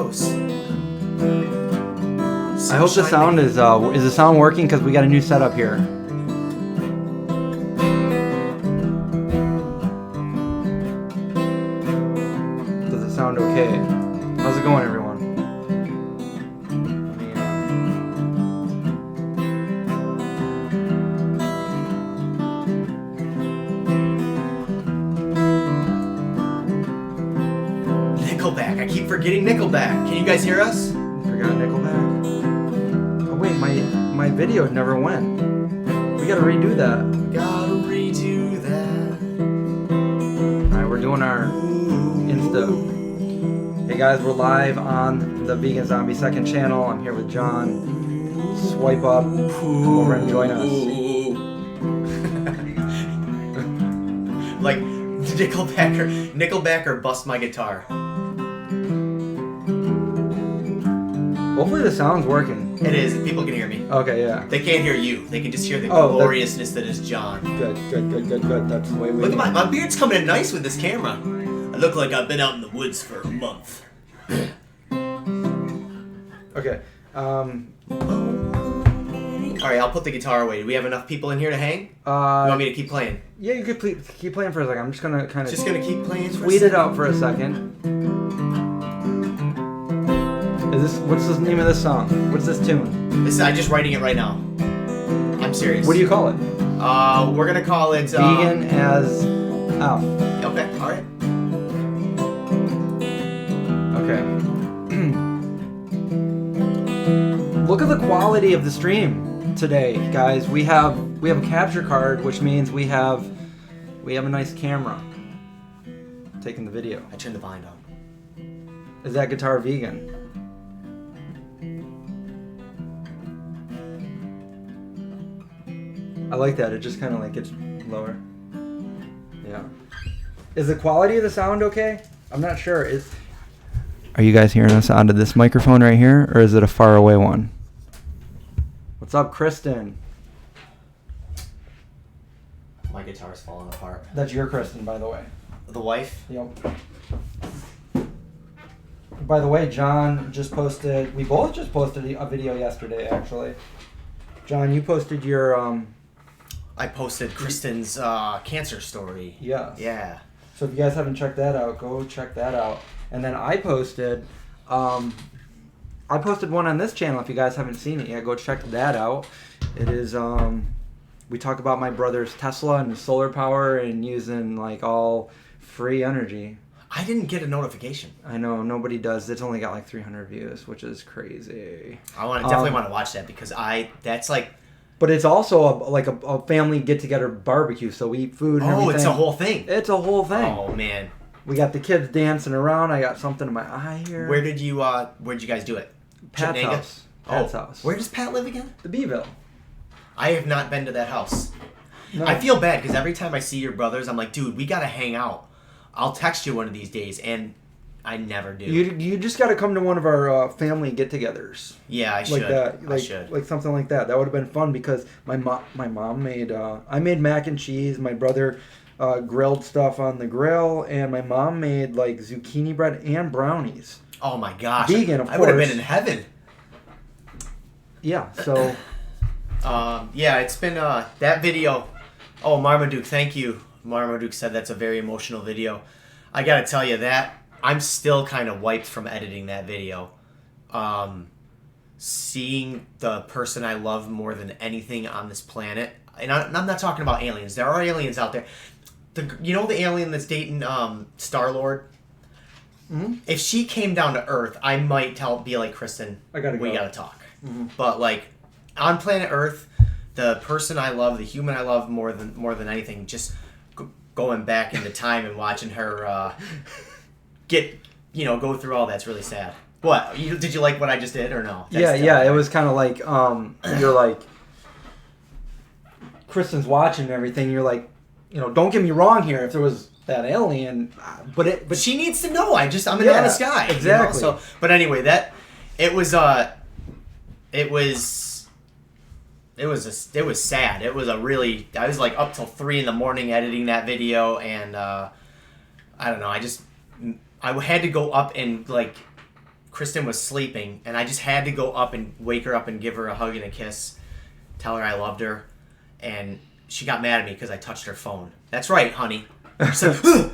close. I hope the sound is the sound working because we got a new setup here. Does it sound okay? How's it going, everyone? Nickelback. I keep forgetting Nickelback. Can you guys hear us? Forgot Nickelback. Oh wait, my video never went. We gotta redo that. Alright, we're doing our Insta. Hey guys, we're live on the Vegan Zombie second channel. I'm here with Jon. Swipe up. Come over and join us. Like Nickelback or Bust My Guitar. Hopefully the sound's working. It is. People can hear me. Okay, yeah. They can't hear you. They can just hear the gloriousness that is Jon. Good. That's the way we Look at my beard's coming in nice with this camera. I look like I've been out in the woods for a month. Okay. Alright, I'll put the guitar away. Do we have enough people in here to hang? You want me to keep playing? Yeah, you could keep playing for a second. I'm just gonna kind of keep playing for a second? tweet it out for a second. What's the name of this song? What's this tune? I'm just writing it right now. I'm serious. What do you call it? We're gonna call it Vegan as F. Okay, alright. Okay. Look at the quality of the stream today, guys. We have a capture card, which means we have a nice camera taking the video. I turned the volume down. Is that guitar vegan? I like that. It just kind of like gets lower. Yeah. Is the quality of the sound okay? I'm not sure. Are you guys hearing us onto this microphone right here, or is it a far away one? What's up, Kristen? My guitar's falling apart. That's your Kristen, by the way. The wife? Yep. By the way, Jon just posted. We both just posted a video yesterday, actually. Jon, you posted your. I posted Kristen's cancer story. Yes. Yeah. So if you guys haven't checked that out, go check that out. And then I posted one on this channel. If you guys haven't seen it yet, go check that out. It is we talk about my brother's Tesla and solar power and using like all free energy. I didn't get a notification. I know, nobody does. It's only got like 300 views, which is crazy. I definitely want to watch that because that's like. But it's also a family get-together barbecue, so we eat food and everything. Oh, it's a whole thing. It's a whole thing. Oh, man. We got the kids dancing around. I got something in my eye here. Where'd you guys do it? Pat's house. Pat's house. Where does Pat live again? The Beeville. I have not been to that house. No. I feel bad because every time I see your brothers, I'm like, dude, we got to hang out. I'll text you one of these days, and I never do. You just got to come to one of our family get-togethers. Yeah, I should. Like that, I should. Like something like that. That would have been fun because my mom made. I made mac and cheese. My brother grilled stuff on the grill, and my mom made like zucchini bread and brownies. Oh my gosh! Vegan, of course. I would have been in heaven. Yeah. So. Yeah, it's been that video. Oh, Marmaduke, thank you. Marmaduke said that's a very emotional video. I gotta tell you that I'm still kind of wiped from editing that video. Seeing the person I love more than anything on this planet, and I'm not talking about aliens. There are aliens out there. You know the alien that's dating Star-Lord? Mm-hmm. If she came down to Earth, I might be like, Kristen, we gotta talk. Mm-hmm. But like on planet Earth, the person I love, the human I love more than anything, just going back into time and watching her go through all that's really sad. What? Did you like what I just did or no? Yeah. It was kind of like you're like Kristen's watching and everything. You're like, don't get me wrong here. If there was that alien, but she needs to know. I'm an honest guy. Exactly. So, but anyway, it was sad. It was sad. It was I was like up till 3 a.m. editing that video, and I don't know. I had to go up and like Kristen was sleeping, and I just had to go up and wake her up and give her a hug and a kiss, tell her I loved her, and she got mad at me because I touched her phone. That's right, honey. She's like, "Ugh,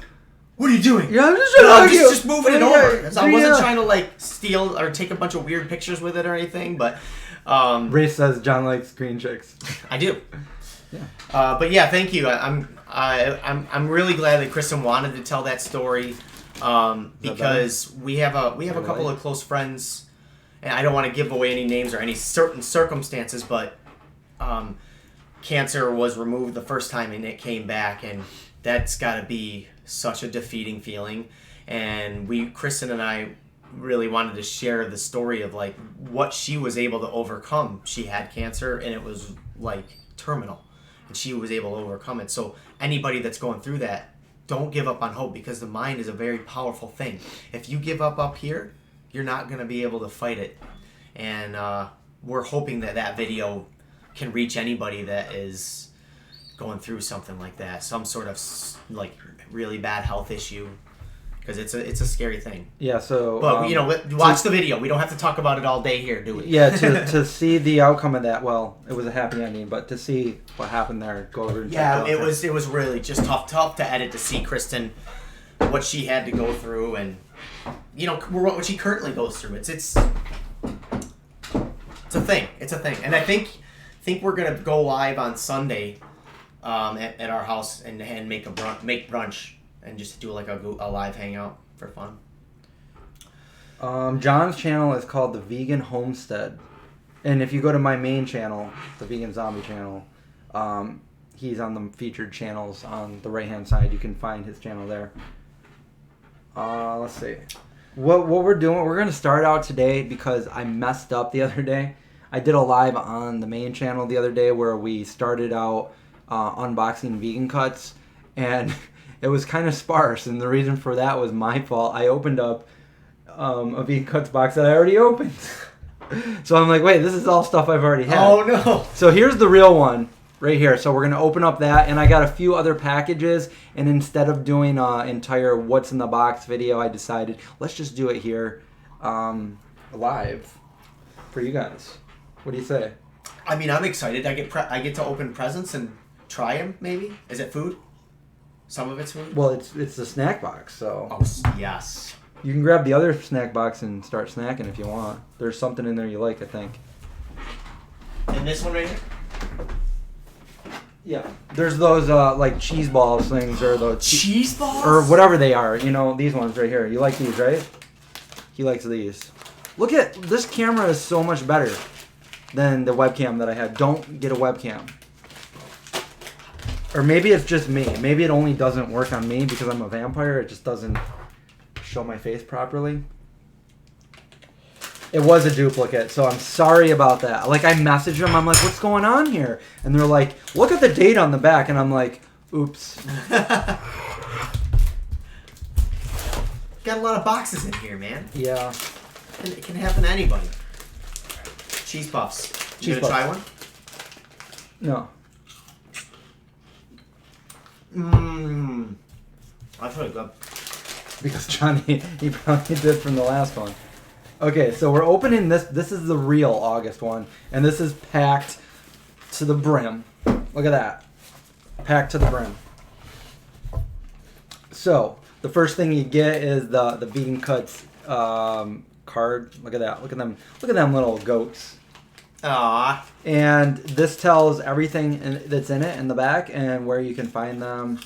what are you doing?" Yeah, I'm just trying to just moving it over. I wasn't trying to like steal or take a bunch of weird pictures with it or anything, but Ray says John likes green chicks. I do. Yeah. But yeah, thank you. I'm really glad that Kristen wanted to tell that story because we have a couple of close friends, and I don't want to give away any names or any certain circumstances, but cancer was removed the first time and it came back, and that's got to be such a defeating feeling. And Kristen and I really wanted to share the story of like what she was able to overcome. She had cancer and it was like terminal, and she was able to overcome it. So anybody that's going through that, don't give up on hope, because the mind is a very powerful thing. If you give up here, you're not going to be able to fight it. And we're hoping that video can reach anybody that is going through something like that, some sort of like really bad health issue, because it's a scary thing. Yeah. So, but watch the video. We don't have to talk about it all day here, do we? Yeah. To see the outcome of that. Well, it was a happy ending, but to see what happened there, go over and check it out. It was really just tough to edit, to see Kristen, what she had to go through, and what she currently goes through. It's a thing. It's a thing, and I think we're gonna go live on Sunday, at our house and make brunch and just do like a live hangout for fun. John's channel is called The Vegan Homestead, and if you go to my main channel, the Vegan Zombie channel, he's on the featured channels on the right hand side. You can find his channel there. Let's see. What we're doing, we're going to start out today because I messed up the other day. I did a live on the main channel the other day where we started out unboxing vegan cuts, and it was kind of sparse, and the reason for that was my fault. I opened up a vegan cuts box that I already opened. So I'm like, wait, this is all stuff I've already had. Oh no. So here's the real one right here. So we're going to open up that, and I got a few other packages, and instead of doing an entire what's in the box video, I decided let's just do it here live for you guys. What do you say? I mean, I'm excited. I get to open presents and try them, maybe. Is it food? Some of it's food? Well, it's the snack box, so... Oh, yes. You can grab the other snack box and start snacking if you want. There's something in there you like, I think. And this one right here? Yeah. There's those, like, cheese balls things, or those... Cheese balls? Or whatever they are. These ones right here. You like these, right? He likes these. Look at... This camera is so much better than the webcam that I had. Don't get a webcam. Or maybe it's just me. Maybe it only doesn't work on me because I'm a vampire. It just doesn't show my face properly. It was a duplicate, so I'm sorry about that. Like, I messaged them. I'm like, what's going on here? And they're like, look at the date on the back. And I'm like, oops. Got a lot of boxes in here, man. Yeah. It can happen to anybody. Cheese puffs. You gonna try one? No. That's really good. Because Johnny, he probably did from the last one. Okay, so we're opening this. This is the real August one. And this is packed to the brim. Look at that. Packed to the brim. So, the first thing you get is the Vegan Cuts card. Look at that. Look at them little goats. Aww. And this tells everything that's in it in the back and where you can find them.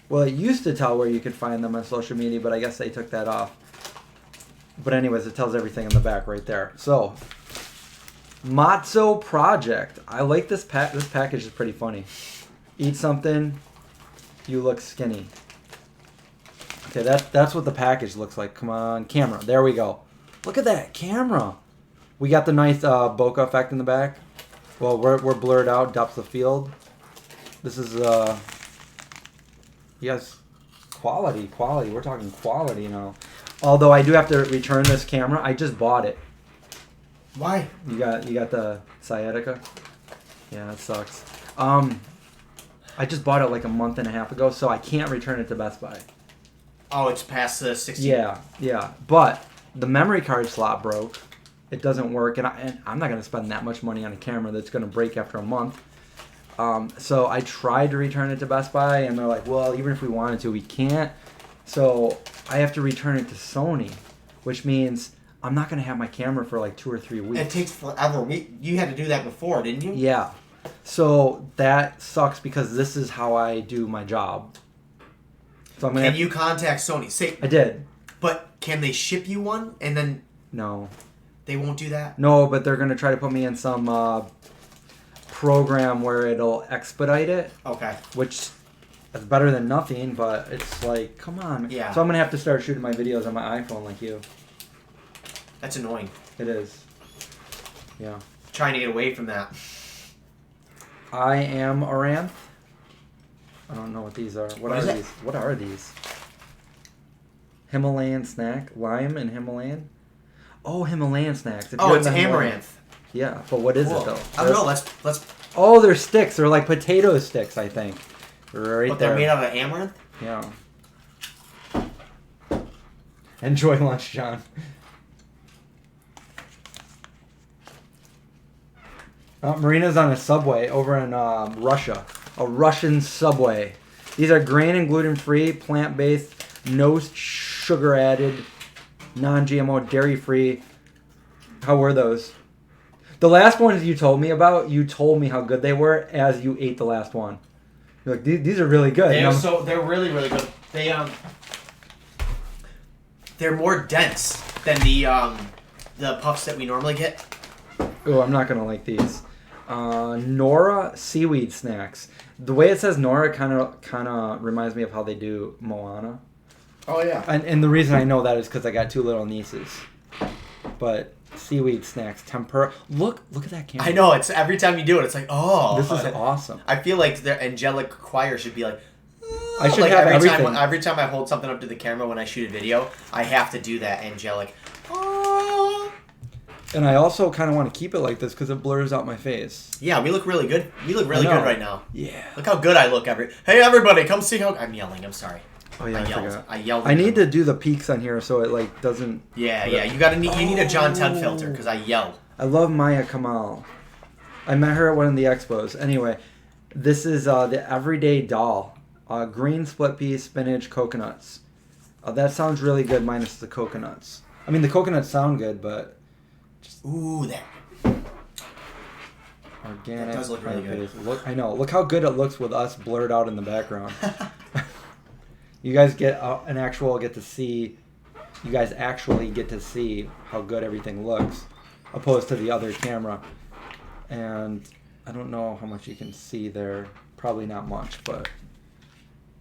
Well, it used to tell where you could find them on social media, but I guess they took that off. But anyways, it tells everything in the back right there. So, Matzo Project. I like this This package is pretty funny. Eat something, you look skinny. Okay, that's what the package looks like. Come on, camera. There we go. Look at that camera. We got the nice bokeh effect in the back. Well, we're blurred out, depth of field. This is yes, quality. We're talking quality now. Although I do have to return this camera. I just bought it. Why? You got the sciatica? Yeah, that sucks. I just bought it like a month and a half ago, so I can't return it to Best Buy. Oh, it's past the 60. Yeah. But the memory card slot broke. It doesn't work, and I'm not going to spend that much money on a camera that's going to break after a month. So I tried to return it to Best Buy, and they're like, well, even if we wanted to, we can't. So I have to return it to Sony, which means I'm not going to have my camera for like 2 or 3 weeks. It takes forever. You had to do that before, didn't you? Yeah. So that sucks because this is how I do my job. So Can you contact Sony? Say I did. But can they ship you one and then... No. They won't do that? No, but they're going to try to put me in some program where it'll expedite it. Okay. Which is better than nothing, but it's like, come on. Yeah. So I'm going to have to start shooting my videos on my iPhone like you. That's annoying. It is. Yeah. Trying to get away from that. I am Aranth. I don't know what these are. What are these? What are these? Himalayan snack? Lime and Himalayan? Oh, Himalayan snacks. Oh, it's amaranth. Yeah, but what is it though? I don't know. Let's. Oh, they're sticks. They're like potato sticks, I think. Right but there. They're made out of amaranth? Yeah. Enjoy lunch, John. Marina's on a Subway over in Russia. A Russian Subway. These are grain and gluten-free, plant-based, no sugar added, non-GMO, dairy-free. How were those? The last ones you told me about, you told me how good they were as you ate the last one. You're like, these are really good. They're really, really good. They're more dense than the puffs that we normally get. Oh, I'm not gonna like these. Nora seaweed snacks. The way it says Nora kind of reminds me of how they do Moana. Oh yeah. And the reason I know that is because I got 2 little nieces. But seaweed snacks, tempura. Look at that camera. I know. It's every time you do it, it's like, oh, this is awesome. I feel like the angelic choir should be like. I should like have everything. Every time I hold something up to the camera when I shoot a video, I have to do that angelic. Oh. And I also kind of want to keep it like this because it blurs out my face. Yeah, we look really good. We look really good right now. Yeah. Look how good I look. Hey, everybody, come see how... I'm yelling. I'm sorry. Oh, yeah, I yelled. I need to do the peaks on here so it, like, doesn't... Yeah. You need a Jon Ted filter because I yell. I love Maya Kamal. I met her at one of the expos. Anyway, this is the Everyday Doll. Green split pea, spinach, coconuts. That sounds really good minus the coconuts. I mean, the coconuts sound good, but... Ooh, that organic. That does look really good. I know. Look how good it looks with us blurred out in the background. You guys actually get to see how good everything looks, opposed to the other camera. And I don't know how much you can see there. Probably not much, but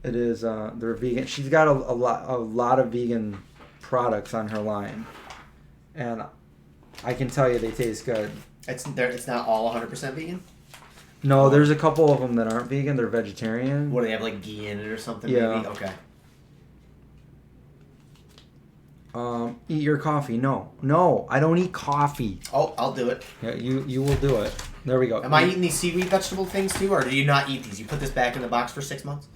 it is. They're vegan. She's got a lot of vegan products on her line, and I can tell you they taste good. It's not all 100% vegan? No, there's a couple of them that aren't vegan. They're vegetarian. What, do they have like ghee in it or something? Yeah. Maybe? Okay. Eat your coffee. No, I don't eat coffee. Oh, I'll do it. Yeah, you will do it. There we go. Am I eating these seaweed vegetable things too, or do you not eat these? You put this back in the box for 6 months?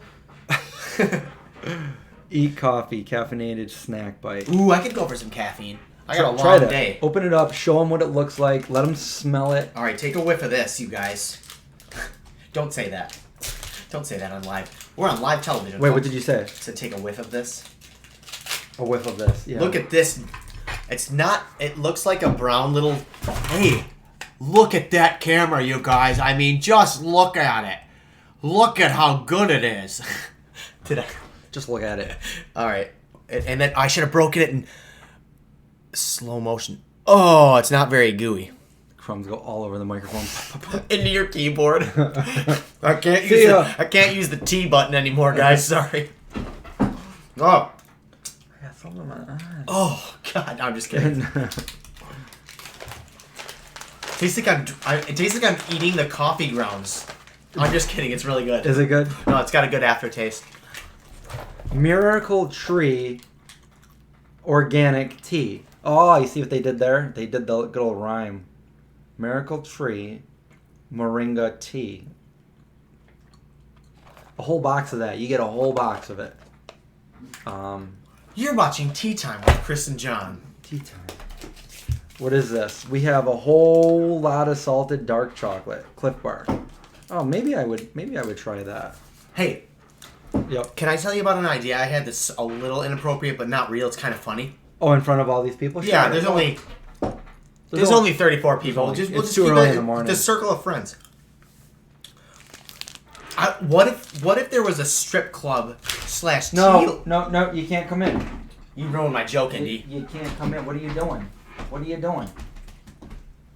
Eat coffee, caffeinated snack bite. Ooh, I could go for some caffeine. I got a Try long that. day. Open it up, show them what it looks like, let them smell it. All right, take a whiff of this, you guys. Don't say that. Don't say that on live. We're on live television. Wait, what did you say? To take a whiff of this. A whiff of this, yeah. Look at this. It's not... It looks like a brown little... Hey, look at that camera, you guys. I mean, just look at it. Look at how good it is. Just look at it. All right. And then I should have broken it in slow motion. Oh, it's not very gooey. Crumbs go all over the microphone. Into your keyboard. I can't use the T button anymore, guys. Sorry. Oh. I got something in my eyes. Oh God, no, I'm just kidding. It tastes like I'm eating the coffee grounds. I'm just kidding. It's really good. Is it good? No, it's got a good aftertaste. Miracle Tree organic tea. Oh, you see what they did there? They did the good old rhyme. Miracle Tree moringa tea. A whole box of that. You get a whole box of it. You're watching Tea Time with Chris and John. Tea time. What is this? We have a whole lot of salted dark chocolate Cliff Bar. Oh, maybe I would try that. Hey. Yep. Can I tell you about an idea I had that's a little inappropriate but not real? It's kind of funny. Oh, in front of all these people? Sure. Yeah, there's only 34 people. We'll just too keep early it in the morning. The circle of friends. What if there was a strip club / No, you can't come in. You ruined my joke, Indy. You can't come in. What are you doing? What are you doing?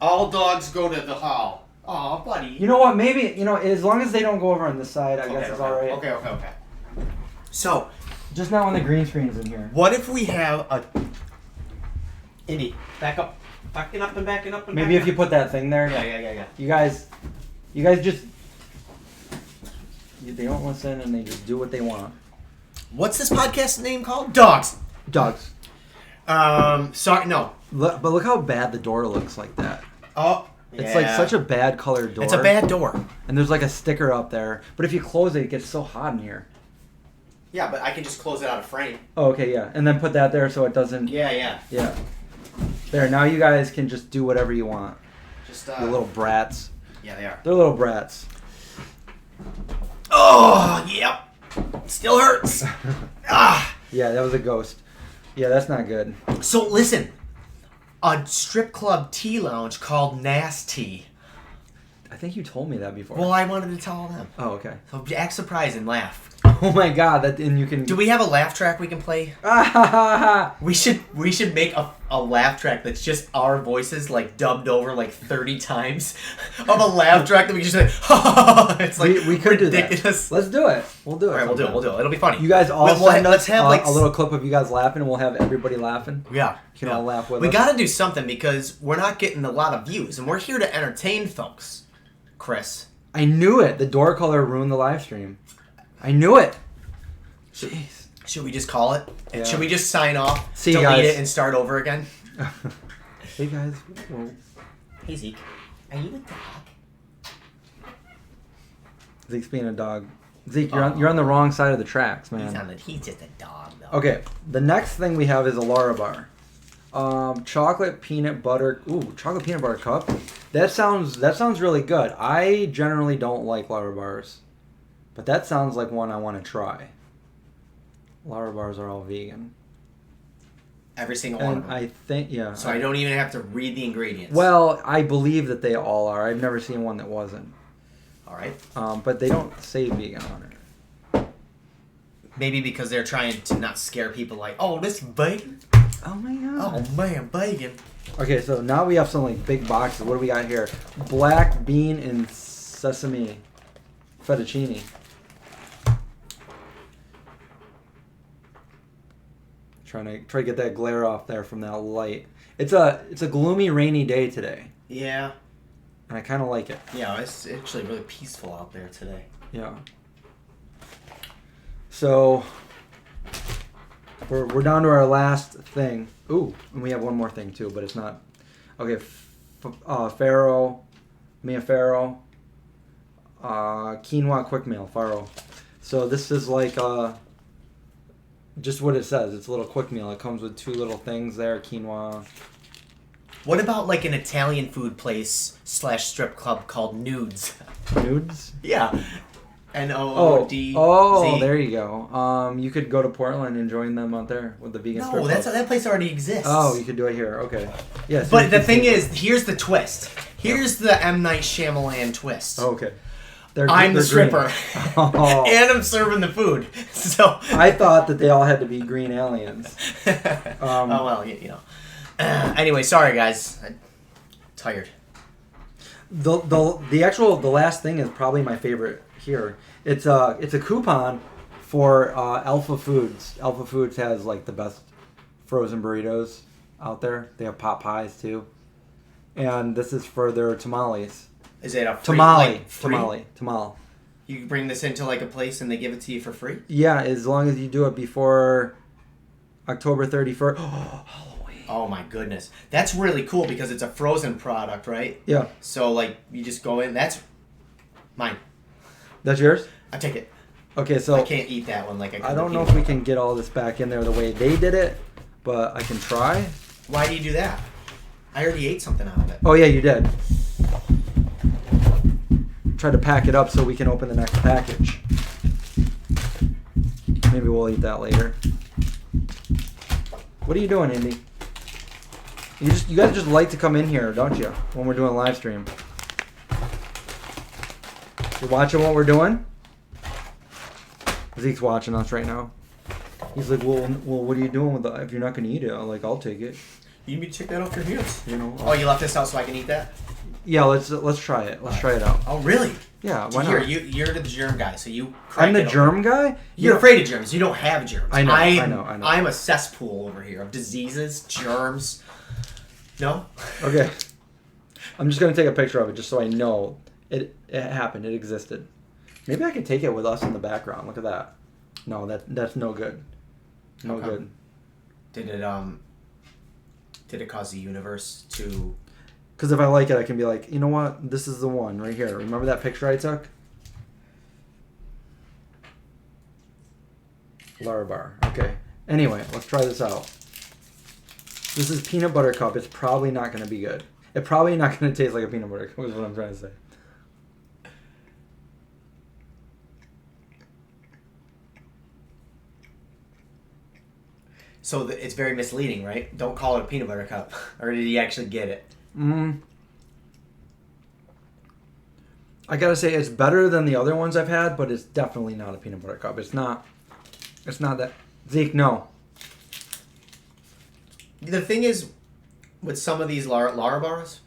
All dogs go to the hall. Aw, buddy. You know what? Maybe, as long as they don't go over on this side, I guess it's all right. Okay. So, just not when the green screen's in here. what if we have a... Indy, back up. Backing up and backing up and Maybe if you put that thing there. Yeah. You guys just... They don't listen and they just do what they want. What's this podcast name called? Dogs. Sorry, no. But look how bad the door looks like that. Oh, It's like such a bad colored door. It's a bad door. And there's like a sticker up there. But if you close it gets so hot in here. Yeah, but I can just close it out of frame. Oh, okay, yeah. And then put that there so it doesn't... Yeah. There, now you guys can just do whatever you want. Just, You little brats. Yeah, they are. They're little brats. Oh, yep. Still hurts. Yeah, that was a ghost. Yeah, that's not good. So, listen. A strip club tea lounge called Nasty. I think you told me that before. Well, I wanted to tell them. Oh, okay. So, act surprised and laugh. Oh my god, and you can... Do we have a laugh track we can play? We should make a laugh track that's just our voices like dubbed over like 30 times of a laugh track that we can just like it's like we could ridiculous. Do that. Let's do it. We'll do it. All right, we'll do it. It'll be funny. You guys all let's have like a little clip of you guys laughing and we'll have everybody laughing. Yeah. You can all laugh with us. We got to do something because we're not getting a lot of views and we're here to entertain folks. Chris. I knew it. The door color ruined the live stream. I knew it. Jeez. Should we just call it? Yeah. Should we just sign off, See you delete guys. it, and start over again? Hey guys. Whoa. Hey Zeke, are you a dog? Zeke's being a dog. Zeke, you're on the wrong side of the tracks, man. He's just a dog, though. Okay, the next thing we have is a Lara bar. Chocolate peanut butter. Ooh, chocolate peanut butter cup. That sounds really good. I generally don't like Lara bars, but that sounds like one I want to try. Lara bars are all vegan. Every single one of And them. I think, yeah. So I don't even have to read the ingredients. Well, I believe that they all are. I've never seen one that wasn't. All right. But they don't say vegan on it. Maybe because they're trying to not scare people like, oh, this is bacon? Oh my god. Oh, man, bacon. Okay, so now we have some like big boxes. What do we got here? Black bean and sesame fettuccine. Trying to get that glare off there from that light. It's a gloomy, rainy day today, Yeah. and I kind of like it. Yeah, it's actually really peaceful out there today. Yeah. So we're down to our last thing. Ooh, and we have one more thing too, but it's not. Okay, Faro, Mia Faro, quinoa quick meal, Faro. So this is like just what it says. It's a little quick meal. It comes with two little things there, quinoa. What about like an Italian food place / strip club called Nudes? Nudes? Yeah. N-O-O-D-Z. Oh, there you go. You could go to Portland and join them out there with the vegan strip No, club. that place already exists. Oh, you could do it here. Okay. Yes. But the thing is, here's the twist. Here's the M. Night Shyamalan twist. Oh, okay. I'm the stripper. Oh. And I'm serving the food. So I thought that they all had to be green aliens. Oh, well, you know. Anyway, sorry, guys. I'm tired. The last thing is probably my favorite here. It's a coupon for Alpha Foods. Alpha Foods has like the best frozen burritos out there. They have pot pies too. And this is for their tamales. Is it a free, Tamale. You bring this into like a place and they give it to you for free? Yeah, as long as you do it before October 31st. Halloween. Oh my goodness. That's really cool because it's a frozen product, right? Yeah. So like you just go in. That's mine. That's yours? I take it. Okay, so I can't eat that one like I can. I don't know if we can get all this back in there the way they did it, but I can try. Why do you do that? I already ate something out of it. Oh, yeah, you did. Try to pack it up so we can open the next package. Maybe we'll eat that later. What are you doing, Indy? You guys just like to come in here, don't you? When we're doing a live stream. You're watching what we're doing? Zeke's watching us right now. He's like, well, what are you doing with that? If you're not going to eat it, I'll take it. You need me to take that off your hands. You know. Oh, you left this out so I can eat that? Yeah, let's try it. Let's try it out. Oh, really? Yeah, why Here, not? you're the germ guy, so you. I'm the germ guy. You're afraid of germs. You don't have germs. I know. I'm a cesspool over here of diseases, germs. No. Okay. I'm just gonna take a picture of it just so I know it happened. It existed. Maybe I could take it with us in the background. Look at that. No, that's no good. No good. Did it cause the universe to? Because if I like it, I can be like, you know what? This is the one right here. Remember that picture I took? Larabar. Okay. Anyway, let's try this out. This is peanut butter cup. It's probably not going to be good. It's probably not going to taste like a peanut butter cup is what I'm trying to say. So it's very misleading, right? Don't call it a peanut butter cup. Or did he actually get it? I gotta say it's better than the other ones I've had, but it's definitely not a peanut butter cup. It's not that. Zeke, no. The thing is, with some of these Larabars,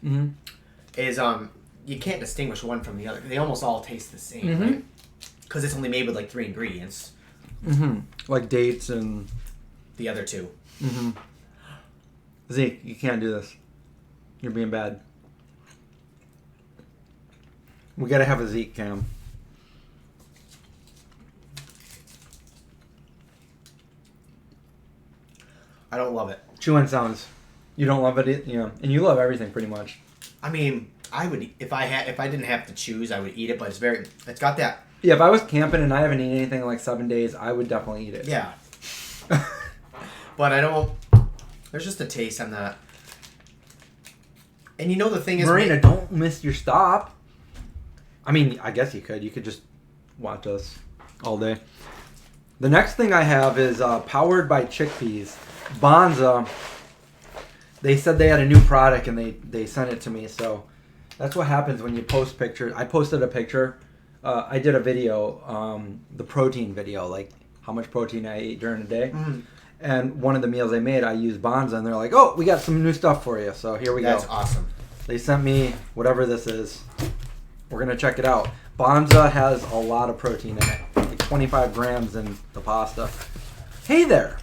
is you can't distinguish one from the other. They almost all taste the same, right? Because it's only made with like 3 ingredients. Like dates and the other 2. Zeke, you can't do this. You're being bad. We gotta have a Zeke cam. I don't love it. Chewing sounds. You don't love it, yeah, and you love everything pretty much. I mean, I would if I didn't have to choose, I would eat it. But it's got that. Yeah, if I was camping and I haven't eaten anything in like 7 days, I would definitely eat it. Yeah. But I don't. There's just a taste on that. And you know the thing is, Marina, don't miss your stop. I mean, I guess you could. You could just watch us all day. The next thing I have is powered by chickpeas. Bonza. They said they had a new product and they sent it to me. So that's what happens when you post pictures. I posted a picture. I did a video, the protein video, like how much protein I ate during the day. And one of the meals they made, I used Bonza, and they're like, oh, we got some new stuff for you. So here we go. That's awesome. They sent me whatever this is. We're going to check it out. Bonza has a lot of protein in it. Like 25 grams in the pasta. Hey there.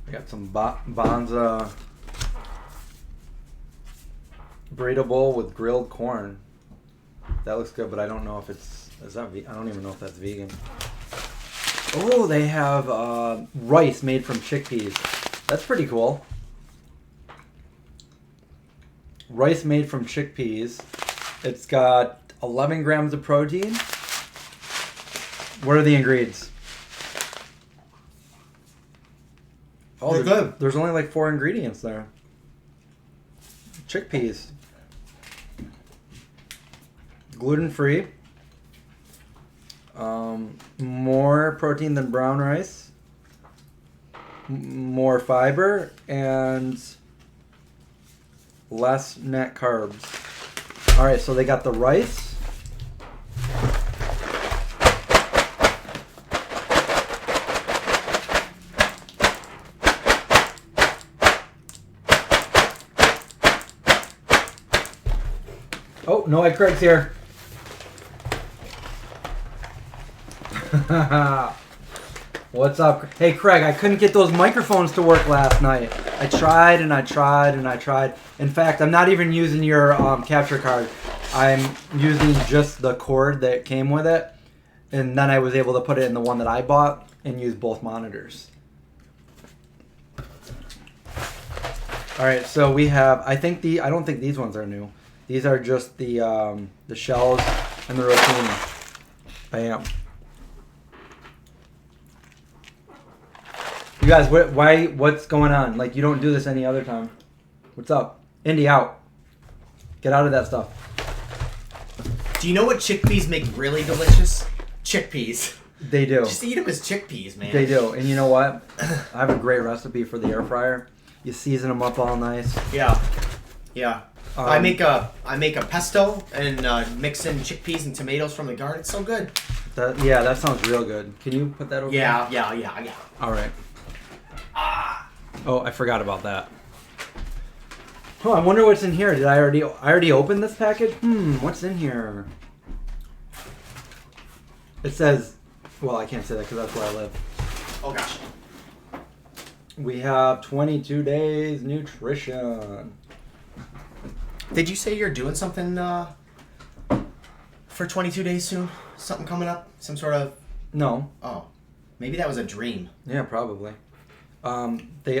I got some Bonza burrito bowl with grilled corn. That looks good, but I don't know if I don't even know if that's vegan. Oh, they have rice made from chickpeas. That's pretty cool. Rice made from chickpeas. It's got 11 grams of protein. What are the ingredients? Oh, they're good. There's only like 4 ingredients there. Chickpeas. Gluten-free. More protein than brown rice. More fiber and less net carbs. All right, so they got the rice. Oh, no, Craig's here. What's up? Hey, Craig, I couldn't get those microphones to work last night. I tried and I tried and I tried. In fact, I'm not even using your capture card. I'm using just the cord that came with it. And then I was able to put it in the one that I bought and use both monitors. All right, so we have, I don't think these ones are new. These are just the shells and the rotini. Bam. You guys, what's going on? Like, you don't do this any other time. What's up? Indy, out. Get out of that stuff. Do you know what chickpeas make really delicious? Chickpeas. They do. Just eat them as chickpeas, man. They do. And you know what? I have a great recipe for the air fryer. You season them up all nice. Yeah. Yeah. I make a pesto and mix in chickpeas and tomatoes from the garden. It's so good. That sounds real good. Can you put that over there? Yeah. All right. Oh, I forgot about that. Oh, I wonder what's in here. Did I already open this package? What's in here? It says, well, I can't say that because that's where I live. Oh gosh. We have 22 days nutrition. Did you say you're doing something for 22 days soon? Something coming up? Some sort of... No. Oh. Maybe that was a dream. Yeah, probably. They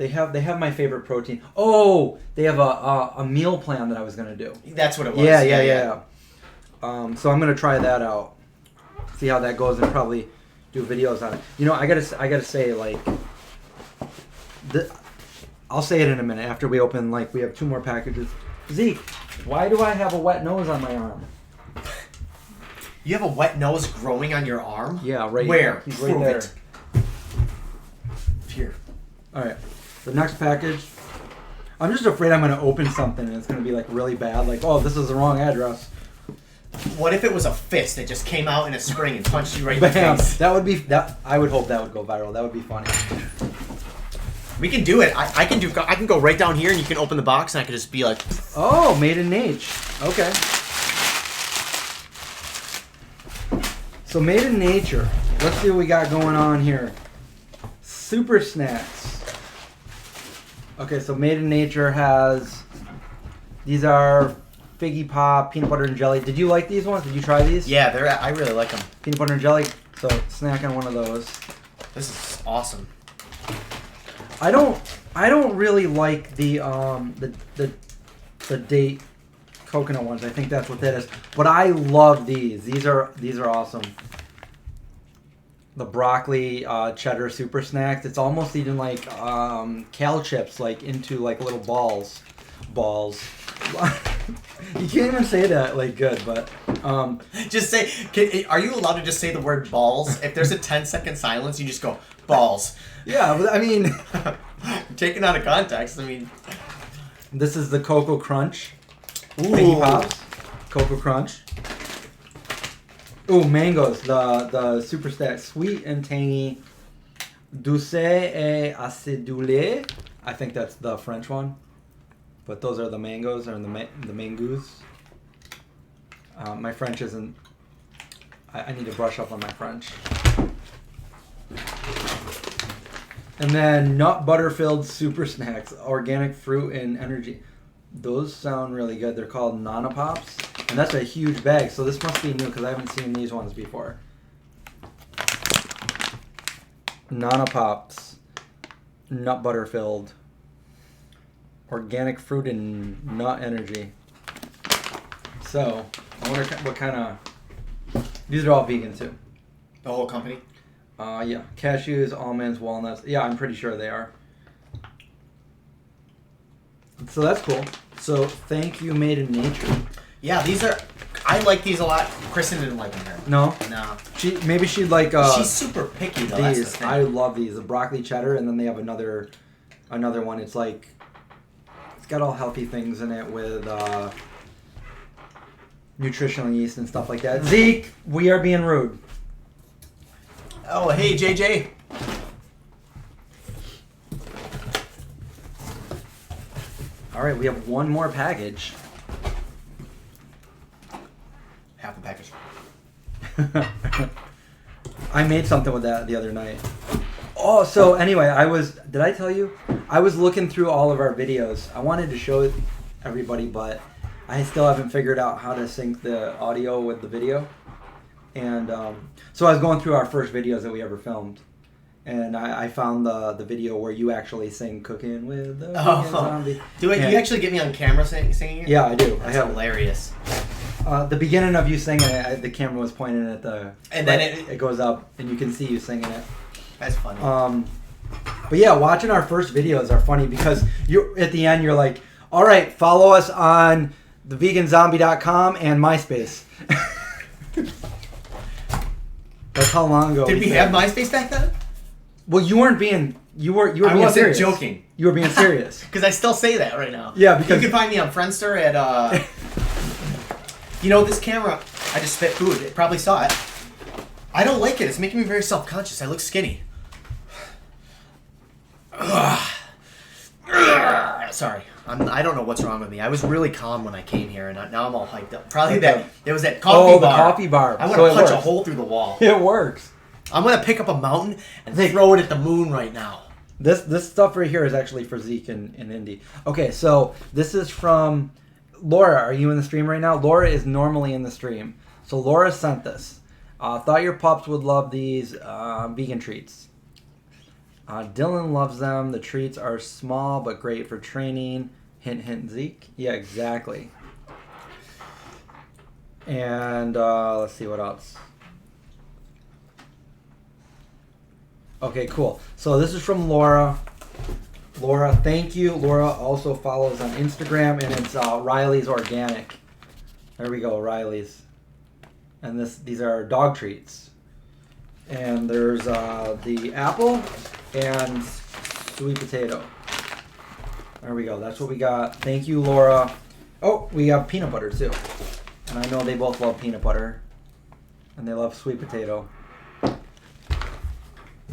have my favorite protein. Oh, they have a meal plan that I was gonna do. That's what it was. Yeah. So I'm gonna try that out. See how that goes and probably do videos on it. You know, I gotta say, like, I'll say it in a minute after we open. Like, we have 2 more packages. Zeke, why do I have a wet nose on my arm? You have a wet nose growing on your arm? Yeah, right. Where? He's right Prove there. it. Here. All right. The next package. I'm just afraid I'm gonna open something and it's gonna be like really bad. Like, oh, this is the wrong address. What if it was a fist that just came out in a spring and punched you right in the face? That would be that. I would hope that would go viral. That would be funny. We can do it. I can go right down here and you can open the box and I can just be like, oh, made in H. Okay. So made in nature. Let's see what we got going on here. Super snacks. Okay, so made in nature has, these are Figgy Pop, peanut butter and jelly. Did you like these ones? Did you try these? yeah, I really like them. Peanut butter and jelly. So snack on one of those. This is awesome. I don't really like the date coconut ones. I think that's what that is. But I love these. These are awesome. The broccoli cheddar super snacks. It's almost even like Cal chips, like into like little balls. You can't even say that like good, but just say. Are you allowed to just say the word balls? If there's a 10-second silence, you just go balls. Yeah, but I mean, taken out of context. I mean, this is the Cocoa Crunch. Figgy Pops. Cocoa Crunch. Ooh, mangoes. The super stack, sweet and tangy. Douce et acidulé. I think that's the French one. But those are the mangoes, or the mangoes. My French isn't... I need to brush up on my French. And then nut butter filled super snacks, organic fruit and energy. Those sound really good. They're called Nana Pops. And that's a huge bag, so this must be new because I haven't seen these ones before. Nana Pops. Nut butter filled. Organic fruit and nut energy. So, I wonder what kind of... These are all vegan too. the whole company. Yeah, cashews, almonds, walnuts. Yeah, I'm pretty sure they are. So that's cool. So thank you, Made in Nature. Yeah, these are. I like these a lot. Kristen didn't like them here. No. No. Maybe she'd like. She's super picky though. That's the These thing. I love these. The broccoli cheddar, and then they have another one. It's like it's got all healthy things in it with nutritional yeast and stuff like that. Zeke, we are being rude. Oh, hey, JJ. All right, we have one more package. Half a package. I made something with that the other night. Oh, so anyway, did I tell you? I was looking through all of our videos. I wanted to show everybody, but I still haven't figured out how to sync the audio with the video. And so I was going through our first videos that we ever filmed. And I found the video where you actually sing Cooking with the Vegan Zombie. Do it? You actually get me on camera singing it? Yeah, I do. That's hilarious. The beginning of you singing it, the camera was pointing at the... And then it goes up, and you can see you singing it. That's funny. But yeah, watching our first videos are funny because you at the end you're like, all right, follow us on theveganzombie.com and MySpace. That's how long ago. Did we have MySpace back then? Well, you weren't being. You were being I wasn't serious. joking. You were being serious. Because I still say that right now. Yeah, because you can find me on Friendster at. You know, this camera. I just spit food. It probably saw it. I don't like it. It's making me very self-conscious. I look skinny. Sorry. I don't know what's wrong with me. I was really calm when I came here, and now I'm all hyped up. Probably it was that coffee bar. the coffee bar. I want to punch a hole through the wall. It works. I'm going to pick up a mountain and throw it at the moon right now. This stuff right here is actually for Zeke and Indy. Okay, so this is from Laura. Are you in the stream right now? Laura is normally in the stream. So Laura sent this. Thought your pups would love these vegan treats. Dylan loves them. The treats are small but great for training. Hint, hint, Zeke. Yeah, exactly. And let's see what else. Okay, cool. So this is from Laura. Laura, thank you. Laura also follows on Instagram, and it's Riley's Organic. There we go, Riley's. And these are dog treats. And there's the apple and sweet potato. There we go. That's what we got. Thank you, Laura. Oh, we have peanut butter too. And I know they both love peanut butter. And they love sweet potato.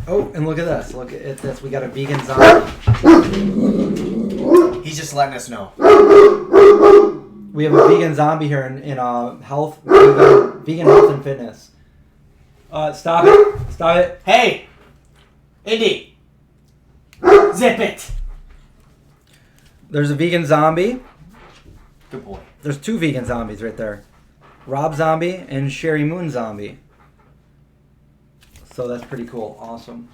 Oh, and look at this. Look at this. We got a vegan zombie. He's just letting us know. We have a vegan zombie here in health, vegan health and fitness. Stop it. Stop it. Hey! Indy! Zip it! There's a vegan zombie. Good boy. There's two vegan zombies right there. Rob Zombie and Sherry Moon Zombie. So that's pretty cool. Awesome.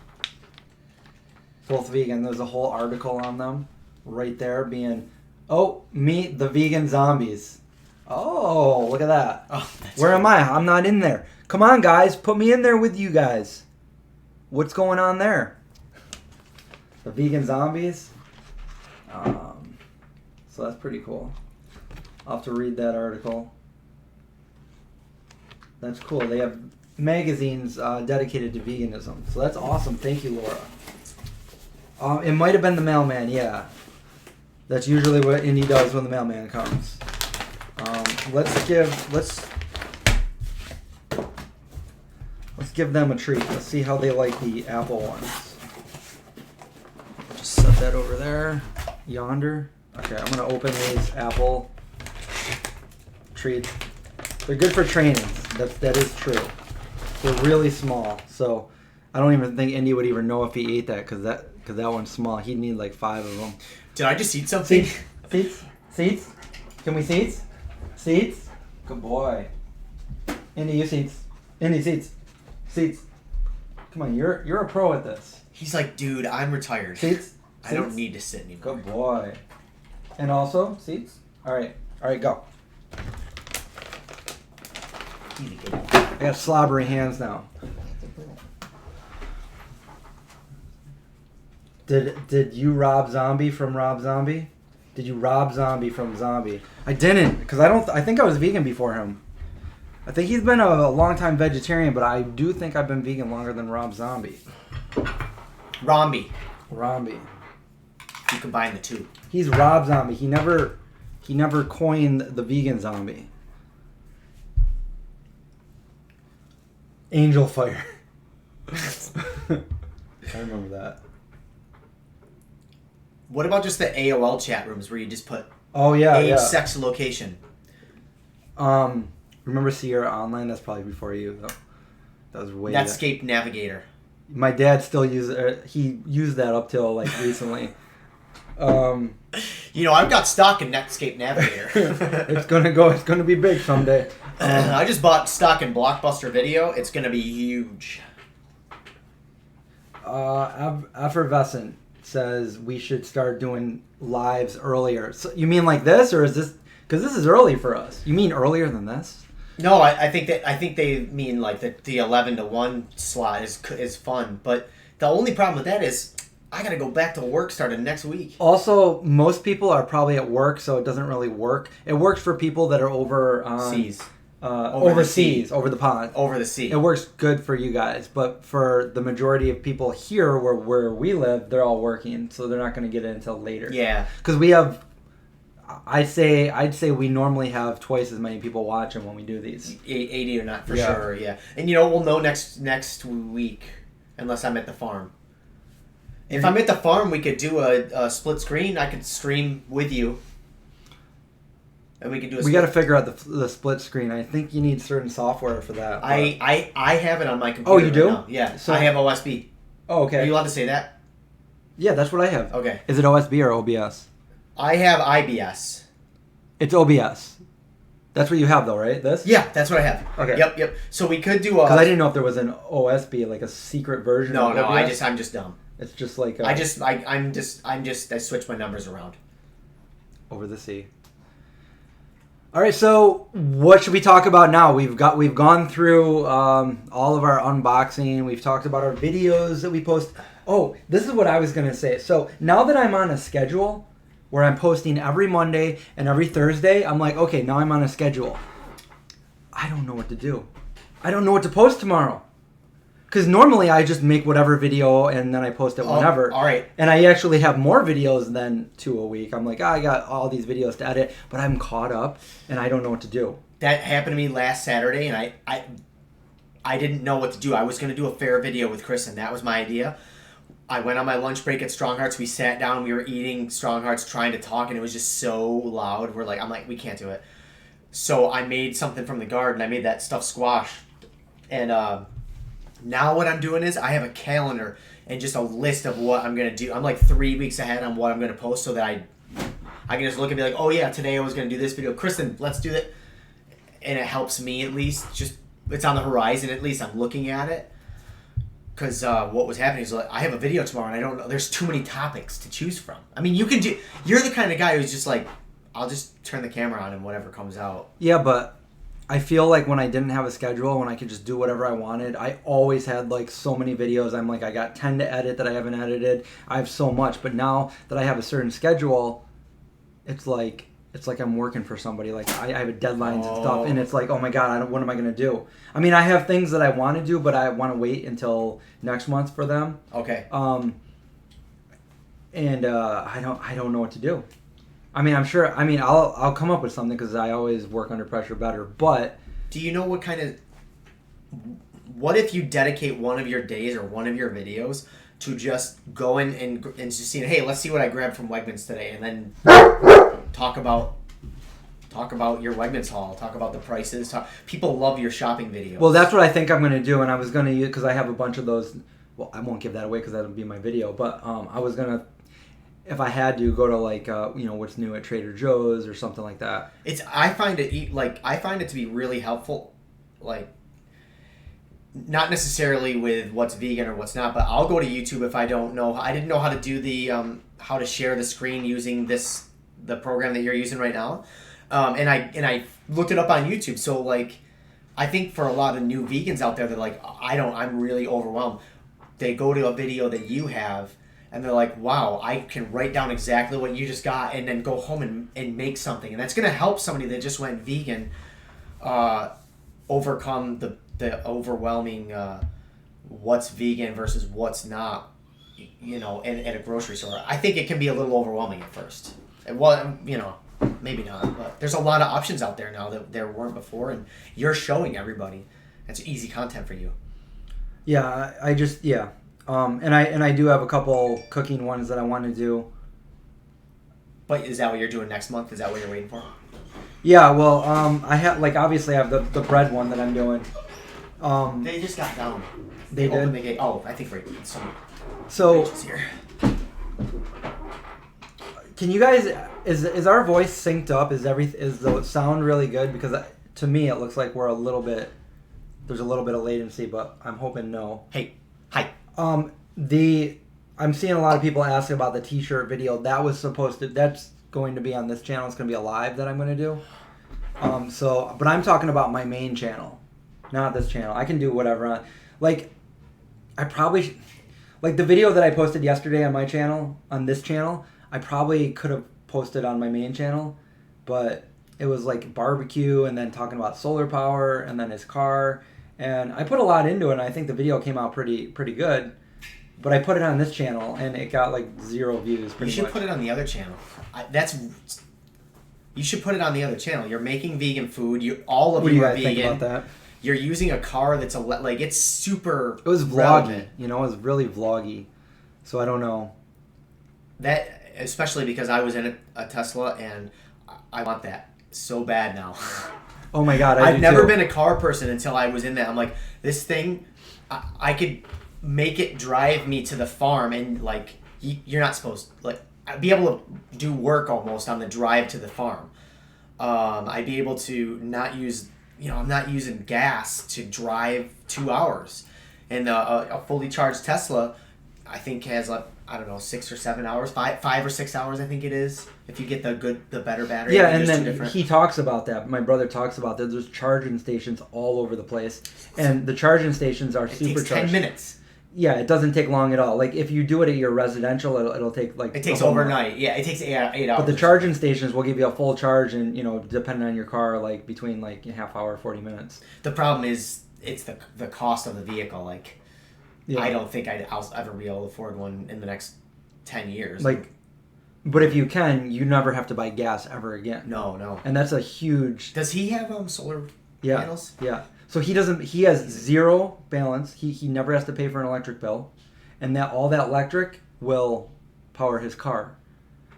Both vegan. There's a whole article on them right there being, meet the vegan zombies. Oh, look at that. Oh, Where am I? I'm not in there. Come on, guys. Put me in there with you guys. What's going on there? The vegan zombies. So that's pretty cool. I'll have to read that article. That's cool. They have magazines dedicated to veganism. So that's awesome. Thank you, Laura. It might have been the mailman, yeah. That's usually what Indy does when the mailman comes. Let's give them a treat. Let's see how they like the apple ones. Just set that over there, yonder. Okay, I'm gonna open these apple treats. They're good for training. That is true. They're really small, so I don't even think Indy would even know if he ate that because that one's small. He'd need like 5 of them. Did I just eat something? Seats. Can we seats? Seats. Good boy. Indy, you seats. Indy, seats. Come on, you're a pro at this. He's like, dude, I'm retired. Seats. I don't need to sit anymore. Good boy. And also seats. All right, go. I got slobbery hands now. Did you rob Zombie from Rob Zombie? Did you rob Zombie from Zombie? I didn't, because I think I was vegan before him. I think he's been a long time vegetarian, but I do think I've been vegan longer than Rob Zombie. Romby. You combine the two. He's Rob Zombie. He never coined the vegan zombie. Angel Fire. I remember that. What about just the AOL chat rooms where you just put age, sex, location? Remember Sierra Online? That's probably before you, though. That was way Netscape Navigator. My dad still uses it. He used that up till like recently. I've got stock in Netscape Navigator. It's gonna be big someday. I just bought stock in Blockbuster Video. It's gonna be huge. Effervescent says we should start doing lives earlier. So you mean like this, or is this? Because this is early for us. You mean earlier than this? No, I think they mean like the 11 to 1 slot is fun, but The only problem with that is I got to go back to work starting next week. Also, most people are probably at work, so it doesn't really work. It works for people that are overseas, over the pond. Over the sea. It works good for you guys, but for the majority of people here where we live, they're all working, so they're not going to get it until later. Yeah. Because we have, I'd say we normally have twice as many people watching when we do these. 80 or not, for sure, yeah. And we'll know next week, unless I'm at the farm. If I'm at the farm, we could do a split screen. I could stream with you. And we could do We got to figure out the split screen. I think you need certain software for that. I have it on my computer. Oh, you do? Right now. Yeah. So, I have OSB. Oh, okay. Are you allowed to say that? Yeah, that's what I have. Okay. Is it OSB or OBS? I have IBS. It's OBS. That's what you have, though, right? This? Yeah, that's what I have. Okay. Yep. So we could do because I didn't know if there was an OSB, like a secret version. No, of OBS. I'm just dumb. It's just like I switch my numbers around. Over the sea. All right, so what should we talk about now? We've gone through all of our unboxing. We've talked about our videos that we post. Oh, this is what I was gonna say. So now that I'm on a schedule where I'm posting every Monday and every Thursday, I'm like, okay, now I'm on a schedule. I don't know what to do. I don't know what to post tomorrow. Because normally I just make whatever video and then I post it whenever. All right. And I actually have more videos than 2 a week. I'm like, I got all these videos to edit, but I'm caught up and I don't know what to do. That happened to me last Saturday, and I didn't know what to do. I was going to do a fair video with Kristen. That was my idea. I went on my lunch break at Strong Hearts. We sat down. We were eating Strong Hearts, trying to talk, and it was just so loud. I'm like, we can't do it. So I made something from the garden. I made that stuffed squash. And now what I'm doing is I have a calendar and just a list of what I'm going to do. I'm like 3 weeks ahead on what I'm going to post so that I can just look and be like, oh yeah, today I was going to do this video. Kristen, let's do that. And it helps me at least. Just it's on the horizon at least. I'm looking at it. Because what was happening is like, I have a video tomorrow and I don't know. There's too many topics to choose from. I mean, you're the kind of guy who's just like, I'll just turn the camera on and whatever comes out. Yeah, but I feel like when I didn't have a schedule, when I could just do whatever I wanted, I always had like so many videos. I'm like, I got 10 to edit that I haven't edited. I have so much. But now that I have a certain schedule, it's like I'm working for somebody. Like I have deadlines and stuff. And it's like, oh my God, what am I going to do? I mean, I have things that I want to do, but I want to wait until next month for them. Okay. And I don't know what to do. I mean, I'm sure. I mean, I'll come up with something because I always work under pressure better. But do you know what if you dedicate one of your days or one of your videos to just going and just seeing, hey, let's see what I grabbed from Wegmans today, and then talk about your Wegmans haul, talk about the prices. People love your shopping videos. Well, that's what I think I'm going to do, and I was going to use because I have a bunch of those. Well, I won't give that away because that'll be my video. But I was going to. If I had to go to like what's new at Trader Joe's or something like that. I find it to be really helpful, like not necessarily with what's vegan or what's not, but I'll go to YouTube if I don't know. I didn't know how to do the how to share the screen using the program that you're using right now, and I looked it up on YouTube. So like, I think for a lot of new vegans out there, they're like, I'm really overwhelmed. They go to a video that you have. And they're like, wow, I can write down exactly what you just got and then go home and make something. And that's going to help somebody that just went vegan overcome the overwhelming what's vegan versus what's not, at a grocery store. I think it can be a little overwhelming at first. Well, maybe not. But there's a lot of options out there now that there weren't before. And you're showing everybody. That's easy content for you. Yeah, and I do have a couple cooking ones that I want to do. But is that what you're doing next month? Is that what you're waiting for? Yeah, well, I have obviously I have the bread one that I'm doing. They just got down. They did? Opened the gate. Oh, I think we're so here. Can you guys is our voice synced up? Is the sound really good? Because to me it looks like there's a little bit of latency, but I'm hoping no. Hey, hi. I'm seeing a lot of people ask about the t-shirt video. That's going to be on this channel. It's going to be a live that I'm going to do. But I'm talking about my main channel, not this channel. I can do whatever. I probably Like the video that I posted yesterday on my channel, on this channel, I probably could have posted on my main channel, but it was like barbecue and then talking about solar power and then his car. And I put a lot into it, and I think the video came out pretty good. But I put it on this channel, and it got like 0 views. You should put it on the other channel. You should put it on the other channel. You're making vegan food. All of you are vegan. What do you guys think about that? You're using a car that's like it's super. It was vloggy. Relevant. You know, it was really vloggy. So I don't know. That especially because I was in a Tesla, and I want that so bad now. Oh my God! I've never been a car person until I was in that. I'm like, this thing, I could make it drive me to the farm, and like you're not supposed to, like I'd be able to do work almost on the drive to the farm. I'd be able to not use, I'm not using gas to drive 2 hours, and a fully charged Tesla, I think has like, I don't know, 6 or 7 hours, 5 or 6 hours, I think it is. If you get the better battery. Yeah, and then he talks about that. My brother talks about that. There's charging stations all over the place, and the charging stations are supercharged. It takes 10 minutes. Yeah, it doesn't take long at all. Like if you do it at your residential, it'll take like. It takes overnight. Yeah, it takes 8 hours. But the charging stations will give you a full charge, and depending on your car, like between like a half hour, 40 minutes. The problem is it's the cost of the vehicle. Like, yeah. I don't think I'll ever be able to afford one in the next 10 years. Like, but if you can, you never have to buy gas ever again. No. And that's a huge. Does he have solar panels? Yeah. So he doesn't. He has zero balance. He never has to pay for an electric bill, and all that electric will power his car.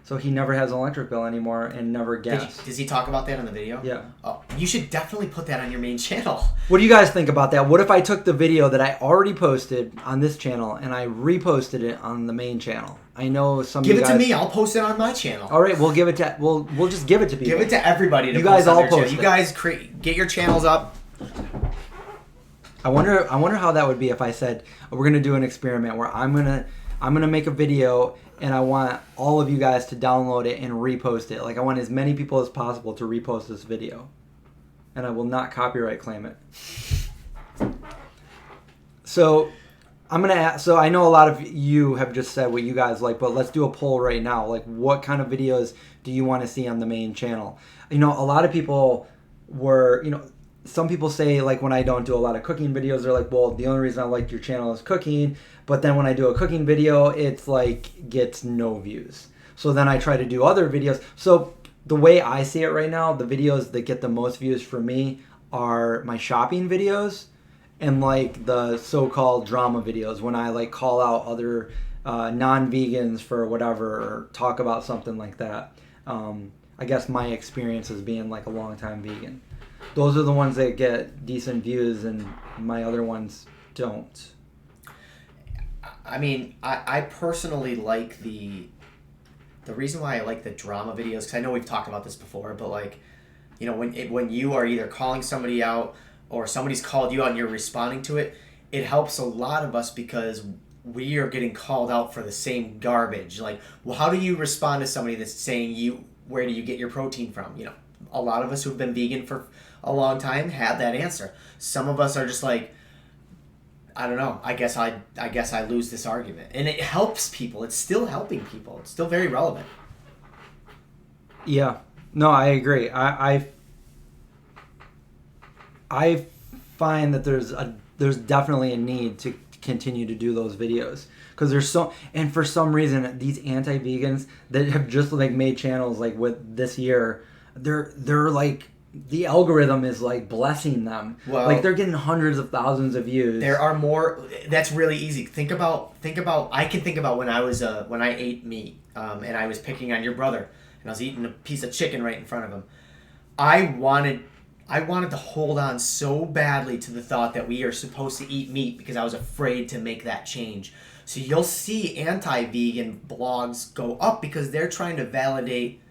So he never has an electric bill anymore and never gas. Does he talk about that in the video? Yeah. Oh, you should definitely put that on your main channel. What do you guys think about that? What if I took the video that I already posted on this channel and I reposted it on the main channel? I know some. Give it to me. I'll post it on my channel. All right, we'll give it to. We'll just give it to people. Give it to everybody. You guys all post it. You guys get your channels up. I wonder how that would be if I said we're gonna do an experiment where I'm gonna make a video and I want all of you guys to download it and repost it. Like I want as many people as possible to repost this video, and I will not copyright claim it. So I'm gonna ask. So I know a lot of you have just said what you guys like, but let's do a poll right now. Like, what kind of videos do you want to see on the main channel? A lot of people were, some people say, like, when I don't do a lot of cooking videos, they're like, well, the only reason I like your channel is cooking. But then when I do a cooking video, it's like gets no views. So then I try to do other videos. So the way I see it right now, the videos that get the most views for me are my shopping videos and like the so-called drama videos when I like call out other non-vegans for whatever or talk about something like that. I guess my experience as being like a long-time vegan. Those are the ones that get decent views, and my other ones don't. I mean, I personally like the reason why I like the drama videos, because I know we've talked about this before, but like, when you are either calling somebody out or somebody's called you out and you're responding to it, it helps a lot of us because we are getting called out for the same garbage. Like, well, how do you respond to somebody that's saying where do you get your protein from? A lot of us who've been vegan for a long time have that answer. Some of us are just like, I don't know. I guess I lose this argument, and it helps people. It's still helping people. It's still very relevant. Yeah, no, I agree. I find that there's definitely a need to continue to do those videos because and for some reason these anti-vegans that have just like made channels like with this year, they're like. The algorithm is like blessing them. Well, like they're getting hundreds of thousands of views. There are more. That's really easy. Think about. I can think about when I ate meat, and I was picking on your brother, and I was eating a piece of chicken right in front of him. I wanted to hold on so badly to the thought that we are supposed to eat meat because I was afraid to make that change. So you'll see anti-vegan blogs go up because they're trying to validate.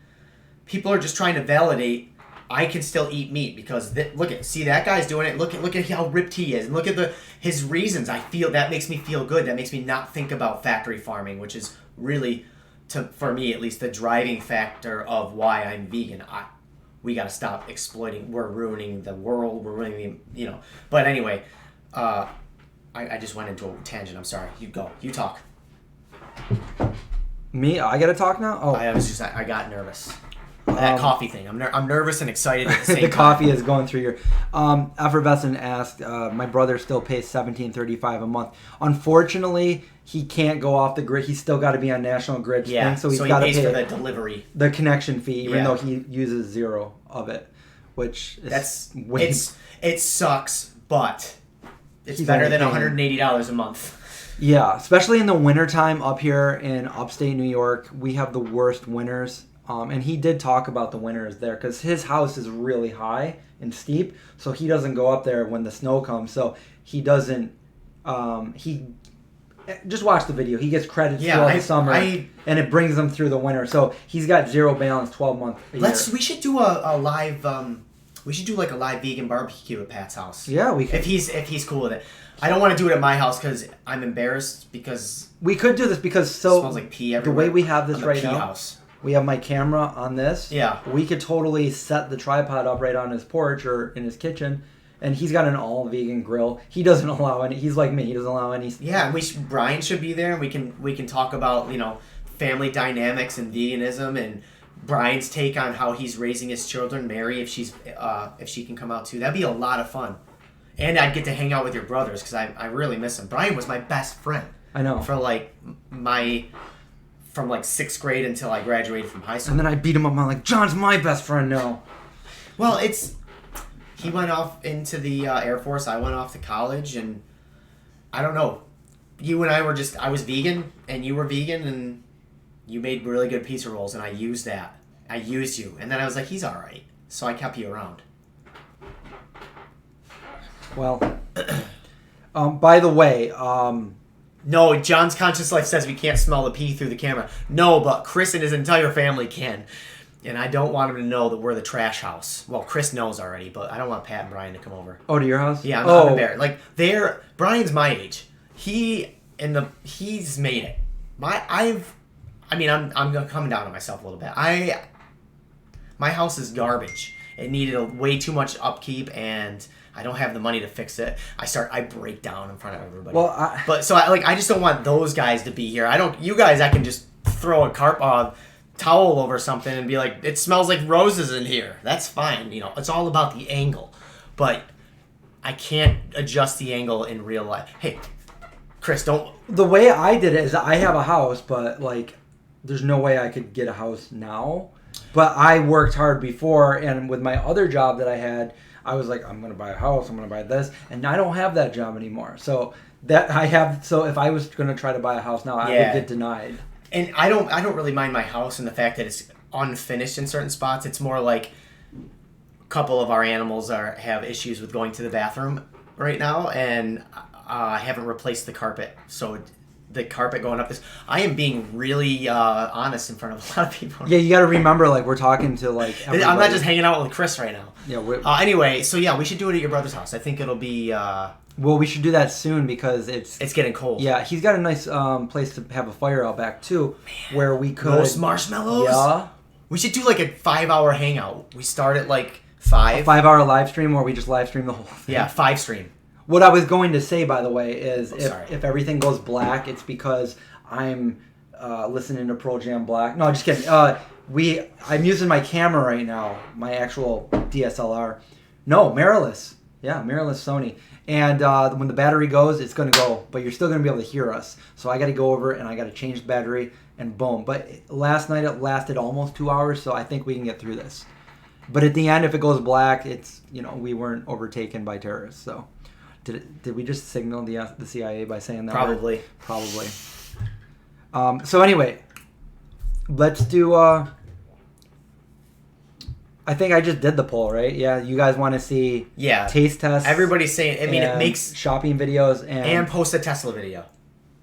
People are just trying to validate. I can still eat meat because see that guy's doing it. Look at how ripped he is, and look at his reasons. I feel that makes me feel good. That makes me not think about factory farming, which is really, for me at least, the driving factor of why I'm vegan. We got to stop exploiting. We're ruining the world. We're ruining But anyway, I just went into a tangent. I'm sorry. You go. You talk. Me? I gotta talk now? Oh. I got nervous. That coffee thing. I'm nervous and excited at the same the time. coffee is going through your... Effervescent asked, my brother still pays $17.35 a month. Unfortunately, he can't go off the grid. He's still got to be on National Grid. Yeah, thing, so he's he got to pays pay for the delivery. the connection fee, even though he uses zero of it, which is it sucks, but it's He's better only than paying- $180 a month. Yeah, especially in the wintertime up here in upstate New York, we have the worst winters. And he did talk about the winters there because his house is really high and steep, so he doesn't go up there when the snow comes. So he doesn't. He just watch the video. He gets credits throughout the summer, and it brings him through the winter. So he's got zero balance 12 months a year. We should do a live. We should do like a live vegan barbecue at Pat's house. Yeah, we could. If he's cool with it. I don't want to do it at my house because I'm embarrassed because we could do this because it smells like pee everywhere. The way we have this right now. House. We have my camera on this. Yeah. We could totally set the tripod up right on his porch or in his kitchen. And he's got an all-vegan grill. He doesn't allow any... He's like me. He doesn't allow any... Yeah, Brian should be there. We can talk about, family dynamics and veganism and Brian's take on how he's raising his children. Mary, if she can come out too. That'd be a lot of fun. And I'd get to hang out with your brothers because I really miss him. Brian was my best friend. I know. For from 6th grade until I graduated from high school. And then I beat him up. I'm like, John's my best friend now. Well, he went off into the Air Force. I went off to college, and I don't know. You and I were I was vegan, and you were vegan, and you made really good pizza rolls, and I used that. I used you. And then I was like, he's all right. So I kept you around. Well, by the way, no, John's Conscious Life says we can't smell the pee through the camera. No, but Chris and his entire family can. And I don't want him to know that we're the trash house. Well, Chris knows already, but I don't want Pat and Brian to come over. Oh, to your house? Yeah, I'm embarrassed. Brian's my age. He's made it. I'm coming down on myself a little bit. My house is garbage. It needed way too much upkeep, and I don't have the money to fix it. I break down in front of everybody. Well, I just don't want those guys to be here. You guys, I can just throw a towel over something and be like, it smells like roses in here. That's fine. It's all about the angle. But I can't adjust the angle in real life. Hey, Chris, don't. The way I did it is I have a house, but there's no way I could get a house now. But I worked hard before, and with my other job that I had, I was like, I'm going to buy a house, I'm going to buy this, and I don't have that job anymore. So if I was going to try to buy a house now, I would get denied. And I don't really mind my house and the fact that it's unfinished in certain spots. It's more like a couple of our animals have issues with going to the bathroom right now, and I haven't replaced the carpet. So the carpet going up I am being really honest in front of a lot of people. Yeah, you got to remember, we're talking to everybody. I'm not just hanging out with Chris right now. Yeah. Anyway, so yeah, we should do it at your brother's house. I think it'll be. Well, we should do that soon because it's getting cold. Yeah, he's got a nice place to have a fire out back too, where we could roast marshmallows. Yeah. We should do a 5-hour hangout. We start at 5. A 5-hour live stream where we just live stream the whole thing. Yeah, 5 stream. What I was going to say, by the way, is if everything goes black, it's because I'm listening to Pearl Jam Black. No, just kidding. I'm using my camera right now, my actual DSLR. No, mirrorless. Yeah, mirrorless Sony. And when the battery goes, it's going to go, but you're still going to be able to hear us. So I got to go over and I got to change the battery, and boom. But last night it lasted almost 2 hours, so I think we can get through this. But at the end, if it goes black, it's we weren't overtaken by terrorists, so. Did we just signal the CIA by saying that? Probably. Word? Probably. So anyway, let's do. I think I just did the poll, right? Yeah, you guys want to see taste tests. Everybody's saying. It makes shopping videos and post a Tesla video.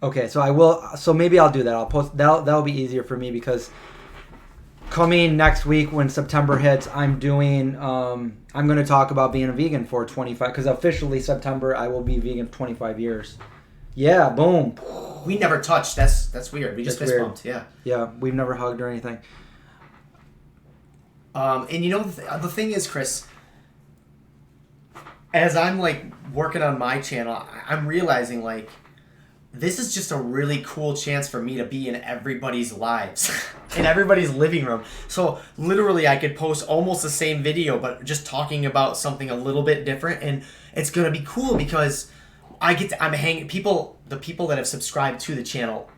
Okay, so I will. So maybe I'll do that. I'll post. That'll be easier for me because coming next week when September hits, I'm doing. I'm going to talk about being a vegan for 25, because officially September I will be vegan for 25 years. Yeah, boom. We never touched. That's weird. We just fist bumped. Yeah. Yeah, we've never hugged or anything. And the thing is, Chris, as I'm like working on my channel, I'm realizing like this is just a really cool chance for me to be in everybody's lives, in everybody's living room. So literally I could post almost the same video, but just talking about something a little bit different. And it's going to be cool because I'm hanging the people that have subscribed to the channel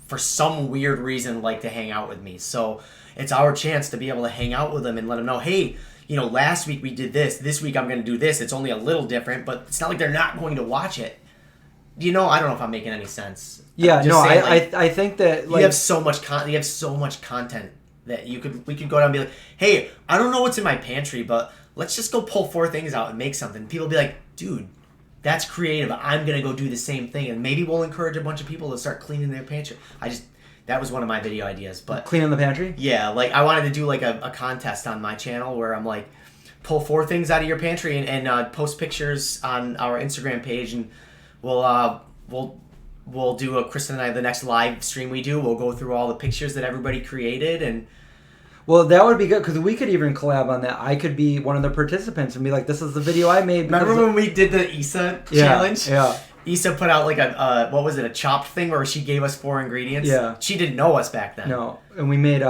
for some weird reason like to hang out with me. So it's our chance to be able to hang out with them and let them know, hey, last week we did this week I'm going to do this. It's only a little different, but it's not like they're not going to watch it. I don't know if I'm making any sense. Yeah, no, saying, I think that like, you have so much content that we could go down and be like, hey, I don't know what's in my pantry, but let's just go pull 4 things out and make something. People be like, dude, that's creative. I'm gonna go do the same thing, and maybe we'll encourage a bunch of people to start cleaning their pantry. That was one of my video ideas, but cleaning the pantry. Yeah, like I wanted to do like a contest on my channel where I'm like, pull 4 things out of your pantry and post pictures on our Instagram page and. We'll do Kristen and I the next live stream we do. We'll go through all the pictures that everybody created and. Well, that would be good because we could even collab on that. I could be one of the participants and be like, "This is the video I made." Remember when we did the Issa challenge? Yeah. Issa put out like a chopped thing where she gave us 4 ingredients. Yeah. She didn't know us back then. No, and we made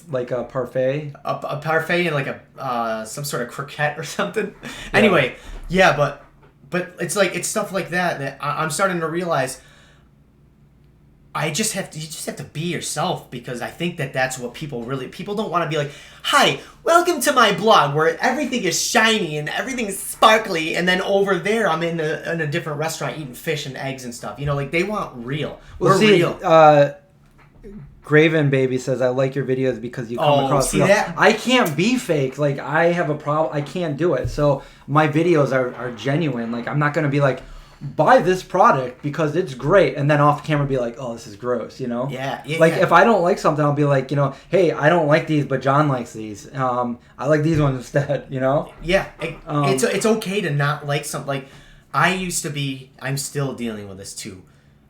like a parfait. A parfait and like some sort of croquette or something. Yeah. Anyway, yeah, but it's like it's stuff like that I'm starting to realize. You just have to be yourself because I think that's what people don't want to be like, hi, welcome to my blog where everything is shiny and everything is sparkly and then over there I'm in a different restaurant eating fish and eggs and stuff. Like they want real. We're real. Graven Baby says, I like your videos because you come across real. That? I can't be fake. Like, I have a problem. I can't do it. So my videos are genuine. Like, I'm not going to be like, buy this product because it's great. And then off camera be like, oh, this is gross, Yeah. Like, if I don't like something, I'll be like, hey, I don't like these, but John likes these. I like these ones instead, Yeah. It's okay to not like something. Like, I'm still dealing with this too.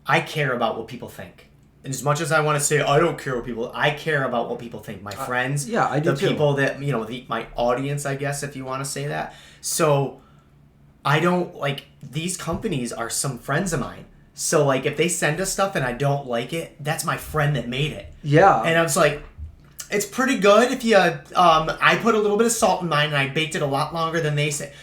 I care about what people think. And as much as I want to say I don't care what people, I care about what people think. My friends, I do the too. People that my audience, I guess, if you want to say that. So I don't like these companies are some friends of mine. So like if they send us stuff and I don't like it, that's my friend that made it. Yeah. And I was like, it's pretty good if you. I put a little bit of salt in mine and I baked it a lot longer than they say.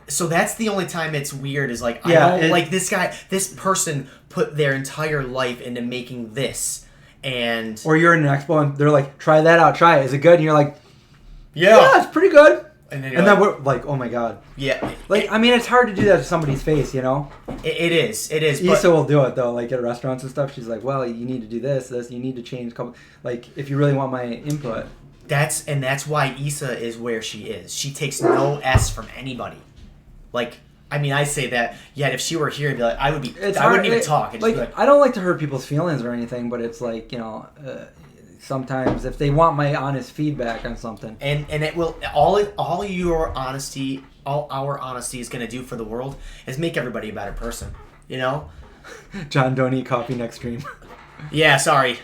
So that's the only time it's weird is like, I don't like this guy, this person put their entire life into making this and... Or you're in an expo and they're like, try that out, try it. Is it good? And you're like, yeah, it's pretty good. And then we're like, oh my God. Yeah. Like, I mean, it's hard to do that to somebody's face, It is. Issa will do it though, like at restaurants and stuff. She's like, well, you need to do this, you need to change a couple, like if you really want my input. That's why Issa is where she is. She takes no S from anybody. Like, I mean, I say that, yet if she were here, I'd be like, I wouldn't even talk. Like, I don't like to hurt people's feelings or anything, but it's like, sometimes if they want my honest feedback on something. And it will, all our honesty is going to do for the world is make everybody a better person, John, don't eat coffee next stream. Yeah, sorry,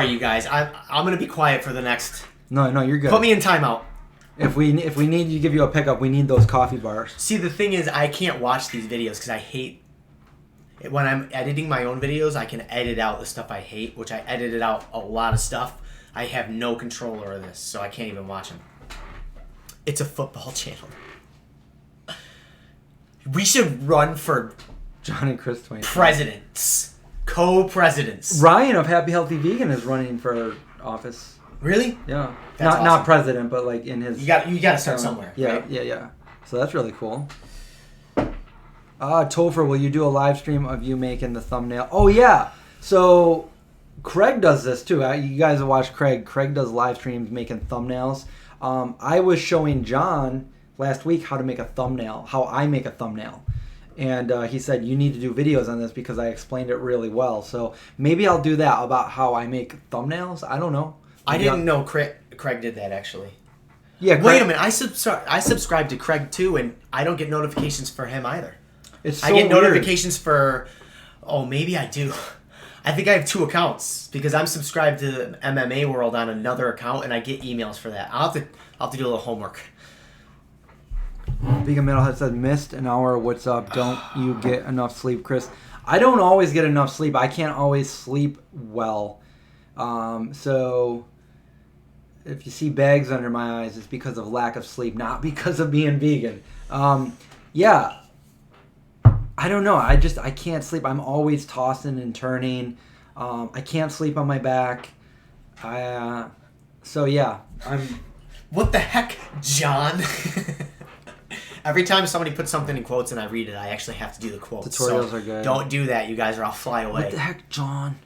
you guys. I'm going to be quiet for the next... No, you're good. Put me in timeout. If we need to give you a pickup, we need those coffee bars. See, the thing is, I can't watch these videos because I hate... When I'm editing my own videos, I can edit out the stuff I hate, which I edited out a lot of stuff. I have no control over this, so I can't even watch them. It's a football channel. We should run for... John and Chris Twain. Presidents. Co-presidents. Ryan of Happy Healthy Vegan is running for office. Really? Yeah. That's not president, but like in his... You got to start somewhere. Yeah, right? yeah. So that's really cool. Topher, will you do a live stream of you making the thumbnail? Oh yeah. So Craig does this too. You guys have watched Craig. Craig does live streams making thumbnails. I was showing John last week how to make a thumbnail, how I make a thumbnail. And he said, you need to do videos on this because I explained it really well. So maybe I'll do that about how I make thumbnails. I don't know. I didn't know Craig did that, actually. Yeah. Craig, wait a minute. I subscribe to Craig, too, and I don't get notifications for him either. It's so I get weird. notifications for... Oh, maybe I do. I think I have 2 accounts because I'm subscribed to MMA World on another account, and I get emails for that. I'll have to do a little homework. Vegan Metalhead said, missed an hour. What's up? Don't you get enough sleep, Chris? I don't always get enough sleep. I can't always sleep well. So if you see bags under my eyes, it's because of lack of sleep, not because of being vegan. Yeah. I don't know. I can't sleep. I'm always tossing and turning. I can't sleep on my back. So yeah, What the heck, Jon? Every time somebody puts something in quotes and I read it, I actually have to do the quotes. Tutorials are good. Don't do that, you guys, or I'll fly away. What the heck, Jon?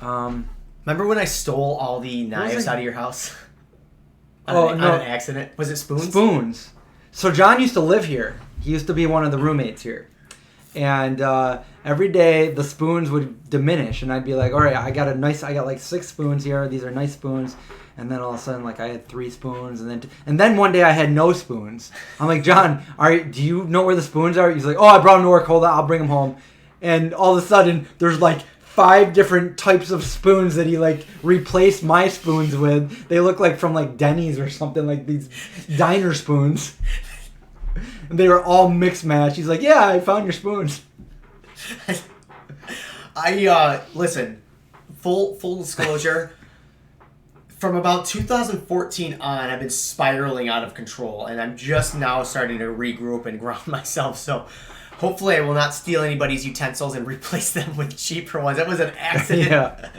Remember when I stole all the knives out of your house? On an accident? Was it spoons? Spoons. So Jon used to live here. He used to be one of the roommates here. And every day the spoons would diminish, and I'd be like, all right, I got like 6 spoons here. These are nice spoons. And then all of a sudden, like, I had 3 spoons, and then one day I had no spoons. I'm like, Jon, do you know where the spoons are? He's like, oh, I brought them to work. Hold on, I'll bring them home. And all of a sudden, there's like 5 different types of spoons that he like replaced my spoons with. They look like from like Denny's or something, like these diner spoons. And they were all mixed match. He's like, yeah, I found your spoons. Listen, full disclosure. From about 2014 on, I've been spiraling out of control, and I'm just now starting to regroup and ground myself. So hopefully I will not steal anybody's utensils and replace them with cheaper ones. That was an accident. Yeah.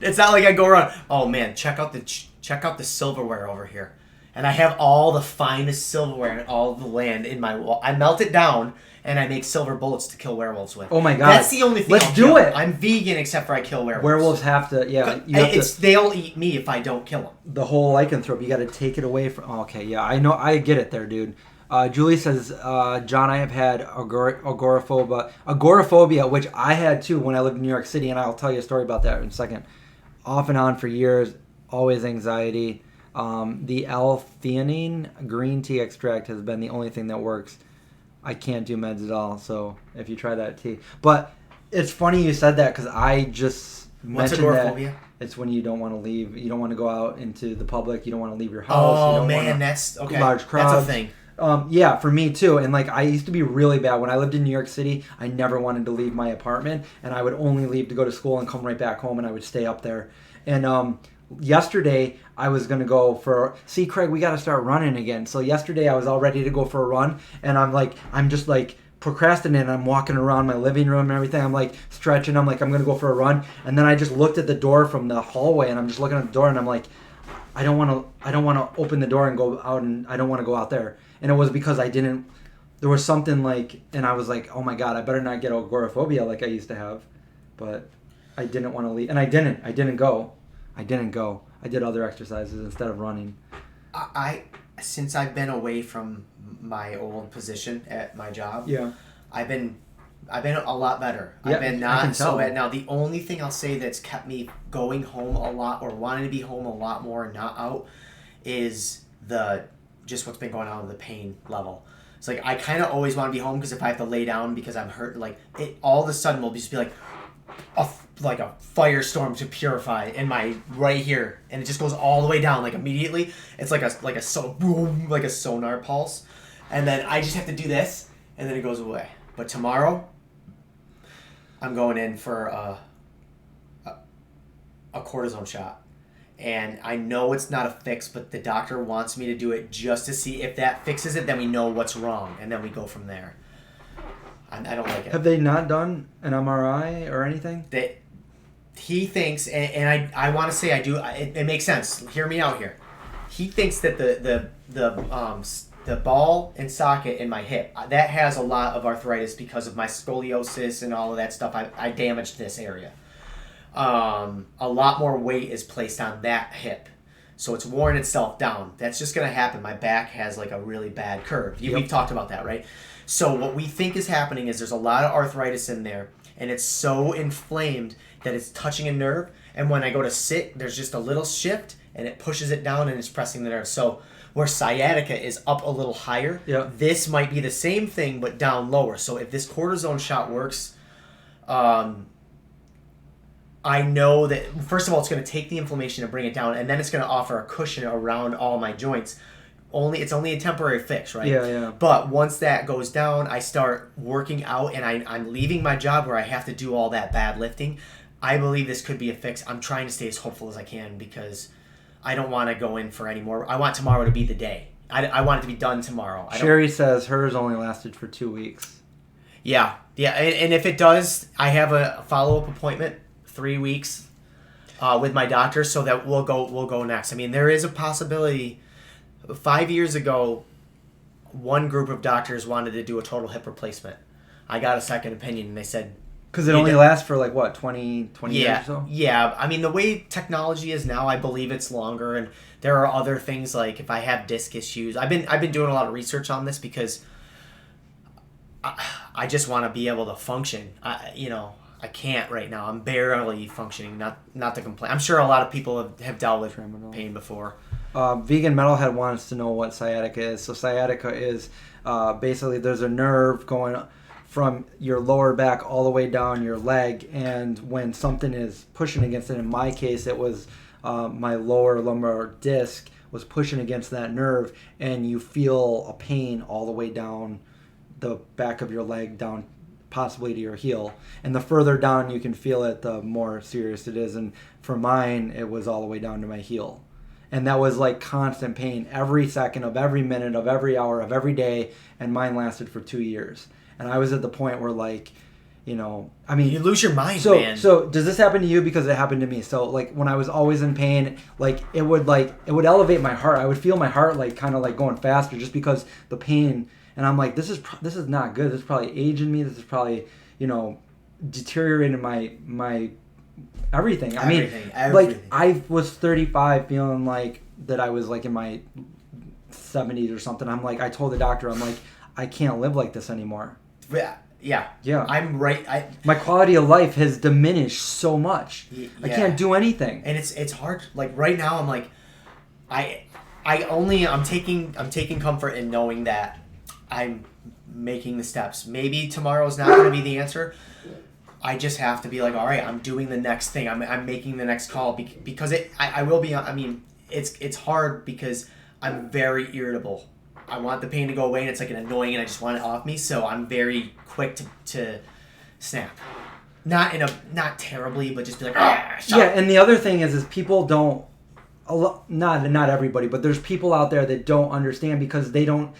It's not like I go around, oh man, check out the silverware over here. And I have all the finest silverware in all the land in my wall. I melt it down, and I make silver bullets to kill werewolves with. Oh my god. That's the only thing Let's I'll do kill. it. I'm vegan except for I kill werewolves. Werewolves have to, yeah. They'll eat me if I don't kill them. The whole lycanthrope, you got to take it away from... Okay, yeah, I know, I get it there, dude. Julie says, Jon, I have had agoraphobia, which I had too when I lived in New York City, and I'll tell you a story about that in a second. Off and on for years, always anxiety. The L-theanine green tea extract has been the only thing that works. I can't do meds at all, so if you try that tea. But it's funny you said that because I just mentioned that it's when you don't want to leave. You don't want to go out into the public. You don't want to leave your house. Oh, man, that's okay. Large crowds. That's a thing. Yeah, for me too. And like I used to be really bad when I lived in New York City. I never wanted to leave my apartment, and I would only leave to go to school and come right back home, and I would stay up there. And yesterday I was gonna go for Craig, we got to start running again. So yesterday I was all ready to go for a run, and I'm just procrastinating. I'm walking around my living room and everything. I'm like stretching. I'm gonna go for a run, and then I just looked at the door from the hallway, and I'm just looking at the door, and I'm like, I don't want to open the door and go out, and I don't want to go out there. And it was because there was something and I was like, oh my god, I better not get agoraphobia like I used to have. But I didn't want to leave, and I didn't go. I did other exercises instead of running. Since I've been away from my old position at my job, yeah, I've been a lot better. Yeah, I've been not so bad. Now, the only thing I'll say that's kept me going home a lot or wanting to be home a lot more and not out is just what's been going on with the pain level. It's like I kind of always want to be home because if I have to lay down because I'm hurt, it all of a sudden will just be like a firestorm to purify in my right here, and it just goes all the way down immediately. It's like a sonar pulse, and then I just have to do this, and then it goes away. But tomorrow, I'm going in for a cortisone shot. And I know it's not a fix, but the doctor wants me to do it just to see if that fixes it, then we know what's wrong, and then we go from there. I don't like it. Have they not done an MRI or anything? He thinks, and I want to say I do, it makes sense. Hear me out here. He thinks that the ball and socket in my hip, that has a lot of arthritis because of my scoliosis and all of that stuff. I damaged this area. A lot more weight is placed on that hip, so it's worn itself down. That's just going to happen. My back has a really bad curve. Yep. We've talked about that, right? So what we think is happening is there's a lot of arthritis in there, and it's so inflamed that it's touching a nerve, and when I go to sit, there's just a little shift, and it pushes it down, and it's pressing the nerve. So where sciatica is up a little higher, yep, this might be the same thing, but down lower. So if this cortisone shot works, I know that, first of all, it's going to take the inflammation and bring it down, and then it's going to offer a cushion around all my joints it's only a temporary fix, right? Yeah. But once that goes down, I start working out, and I'm leaving my job where I have to do all that bad lifting. I believe this could be a fix. I'm trying to stay as hopeful as I can because I don't want to go in for any more. I want tomorrow to be the day. I want it to be done tomorrow. Sherry says hers only lasted for 2 weeks. Yeah. And if it does, I have a follow-up appointment 3 weeks with my doctor, so that we'll go next. I mean, there is a possibility. 5 years ago, one group of doctors wanted to do a total hip replacement. I got a second opinion, and they said... Because it only lasts for, like, what, 20 years or so? Yeah. I mean, the way technology is now, I believe it's longer, and there are other things, like if I have disc issues. I've been doing a lot of research on this because I just want to be able to function. I can't right now. I'm barely functioning, not to complain. I'm sure a lot of people have dealt with pain before. Vegan Metalhead wants to know what sciatica is. So sciatica is basically there's a nerve going from your lower back all the way down your leg, and when something is pushing against it, in my case it was my lower lumbar disc was pushing against that nerve, and you feel a pain all the way down the back of your leg, down possibly to your heel. And the further down you can feel it, the more serious it is. And for mine, it was all the way down to my heel. And that was like constant pain every second of every minute of every hour of every day. And mine lasted for 2 years. And I was at the point where, like, you lose your mind, man. So does this happen to you? Because it happened to me. So like when I was always in pain, it would elevate my heart. I would feel my heart like kind of like going faster just because the pain. And I'm like, this is not good. This is probably aging me. This is probably, deteriorating my everything. I mean, like I was 35 feeling like that I was like in my 70s or something. I'm like, I told the doctor, I'm like, I can't live like this anymore. Yeah. I'm right. My quality of life has diminished so much. Yeah. I can't do anything. And it's hard. Like right now, I'm like, I'm taking comfort in knowing that I'm making the steps. Maybe tomorrow's not going to be the answer. I just have to be like, all right, I'm doing the next thing. I'm making the next call because I will be. I mean, it's hard because I'm very irritable. I want the pain to go away, and it's like an annoying, and I just want it off me. So I'm very quick to snap. Not terribly, but just be like, shut up. And the other thing is people don't. Not everybody, but there's people out there that don't understand because they don't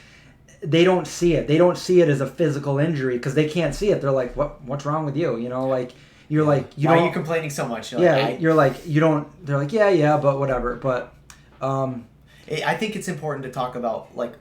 see it. They don't see it as a physical injury because they can't see it. They're like, what's wrong with you? You're like, why are you complaining so much? You're like, you don't. They're like, yeah, but whatever. But I think it's important to talk about, like,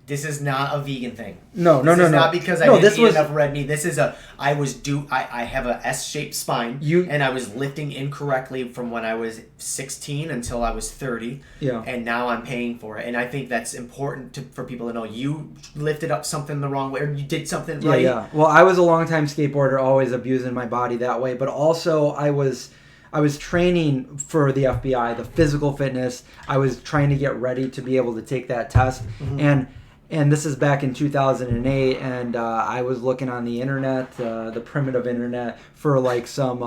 this is not a vegan thing. No. This is not because I didn't eat enough red meat. This is I have a S-shaped spine, and I was lifting incorrectly from when I was 16 until I was 30. Yeah. And now I'm paying for it. And I think that's important for people to know. You lifted up something the wrong way, or you did something right. Yeah. Well, I was a long-time skateboarder, always abusing my body that way. But also, I was training for the FBI, the physical fitness. I was trying to get ready to be able to take that test. Mm-hmm. And this is back in 2008, and I was looking on the internet, the primitive internet, for like some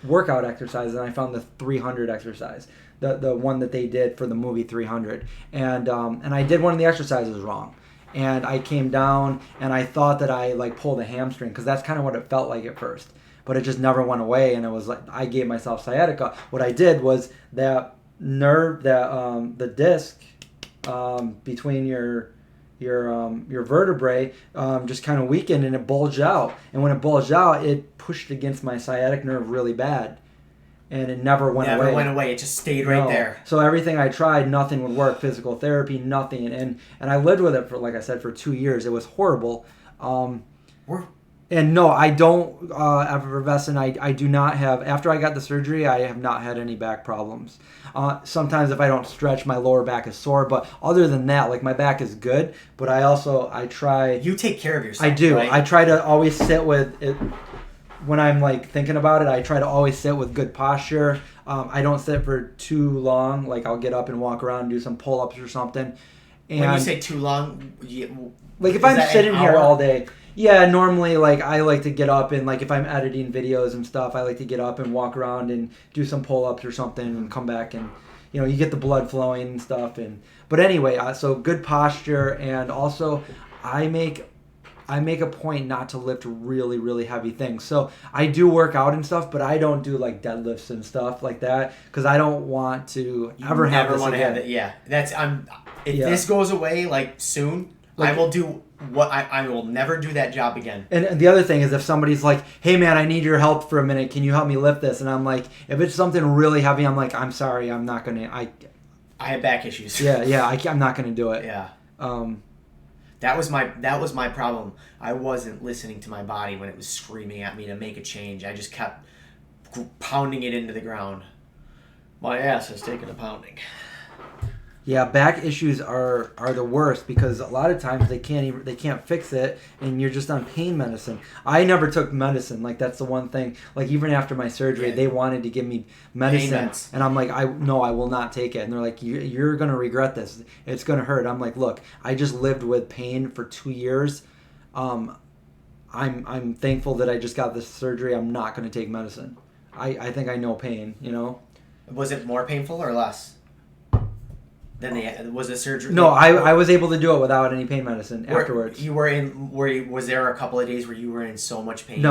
workout exercises, and I found the 300 exercise, the one that they did for the movie 300, and I did one of the exercises wrong, and I came down, and I thought that I like pulled a hamstring, because that's kind of what it felt like at first, but it just never went away, and it was like I gave myself sciatica. What I did was that nerve, the disc between your vertebrae just kind of weakened, and it bulged out. And when it bulged out, it pushed against my sciatic nerve really bad, and it never went away. Never went away. It just stayed right there. So everything I tried, nothing would work. Physical therapy, nothing. And I lived with it for, like I said, for 2 years. It was horrible. And no, I don't, effervescent, I do not have, after I got the surgery, I have not had any back problems. Sometimes if I don't stretch, my lower back is sore, but other than that, like, my back is good, but I try... You take care of yourself, I do. Right? I try to always sit with it, when I'm, like, thinking about it, I try to always sit with good posture. I don't sit for too long, like, I'll get up and walk around and do some pull-ups or something. And when you say too long, like, if I'm sitting here all day... Yeah, normally, like, I like to get up and, like, if I'm editing videos and stuff, I like to get up and walk around and do some pull-ups or something and come back and, you get the blood flowing and stuff. But anyway, so good posture, and also I make a point not to lift really, really heavy things. So I do work out and stuff, but I don't do like deadlifts and stuff like that because I don't want to ever have this again. Yeah, if this goes away like soon, I will do what I will never do that job again. And the other thing is if somebody's like, hey man, I need your help for a minute. Can you help me lift this? And I'm like, if it's something really heavy, I'm like, I'm sorry, I'm not going to. I have back issues. Yeah, I'm not going to do it. Yeah. That was my problem. I wasn't listening to my body when it was screaming at me to make a change. I just kept pounding it into the ground. My ass has taken a pounding. Yeah, back issues are the worst because a lot of times they can't fix it, and you're just on pain medicine. I never took medicine. Like that's the one thing. Like even after my surgery, they wanted to give me medicine, and I'm like, I will not take it. And they're like, you're gonna regret this. It's gonna hurt. I'm like, look, I just lived with pain for 2 years. I'm thankful that I just got this surgery. I'm not gonna take medicine. I think I know pain. Was it more painful or less? Was the surgery? No, I was able to do it without any pain medicine afterwards. Was there a couple of days where you were in so much pain?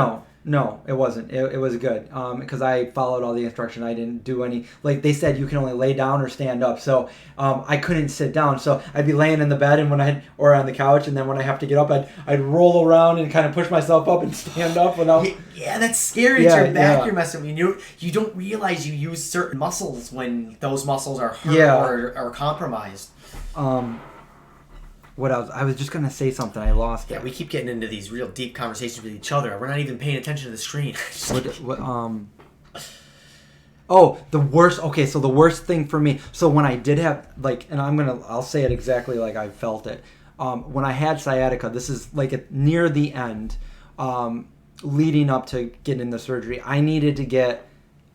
No, it wasn't. It was good because I followed all the instruction. I didn't do any, like they said, you can only lay down or stand up. So I couldn't sit down. So I'd be laying in the bed or on the couch, and then when I have to get up, I'd roll around and kind of push myself up and stand up without. Yeah, that's scary. It's your back you're messing with. You don't realize you use certain muscles when those muscles are hurt or compromised. What else? I was just going to say something. I lost it. Yeah, we keep getting into these real deep conversations with each other. We're not even paying attention to the screen. The worst. Okay, so the worst thing for me. So when I did have, and I'll say it exactly like I felt it. When I had sciatica, this is near the end, leading up to getting the surgery, I needed to get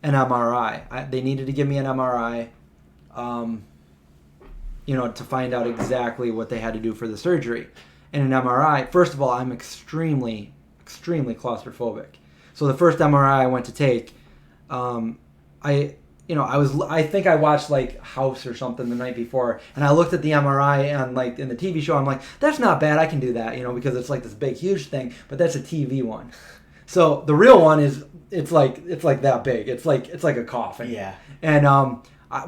an MRI. They needed to give me an MRI. To find out exactly what they had to do for the surgery. And an MRI, first of all, I'm extremely, extremely claustrophobic. So the first MRI I went to take, I think I watched House or something the night before, and I looked at the MRI on in the TV show. I'm like, that's not bad. I can do that, because it's this big, huge thing. But that's a TV one. So the real one is it's like that big. It's like a coffin. Yeah. And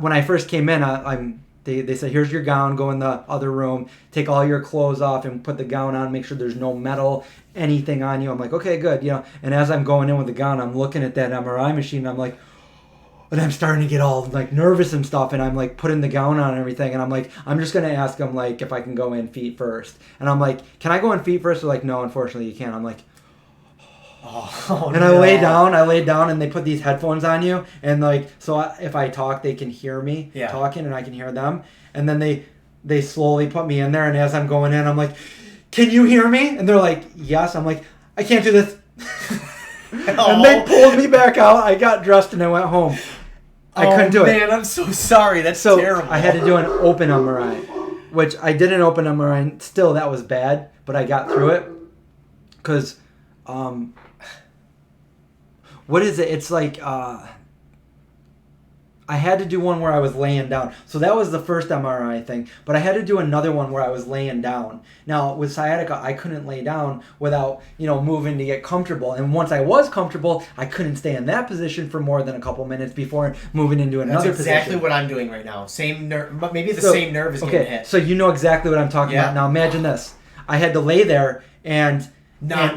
when I first came in, They said, here's your gown, go in the other room, take all your clothes off and put the gown on, make sure there's no metal, anything on you. I'm like, okay, good. And as I'm going in with the gown, I'm looking at that MRI machine, and I'm like, and I'm starting to get all nervous and stuff, and I'm putting the gown on and everything, and I'm like, I'm just going to ask them if I can go in feet first. And I'm like, can I go in feet first? They're like, no, unfortunately you can't. I'm like, I lay down, and they put these headphones on you, and if I talk, they can hear me talking, and I can hear them. And then they slowly put me in there, and as I'm going in, I'm like, can you hear me? And they're like, yes. I'm like, I can't do this. And they pulled me back out. I got dressed, and I went home. I couldn't do it. Man, I'm so sorry. That's so terrible. I had to do an open MRI, which I did an open MRI, and still that was bad, but I got through it because... what is it? It's I had to do one where I was laying down. So that was the first MRI thing. But I had to do another one where I was laying down. Now, with sciatica, I couldn't lay down without, moving to get comfortable. And once I was comfortable, I couldn't stay in that position for more than a couple minutes before moving into another position. That's exactly what I'm doing right now. Same nerve, but maybe same nerve is getting hit. So you know exactly what I'm talking about. Now imagine this. I had to lay there and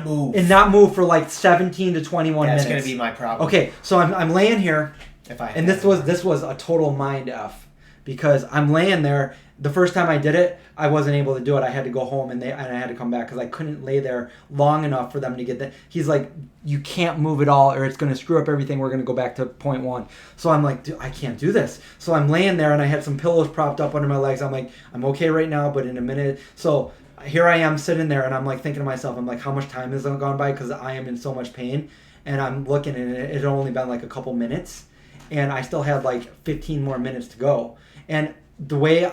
move. And not move for 17 to 21 minutes. That's going to be my problem. Okay, so I'm laying here, and this was a total mind F, because I'm laying there. The first time I did it, I wasn't able to do it. I had to go home, and I had to come back because I couldn't lay there long enough for them to get that. He's like, you can't move at all, or it's going to screw up everything. We're going to go back to point one. So I'm like, dude, I can't do this. So I'm laying there, and I had some pillows propped up under my legs. I'm like, I'm okay right now, but in a minute. So here I am sitting there, and I'm thinking to myself, I'm like, how much time has gone by? Because I am in so much pain. And I'm looking, and it had only been a couple minutes. And I still had 15 more minutes to go. And the way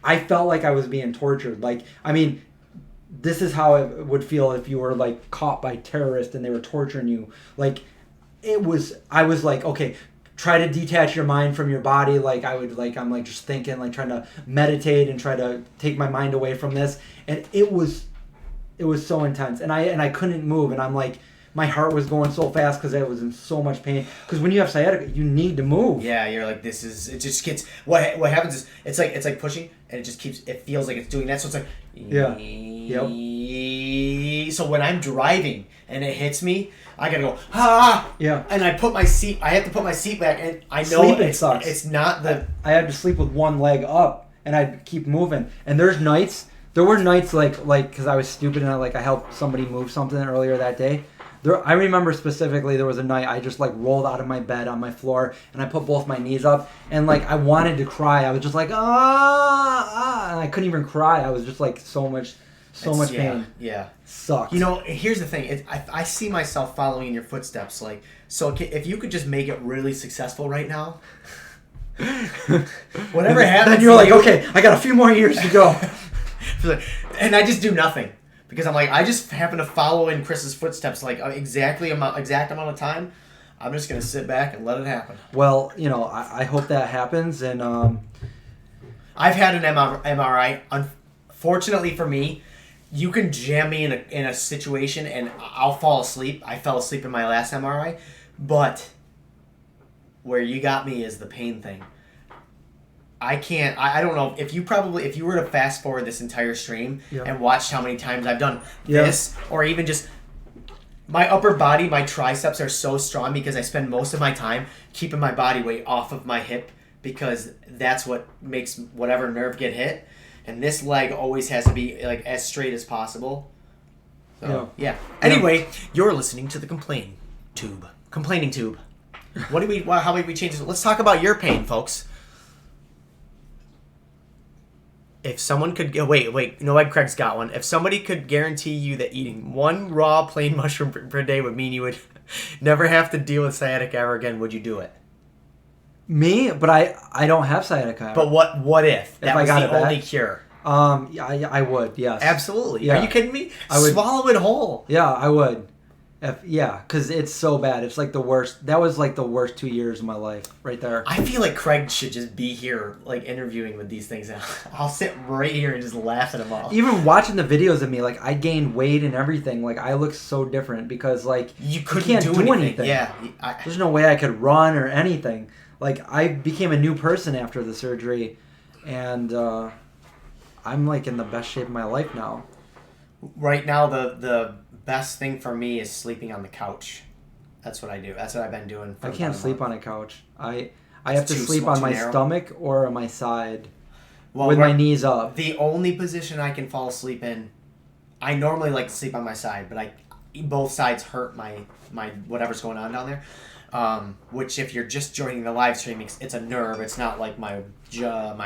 I felt like I was being tortured. This is how it would feel if you were caught by terrorists and they were torturing you. I was like, okay, try to detach your mind from your body. Like I'm like just thinking, like trying to meditate and try to take my mind away from this. And it was so intense. And I couldn't move. And I'm like, my heart was going so fast because I was in so much pain. Because when you have sciatica, you need to move. Yeah, you're like, it just gets, what happens is, it's like pushing, and it feels like it's doing that, so it's like, yeah. Yep. So when I'm driving, and it hits me, I gotta go, yeah. And I have to put my seat back, and I know Sleeping sucks. It's not the... I had to sleep with one leg up, and I'd keep moving. And there were nights like, because I was stupid, and I helped somebody move something earlier that day. I remember specifically there was a night I just rolled out of my bed on my floor and I put both my knees up and I wanted to cry. I was just and I couldn't even cry. I was just so much pain. Yeah. Sucks. Here's the thing. I see myself following in your footsteps. So if you could just make it really successful right now, whatever happens. Then you're okay, I got a few more years to go. And I just do nothing. Because I'm I just happen to follow in Chris's footsteps exact amount of time. I'm just going to sit back and let it happen. Well, I hope that happens. And I've had an MRI. Unfortunately for me, you can jam me in a situation and I'll fall asleep. I fell asleep in my last MRI. But where you got me is the pain thing. I can't. I don't know if you were to fast forward this entire stream and watched how many times I've done this, or even just my upper body, my triceps are so strong because I spend most of my time keeping my body weight off of my hip because that's what makes whatever nerve get hit, and this leg always has to be as straight as possible. So yeah. Anyway, you're listening to the complaining tube. How do we change this? Let's talk about your pain, folks. If someone could... Wait. You know what? Craig's got one. If somebody could guarantee you that eating one raw plain mushroom per day would mean you would never have to deal with sciatica ever again, would you do it? Me? But I don't have sciatica. But what if? That was the only cure. I would, yes. Absolutely. Yeah. Are you kidding me? I would swallow it whole. Yeah, I would. Because it's so bad. It's the worst. That was the worst 2 years of my life right there. I feel like Craig should just be here interviewing with these things. I'll sit right here and just laugh at him all. Even watching the videos of me, I gained weight and everything. I look so different because you can't do anything. Yeah. There's no way I could run or anything. I became a new person after the surgery, and I'm in the best shape of my life now. Right now, the best thing for me is sleeping on the couch. That's what I do. That's what I've been doing. I can't sleep on a couch. I have to sleep on my stomach or on my side with my knees up. The only position I can fall asleep in, I normally like to sleep on my side, but both sides hurt my whatever's going on down there. Which if you're just joining the live stream, it's a nerve. It's not like my jaw,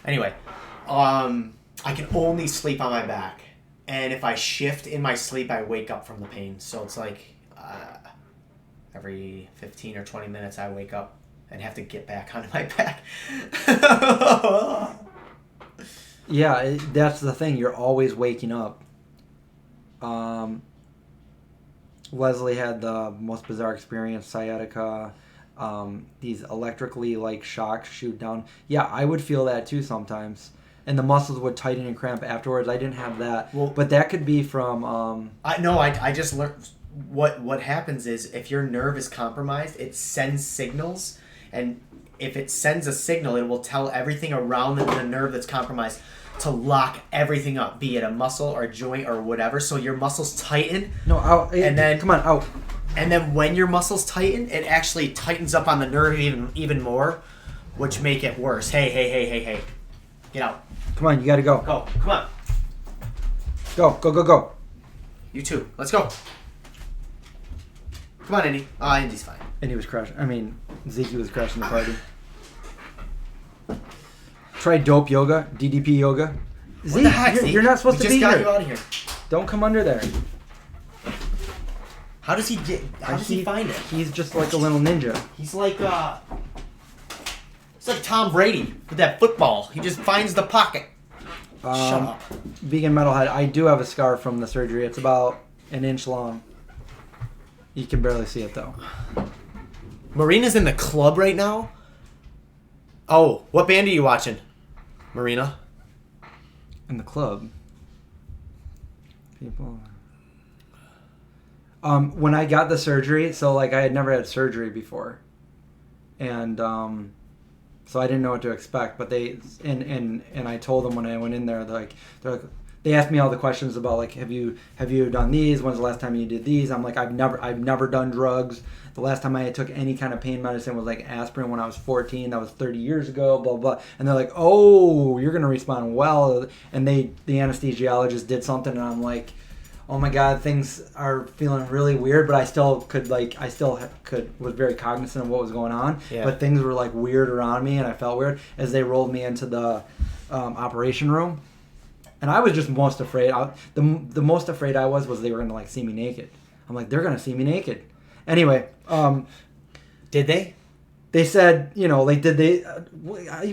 anyway. I can only sleep on my back. And if I shift in my sleep, I wake up from the pain. So it's every 15 or 20 minutes I wake up and have to get back onto my back. Yeah, that's the thing. You're always waking up. Leslie had the most bizarre experience, sciatica. These electrically shocks shoot down. Yeah, I would feel that too sometimes. And the muscles would tighten and cramp afterwards. I didn't have that. Well, but that could be from... I just learned... What happens is if your nerve is compromised, it sends signals. And if it sends a signal, it will tell everything around the nerve that's compromised to lock everything up, be it a muscle or a joint or whatever. So your muscles tighten. No, out. Come on, out. And then when your muscles tighten, it actually tightens up on the nerve even more, which make it worse. Hey. Get out. Come on, you gotta go. Go. Come on. Go. You too. Let's go. Come on, Indy. Oh, Indy's fine. Indy was crashing. Zeke was crashing the party. Try dope yoga, DDP yoga. What the heck, Zeke? You're not supposed to be here. We just got you out of here. Don't come under there. How does he find it? He's just like a little ninja. He's like Tom Brady with that football. He just finds the pocket. Shut up. Vegan Metalhead, I do have a scar from the surgery. It's about an inch long. You can barely see it though. Marina's in the club right now. Oh, what band are you watching, Marina? In the club. People. When I got the surgery, so like I had never had surgery before, and so I didn't know what to expect. But they and I told them when I went in there, they asked me all the questions about like have you done these? When's the last time you did these? I'm like I've never done drugs. The last time I took any kind of pain medicine was like aspirin when I was 14. That was 30 years ago. Blah blah. And they're like, oh, you're gonna respond well. And the anesthesiologist did something, and I'm like, oh my God, things are feeling really weird. But I still was very cognizant of what was going on. Yeah. But things were like weird around me, and I felt weird as they rolled me into the operation room. And I was just most afraid. The most afraid I was they were gonna like see me naked. I'm like, they're gonna see me naked. Anyway, did they? They said, like, did they?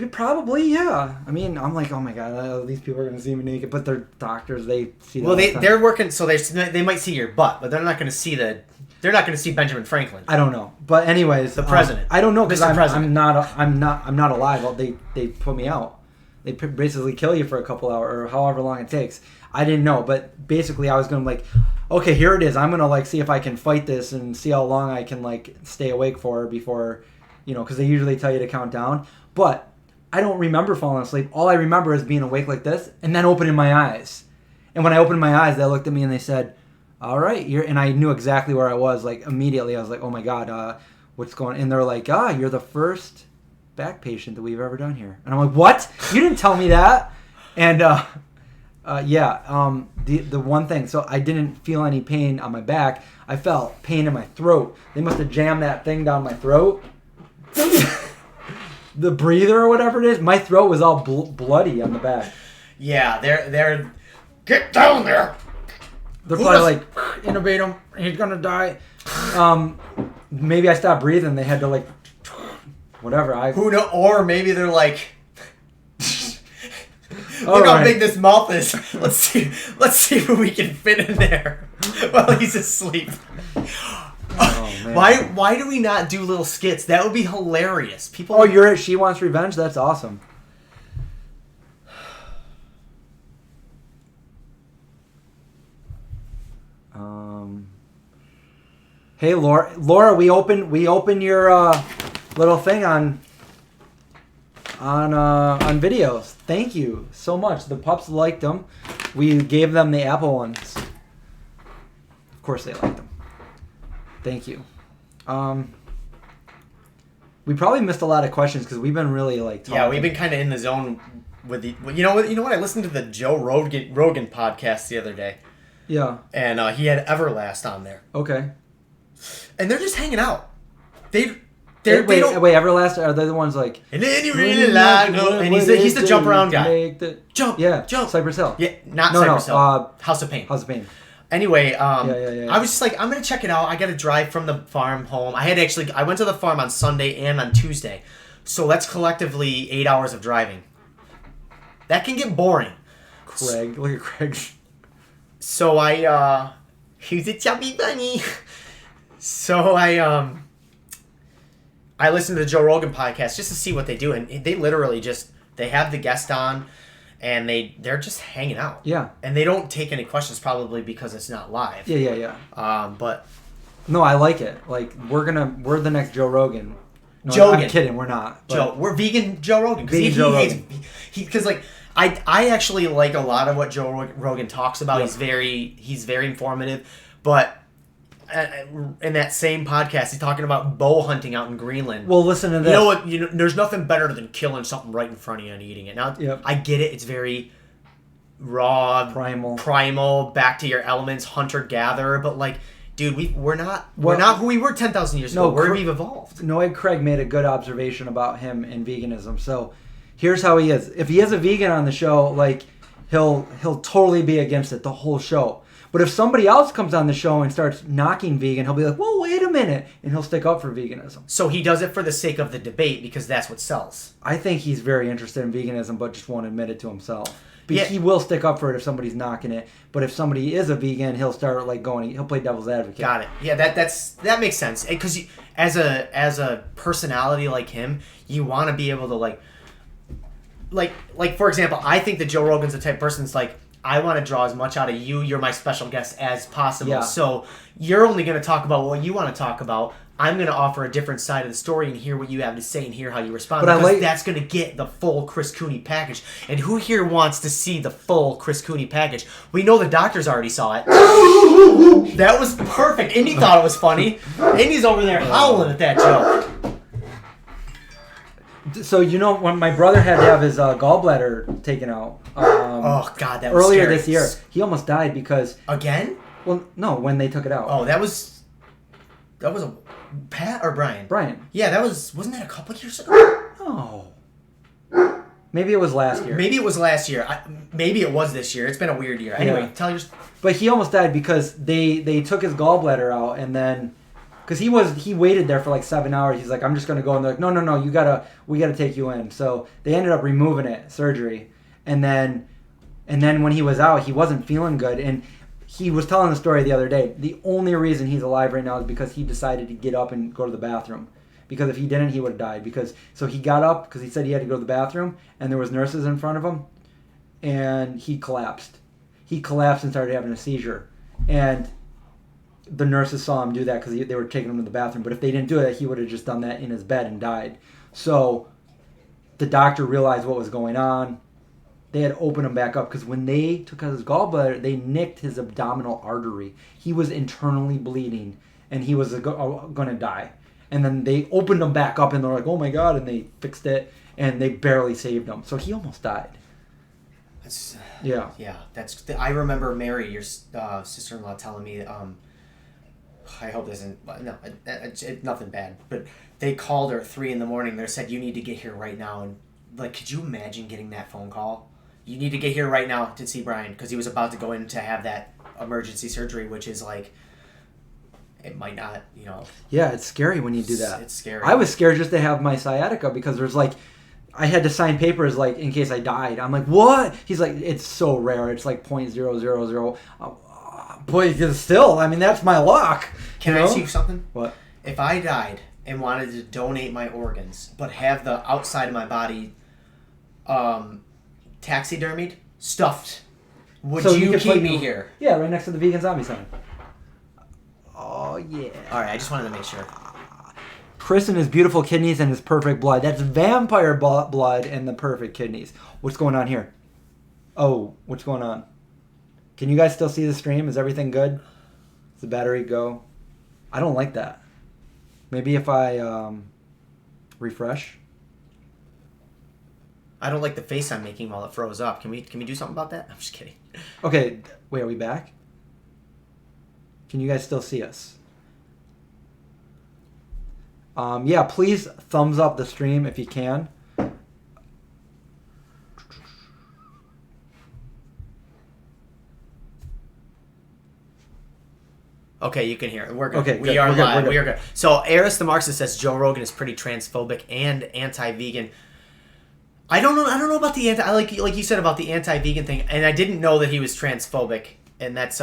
Probably, yeah. I mean, I'm like, oh my God, these people are gonna see me naked, but they're doctors. They see. Well, they're working, so they might see your butt, but they're not gonna see They're not gonna see Benjamin Franklin. I don't know, but anyways, the president. I don't know because I'm not alive. They put me out. They basically kill you for a couple hours or however long it takes. I didn't know, but basically I was going to like, okay, here it is. I'm going to like see if I can fight this and see how long I can like stay awake for before, because they usually tell you to count down. But I don't remember falling asleep. All I remember is being awake like this and then opening my eyes. And when I opened my eyes, they looked at me and they said, all right, and I knew exactly where I was. Like immediately I was like, oh my God, what's going on? And they're like, you're the first back patient that we've ever done here. And I'm like, what? You didn't tell me that. And the one thing, so I didn't feel any pain on my back. I felt pain in my throat. They must have jammed that thing down my throat. The breather or whatever it is. My throat was all bloody on the back. Yeah, they're get down there. They're probably like, intubate him. He's gonna die. Maybe I stopped breathing. They had to like, whatever. Who know? Or maybe they're like, look how big this mouth is. Let's see if we can fit in there while he's asleep. Oh, man. Why do we not do little skits? That would be hilarious. People. You're at She Wants Revenge? That's awesome. Hey Laura, we open your little thing on videos. Thank you so much. The pups liked them. We gave them the Apple ones. Of course they liked them. Thank you. We probably missed a lot of questions because we've been really like talking. Yeah, we've been kind of in the zone with the. You know what? I listened to the Joe Rogan podcast the other day. Yeah. And he had Everlast on there. Okay. And they're just hanging out. Wait, Everlast, are they the ones like... And then you really like... And he's the jump around guy. Jump. Cypress Hill. Yeah, not Cypress Hill. House of Pain. House of Pain. Anyway, yeah. I was just like, I'm going to check it out. I got to drive from the farm home. I went to the farm on Sunday and on Tuesday. So that's collectively 8 hours of driving. That can get boring. Craig. Look at Craig. So he's a chubby bunny. So I listened to the Joe Rogan podcast just to see what they do, and they literally they have the guest on, and they're just hanging out. Yeah. And they don't take any questions probably because it's not live. Yeah. But no, I like it. Like we're the next Joe Rogan. No, Jogan. I'm kidding. We're not. We're vegan Joe Rogan because I actually like a lot of what Joe Rogan talks about. Yeah. He's very informative, but. In that same podcast, he's talking about bow hunting out in Greenland. Well, listen to this. You know what? There's nothing better than killing something right in front of you and eating it. Now, I get it. It's very raw, primal, back to your elements, hunter-gatherer. But like, dude, we're not who we were 10,000 years ago. We've evolved. Noah Craig made a good observation about him and veganism. So here's how he is. If he has a vegan on the show, like he'll totally be against it the whole show. But if somebody else comes on the show and starts knocking vegan, he'll be like, whoa, wait a minute. And he'll stick up for veganism. So he does it for the sake of the debate because that's what sells. I think he's very interested in veganism but just won't admit it to himself. But Yeah. he will stick up for it if somebody's knocking it. But if somebody is a vegan, he'll start like he'll play devil's advocate. Got it. Yeah, that makes sense. Because as a personality like him, you want to be able to like for example, I think that Joe Rogan's the type of person that's like, I want to draw as much out of you. You're my special guest as possible. Yeah. So you're only going to talk about what you want to talk about. I'm going to offer a different side of the story and hear what you have to say and hear how you respond. But because that's going to get the full Chris Cooney package. And who here wants to see the full Chris Cooney package? We know the doctors already saw it. That was perfect. Indy thought it was funny. Indy's over there howling at that joke. So when my brother had to have his gallbladder taken out. Oh God, that was earlier scary. this year. He almost died because again. Well, no, when they took it out. Oh, that was a Pat or Brian? Brian. Yeah, wasn't that a couple years ago? No. Maybe it was last year. Maybe it was last year. Maybe it was this year. It's been a weird year. Anyway, tell your. But he almost died because they took his gallbladder out and then. Because he waited there for like 7 hours. He's like, I'm just gonna go, and they're like, no, we gotta take you in. So they ended up removing it, surgery, and then when he was out, he wasn't feeling good, and he was telling the story the other day. The only reason he's alive right now is because he decided to get up and go to the bathroom. Because if he didn't, he would have died. So he got up because he said he had to go to the bathroom, and there was nurses in front of him, and he collapsed. He collapsed and started having a seizure, and the nurses saw him do that because they were taking him to the bathroom. But if they didn't do it, he would have just done that in his bed and died. So the doctor realized what was going on. They had opened him back up because when they took out his gallbladder, they nicked his abdominal artery. He was internally bleeding, and he was going to die. And then they opened him back up, and they're like, oh my God, and they fixed it, and they barely saved him. So he almost died. Yeah. I remember Mary, your sister-in-law, telling me. I hope this isn't. No, it's nothing bad. But they called her at 3 a.m. They said, you need to get here right now. And like, could you imagine getting that phone call? You need to get here right now to see Brian because he was about to go in to have that emergency surgery, which is like, it might not, Yeah, it's scary when you do that. It's scary. I was scared just to have my sciatica because there's like, I had to sign papers like in case I died. I'm like, what? He's like, it's so rare. It's like 0.000. Boy, still, I mean, that's my luck. Can I ask you something? What? If I died and wanted to donate my organs, but have the outside of my body taxidermied, stuffed, would you keep me here? Yeah, right next to the vegan zombie sign. Oh, yeah. All right, I just wanted to make sure. Chris and his beautiful kidneys and his perfect blood. That's vampire blood and the perfect kidneys. What's going on here? Oh, what's going on? Can you guys still see the stream? Is everything good? Does the battery go? I don't like that. Maybe if I refresh. I don't like the face I'm making while it froze up. Can we do something about that? I'm just kidding. Okay, wait, are we back? Can you guys still see us? Yeah, please thumbs up the stream if you can. Okay, you can hear it. We're good. Okay, we are live. Good. We are good. So, Aris the Marxist says Joe Rogan is pretty transphobic and anti-vegan. I don't know about the like you said about the anti-vegan thing, and I didn't know that he was transphobic, and that's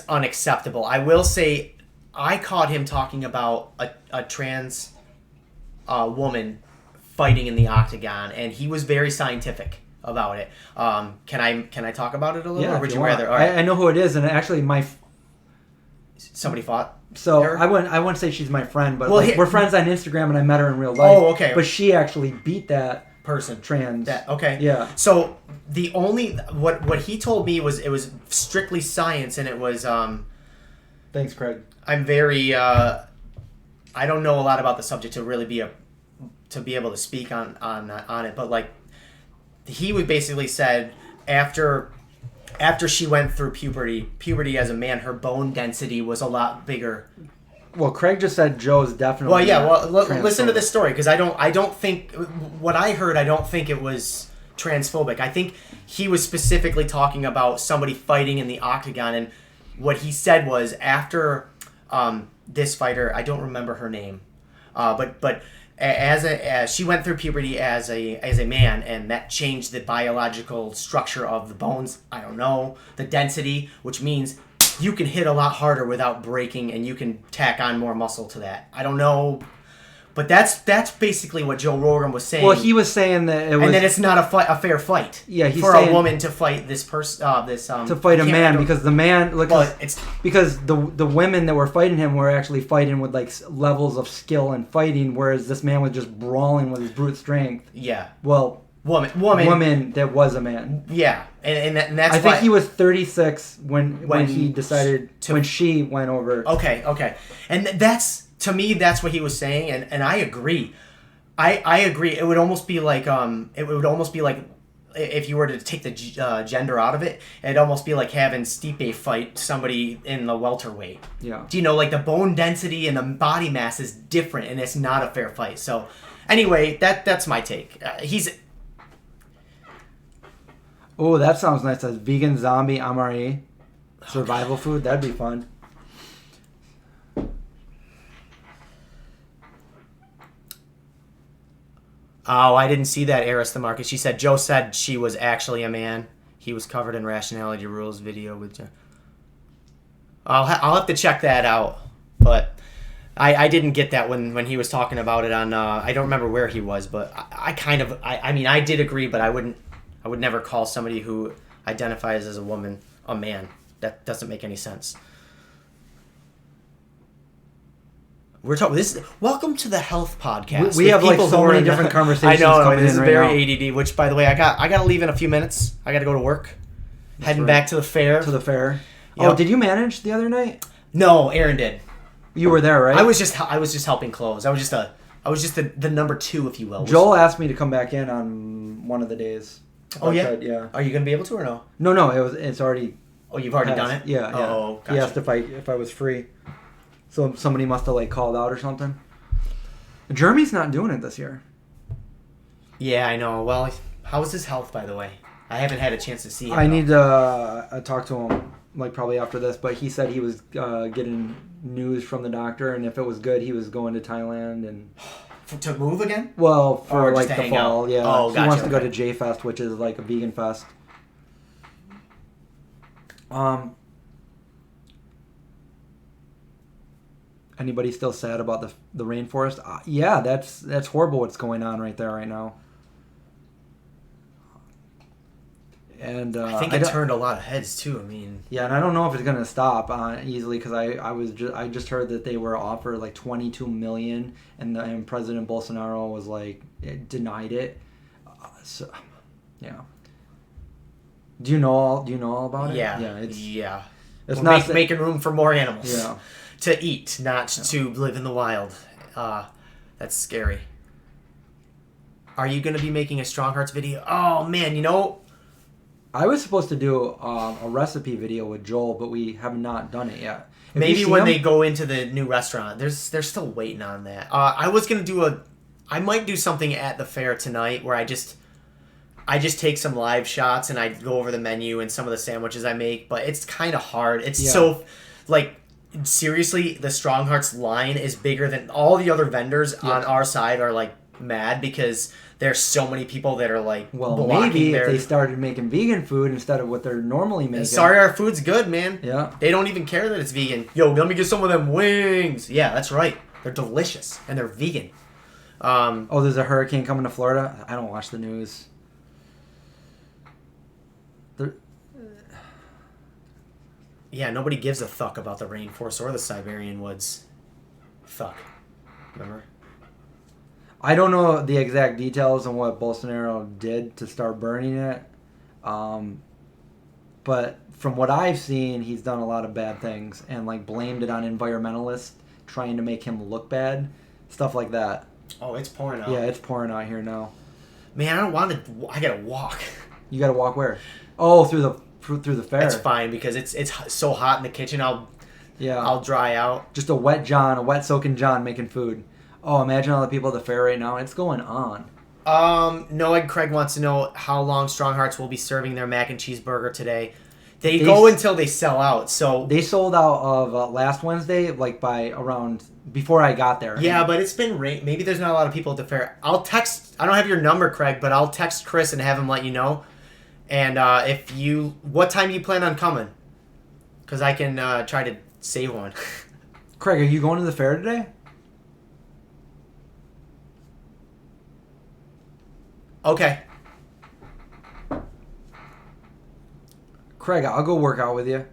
unacceptable. I will say, I caught him talking about a trans woman fighting in the octagon, and he was very scientific about it. Can I talk about it a little? Yeah, or would you rather? All right. I know who it is, and actually Somebody fought. So her? I wouldn't say she's my friend, but Well, we're friends on Instagram, and I met her in real life. Oh, okay. But she actually beat that person trans. Okay. Yeah. So the only what he told me was it was strictly science, and it was Thanks, Craig. I'm very I don't know a lot about the subject to really be able to speak on it, but like he would basically said after she went through puberty as a man, her bone density was a lot bigger. Well, Craig just said Joe's definitely. Well, yeah. Well, listen to this story because I don't think what I heard. I don't think it was transphobic. I think he was specifically talking about somebody fighting in the octagon, and what he said was after this fighter, I don't remember her name, but as she went through puberty as a man, and that changed the biological structure of the bones. I don't know, the density, which means you can hit a lot harder without breaking, and you can tack on more muscle to that. I don't know, but that's basically what Joe Rogan was saying. Well, he was saying that it was, and then it's not a fair fight. Yeah, he's for saying, a woman to fight this person. To fight a man, because the man, because the women that were fighting him were actually fighting with like levels of skill and fighting, whereas this man was just brawling with his brute strength. Yeah. Well, woman that was a man. Yeah, and that's. I think he was 36 when he decided when she went over. Okay, and that's. To me, that's what he was saying, and I agree. I agree. It would almost be like if you were to take the gender out of it, it'd almost be like having Stipe fight somebody in the welterweight. Yeah. Do you know, like the bone density and the body mass is different, and it's not a fair fight. So, anyway, that's my take. Oh, that sounds nice. That's vegan zombie MRE survival food. That'd be fun. Oh, I didn't see that, Eris the Marcus. She said, Joe said she was actually a man. He was covered in Rationality Rules video with Joe. I'll have to check that out. But I didn't get that when he was talking about it on, I don't remember where he was, but I mean, I did agree, but I would never call somebody who identifies as a woman a man. That doesn't make any sense. We're talking. Welcome to the health podcast. We have like so many different conversations. I know. Coming This is right very now. ADD. Which, by the way, I got to leave in a few minutes. I got to go to work. Heading back to the fair. Yep. Oh, did you manage the other night? No, Aaron did. You were there, right? I was just helping close. I was just the number two, if you will. Joel asked me to come back in on one of the days. Oh yeah. Yeah. Are you gonna be able to or no? No. It's already. Oh, you've already done it. Yeah. Oh, gotcha. He asked if I was free. So somebody must have like called out or something. Jeremy's not doing it this year. Yeah, I know. Well, how is his health, by the way? I haven't had a chance to see him. I need to talk to him, like probably after this. But he said he was getting news from the doctor, and if it was good, he was going to Thailand and to move again. Well, for or like just to the hang fall, out. yeah. Oh, he gotcha, wants to go okay. to J Fest, which is like a vegan fest. Anybody still sad about the rainforest? Yeah, that's horrible what's going on right there right now. And I think it turned a lot of heads too. I mean, yeah, and I don't know if it's gonna stop easily because I just heard that they were offered like 22 million, and President Bolsonaro was like denied it. So, yeah. Do you know all about it? Yeah. It's We're not making room for more animals. Yeah. To eat, not to live in the wild. That's scary. Are you going to be making a Strong Hearts video? Oh, man, I was supposed to do a recipe video with Joel, but we have not done it yet. Maybe when they go into the new restaurant. They're still waiting on that. I was going to I might do something at the fair tonight where I just take some live shots and I go over the menu and some of the sandwiches I make, but it's kind of hard. It's so, like... Seriously, the Strong Hearts line is bigger than all the other vendors on our side are like mad because there's so many people that are like maybe if they started making vegan food instead of what they're normally making. Sorry, our food's good, man. Yeah. They don't even care that it's vegan. Yo, let me get some of them wings. Yeah, that's right. They're delicious and they're vegan. There's a hurricane coming to Florida. I don't watch the news. Yeah, nobody gives a fuck about the rainforest or the Siberian woods. Fuck. Remember? I don't know the exact details on what Bolsonaro did to start burning it. But from what I've seen, he's done a lot of bad things and like blamed it on environmentalists trying to make him look bad. Stuff like that. Oh, it's pouring out. Yeah, it's pouring out here now. Man, I don't want to... I gotta walk. You gotta walk where? Oh, through the fair. That's fine because it's so hot in the kitchen. I'll dry out. Just a wet soaking John making food. Oh, imagine all the people at the fair right now. It's going on. Noah Craig wants to know how long Strong Hearts will be serving their mac and cheese burger today. They go until they sell out. So they sold out of last Wednesday, like by around before I got there. Yeah, but it's been maybe there's not a lot of people at the fair. I'll text. I don't have your number, Craig, but I'll text Chris and have him let you know. And what time do you plan on coming? Because I can try to save one. Craig, are you going to the fair today? Okay. Craig, I'll go work out with you.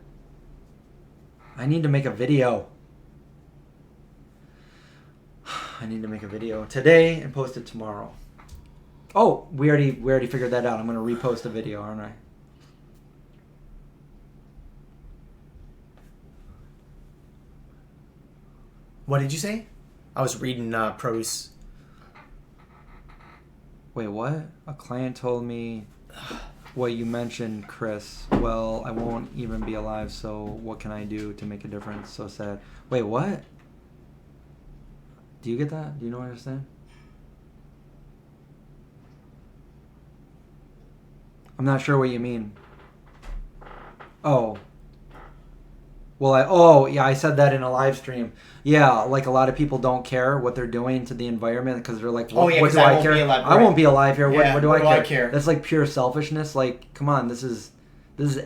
I need to make a video. I need to make a video today and post it tomorrow. Oh, we already figured that out. I'm going to repost the video, aren't I? What did you say? I was reading produce. Wait, what? A client told me what you mentioned, Chris. Well, I won't even be alive, so what can I do to make a difference? So sad. Wait, what? Do you get that? Do you know what I'm saying? I'm not sure what you mean. Oh. Well, I said that in a live stream. Yeah, like a lot of people don't care what they're doing to the environment because they're like, what do I care? I won't be alive here. What do I care? That's like pure selfishness. Like, come on, this is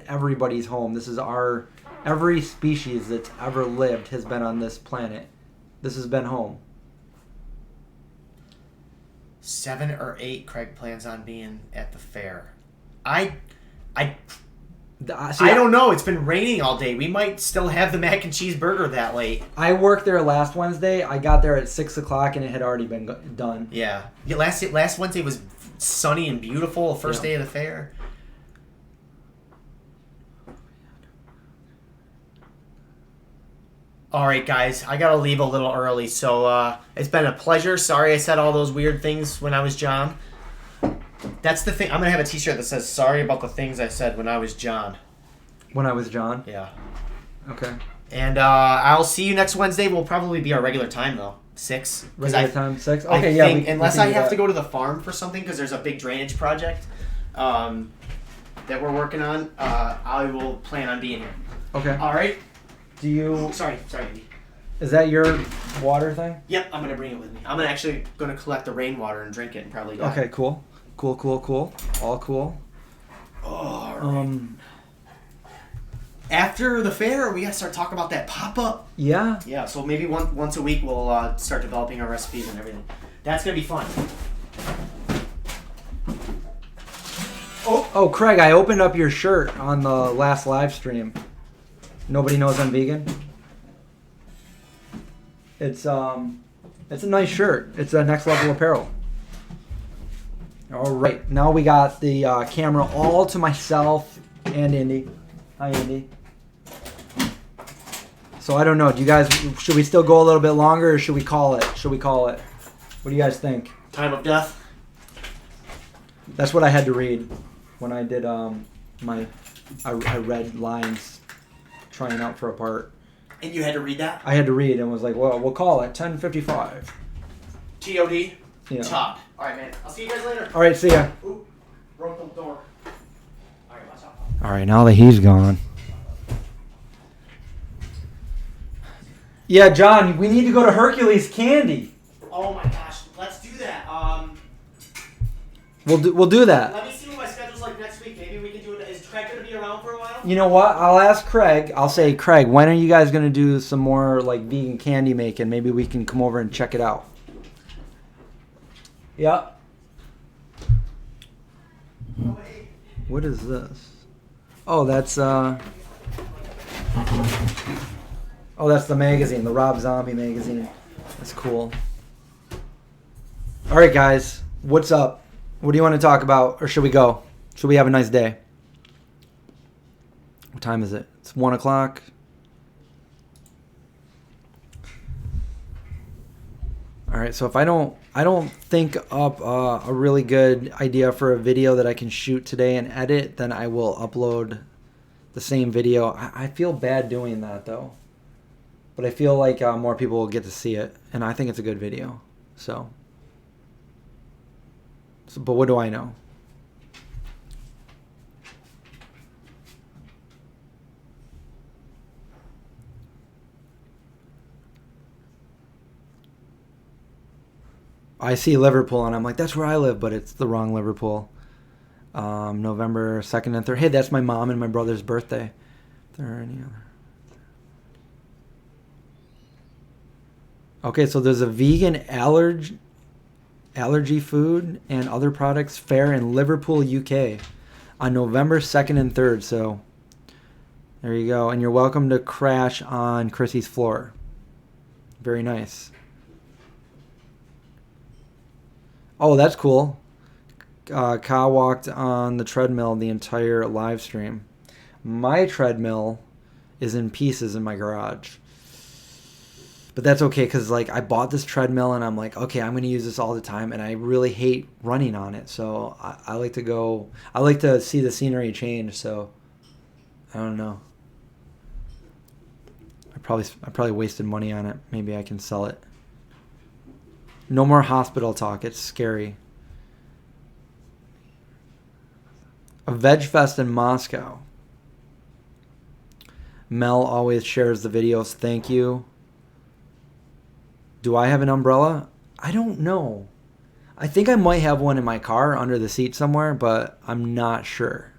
everybody's home. This is every species that's ever lived has been on this planet. This has been home. 7 or 8 Craig plans on being at the fair. I don't know. It's been raining all day. We might still have the mac and cheese burger that late. I worked there last Wednesday. I got there at 6 o'clock and it had already been done. Yeah. Last Wednesday was sunny and beautiful. First day of the fair. All right, guys. I got to leave a little early. So it's been a pleasure. Sorry I said all those weird things when I was Jon. That's the thing. I'm going to have a t-shirt that says, sorry about the things I said when I was Jon. When I was Jon? Yeah. Okay. And I'll see you next Wednesday. We'll probably be our regular time, though. 6. Regular time, 6? Okay, I think, unless I have to go to the farm for something, because there's a big drainage project that we're working on, I will plan on being here. Okay. All right? Do you... Sorry, Andy. Is that your water thing? Yep, I'm going to bring it with me. I'm actually going to collect the rainwater and drink it and probably die. Okay, cool. Cool. All cool. All right. After the fair, we got to start talking about that pop-up. Yeah. Yeah, so maybe once a week we'll start developing our recipes and everything. That's going to be fun. Oh, Craig, I opened up your shirt on the last live stream. Nobody knows I'm vegan. It's a nice shirt. It's a Next Level Apparel. All right, now we got the camera all to myself and Indy. Hi, Indy. So I don't know. Should we still go a little bit longer, or should we call it? What do you guys think? Time of death. That's what I had to read when I did I read lines trying out for a part. And you had to read that? I had to read and was like, well, we'll call it 10:55. TOD? Yeah. Top. All right, man. I'll see you guys later. All right, see ya. Ooh, broke the door. All right, watch out. All right, now that he's gone. Yeah, Jon, we need to go to Hercules Candy. Oh my gosh, let's do that. We'll do that. Let me see what my schedule's like next week. Maybe we can do it. Is Craig gonna be around for a while? You know what? I'll ask Craig. I'll say, Craig, when are you guys gonna do some more like vegan candy making? Maybe we can come over and check it out. Yeah. What is this? Oh, that's that's the magazine, the Rob Zombie magazine. That's cool. All right, guys, what's up? What do you want to talk about, or should we go? Should we have a nice day? What time is it? It's 1 o'clock. All right, so if I don't think up a really good idea for a video that I can shoot today and edit, then I will upload the same video. I feel bad doing that though, but I feel like more people will get to see it, and I think it's a good video. So but what do I know? I see Liverpool and I'm like, that's where I live, but it's the wrong Liverpool. November 2nd and 3rd. Hey, that's my mom and my brother's birthday. If there are any other. Okay, so there's a vegan allergy food and other products fair in Liverpool, UK on November 2nd and 3rd. So there you go. And you're welcome to crash on Chrissy's floor. Very nice. Oh, that's cool. Ka walked on the treadmill the entire live stream. My treadmill is in pieces in my garage. But that's okay because like I bought this treadmill and I'm like, okay, I'm going to use this all the time. And I really hate running on it. So I like to see the scenery change. So I don't know. I probably wasted money on it. Maybe I can sell it. No more hospital talk. It's scary. A veg fest in Moscow. Mel always shares the videos. Thank you. Do I have an umbrella? I don't know. I think I might have one in my car under the seat somewhere, but I'm not sure.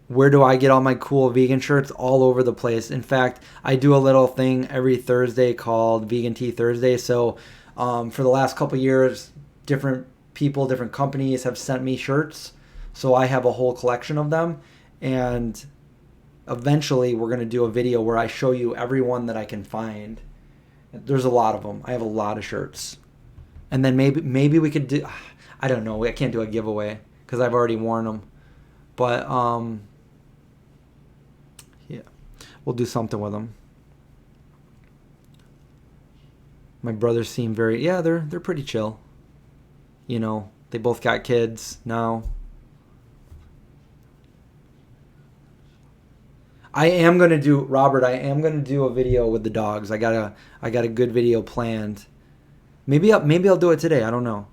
Where do I get all my cool vegan shirts? All over the place. In fact, I do a little thing every Thursday called Vegan Tea Thursday. So for the last couple years, different people, different companies have sent me shirts. So I have a whole collection of them. And eventually we're going to do a video where I show you every one that I can find. There's a lot of them. I have a lot of shirts. And then maybe we could do, I don't know. I can't do a giveaway because I've already worn them. But yeah, we'll do something with them. My brothers seem they're pretty chill. You know, they both got kids now. I am gonna do a video with the dogs. I got a good video planned. Maybe I'll do it today. I don't know.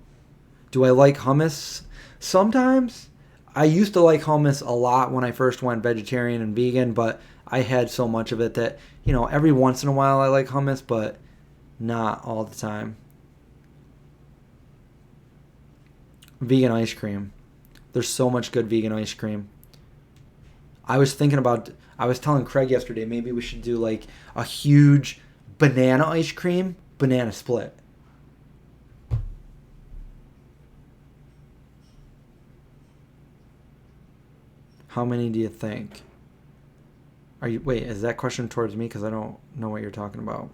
Do I like hummus? Sometimes. I used to like hummus a lot when I first went vegetarian and vegan, but I had so much of it that, you know, every once in a while I like hummus, but not all the time. Vegan ice cream. There's so much good vegan ice cream. I was telling Craig yesterday, maybe we should do like a huge banana ice cream, banana split. How many do you think? Wait, is that question towards me? Because I don't know what you're talking about.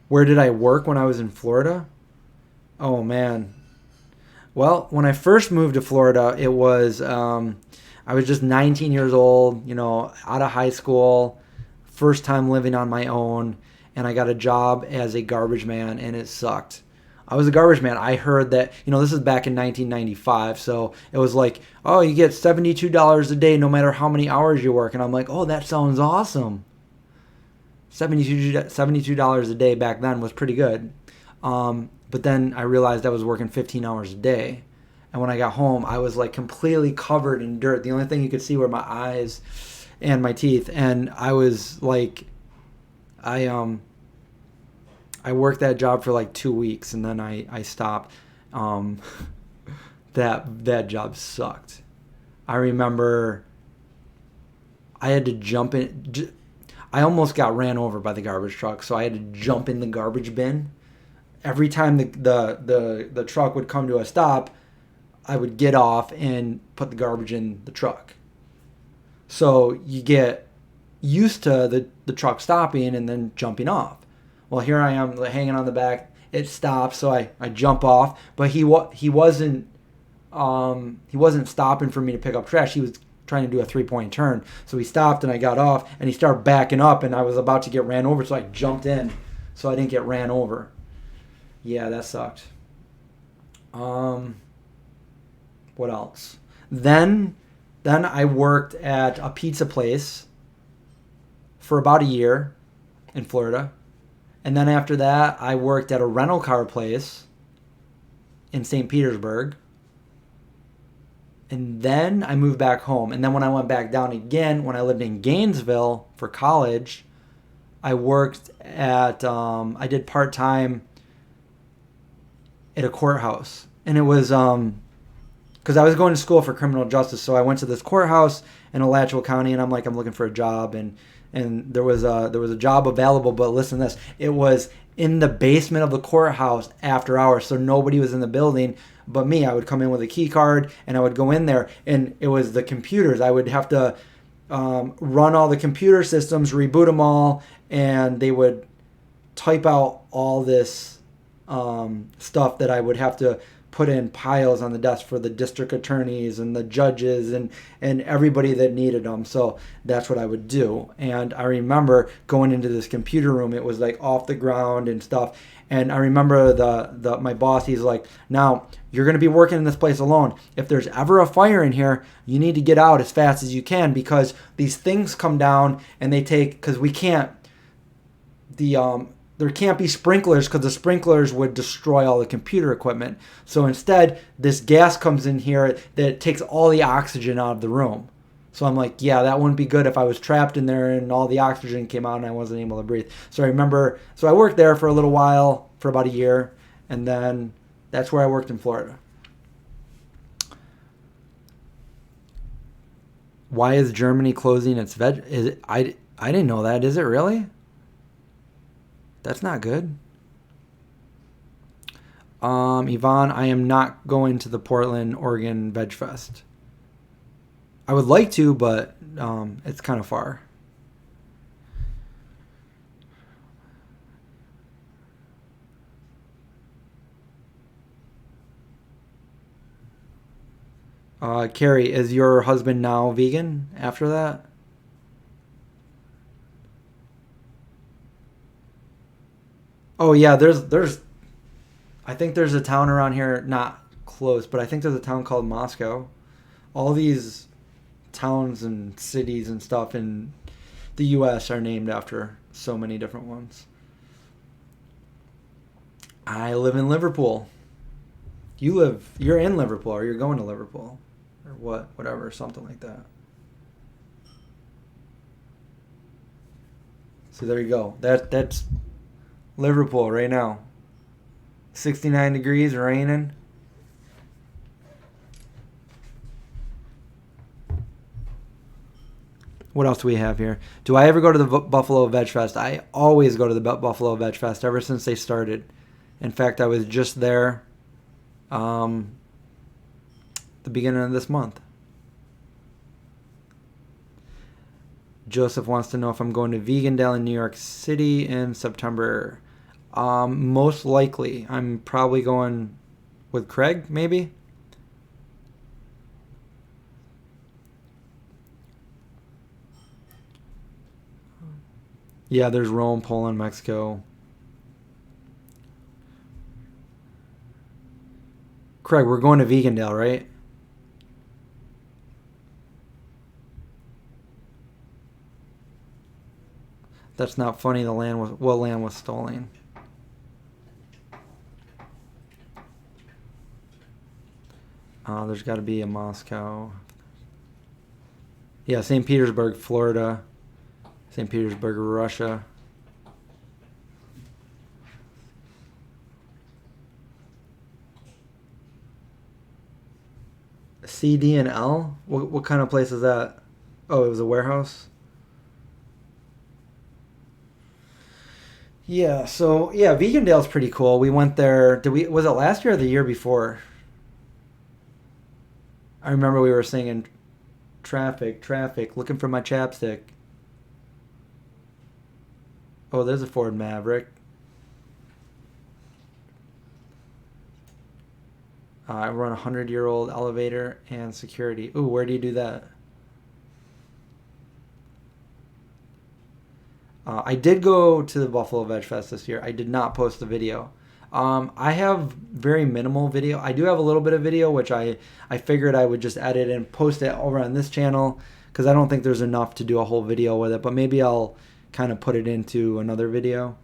Where did I work when I was in Florida? Oh, man. Well, when I first moved to Florida, it was, I was just 19 years old, you know, out of high school, first time living on my own, and I got a job as a garbage man, and it sucked. I was a garbage man. I heard that, you know, this is back in 1995, so it was like, oh, you get $72 a day no matter how many hours you work, and I'm like, oh, that sounds awesome. $72 a day back then was pretty good. But then I realized I was working 15 hours a day. And when I got home, I was like completely covered in dirt. The only thing you could see were my eyes and my teeth. And I was like, I worked that job for like 2 weeks and then I stopped. That job sucked. I remember I had to jump in. I almost got ran over by the garbage truck, so I had to jump in the garbage bin. Every time the truck would come to a stop, I would get off and put the garbage in the truck. So you get used to the truck stopping and then jumping off. Well, here I am hanging on the back. It stops, so I jump off. But he wasn't stopping for me to pick up trash. He was trying to do a 3-point turn. So he stopped and I got off and he started backing up and I was about to get ran over, so I jumped in so I didn't get ran over. Yeah, that sucked. What else? Then I worked at a pizza place for about a year in Florida. And then after that, I worked at a rental car place in St. Petersburg. And then I moved back home. And then when I went back down again, when I lived in Gainesville for college, I worked at, I did part-time at a courthouse. And it was, because I was going to school for criminal justice. So I went to this courthouse in Alachua County, and I'm looking for a job. And there was a job available, but listen to this. It was in the basement of the courthouse after hours, so nobody was in the building but me. I would come in with a key card, and I would go in there, and it was the computers. I would have to run all the computer systems, reboot them all, and they would type out all this stuff that I would have to put in piles on the desk for the district attorneys and the judges and everybody that needed them. So that's what I would do. And I remember going into this computer room. It was like off the ground and stuff. And I remember my boss, he's like, now you're going to be working in this place alone. If there's ever a fire in here, you need to get out as fast as you can, because these things come down and they take, because we can't, there can't be sprinklers because the sprinklers would destroy all the computer equipment. So instead, this gas comes in here that takes all the oxygen out of the room. So I'm like, yeah, that wouldn't be good if I was trapped in there and all the oxygen came out and I wasn't able to breathe. So I remember, I worked there for a little while, for about a year, and then that's where I worked in Florida. Why is Germany closing its I didn't know that. Is it really? That's not good. Yvonne, I am not going to the Portland, Oregon Veg Fest. I would like to, but it's kind of far. Carrie, is your husband now vegan after that? Oh yeah, there's I think there's a town around here, not close, but I think there's a town called Moscow. All these towns and cities and stuff in the US are named after so many different ones. I live in Liverpool. You're in Liverpool, or you're going to Liverpool, or whatever, something like that. So there you go. That's Liverpool right now. 69 degrees, raining. What else do we have here? Do I ever go to the Buffalo Veg Fest? I always go to the Buffalo Veg Fest ever since they started. In fact, I was just there the beginning of this month. Joseph wants to know if I'm going to Vegandale in New York City in September. Most likely. I'm probably going with Craig, maybe. Yeah, there's Rome, Poland, Mexico. Craig, we're going to Vegandale, right? That's not funny. What land was stolen? There's got to be a Moscow. Yeah, St. Petersburg, Florida. St. Petersburg, Russia. CD and L? What kind of place is that? Oh, it was a warehouse? Yeah, so yeah, Vegandale's pretty cool. We went there. Was it last year or the year before? I remember we were singing traffic, looking for my chapstick. Oh, there's a Ford Maverick. I run a 100-year-old elevator and security. Ooh, where do you do that? I did go to the Buffalo Veg Fest this year. I did not post the video. I have very minimal video. I do have a little bit of video, which I figured I would just edit and post it over on this channel, because I don't think there's enough to do a whole video with it. But maybe I'll kind of put it into another video.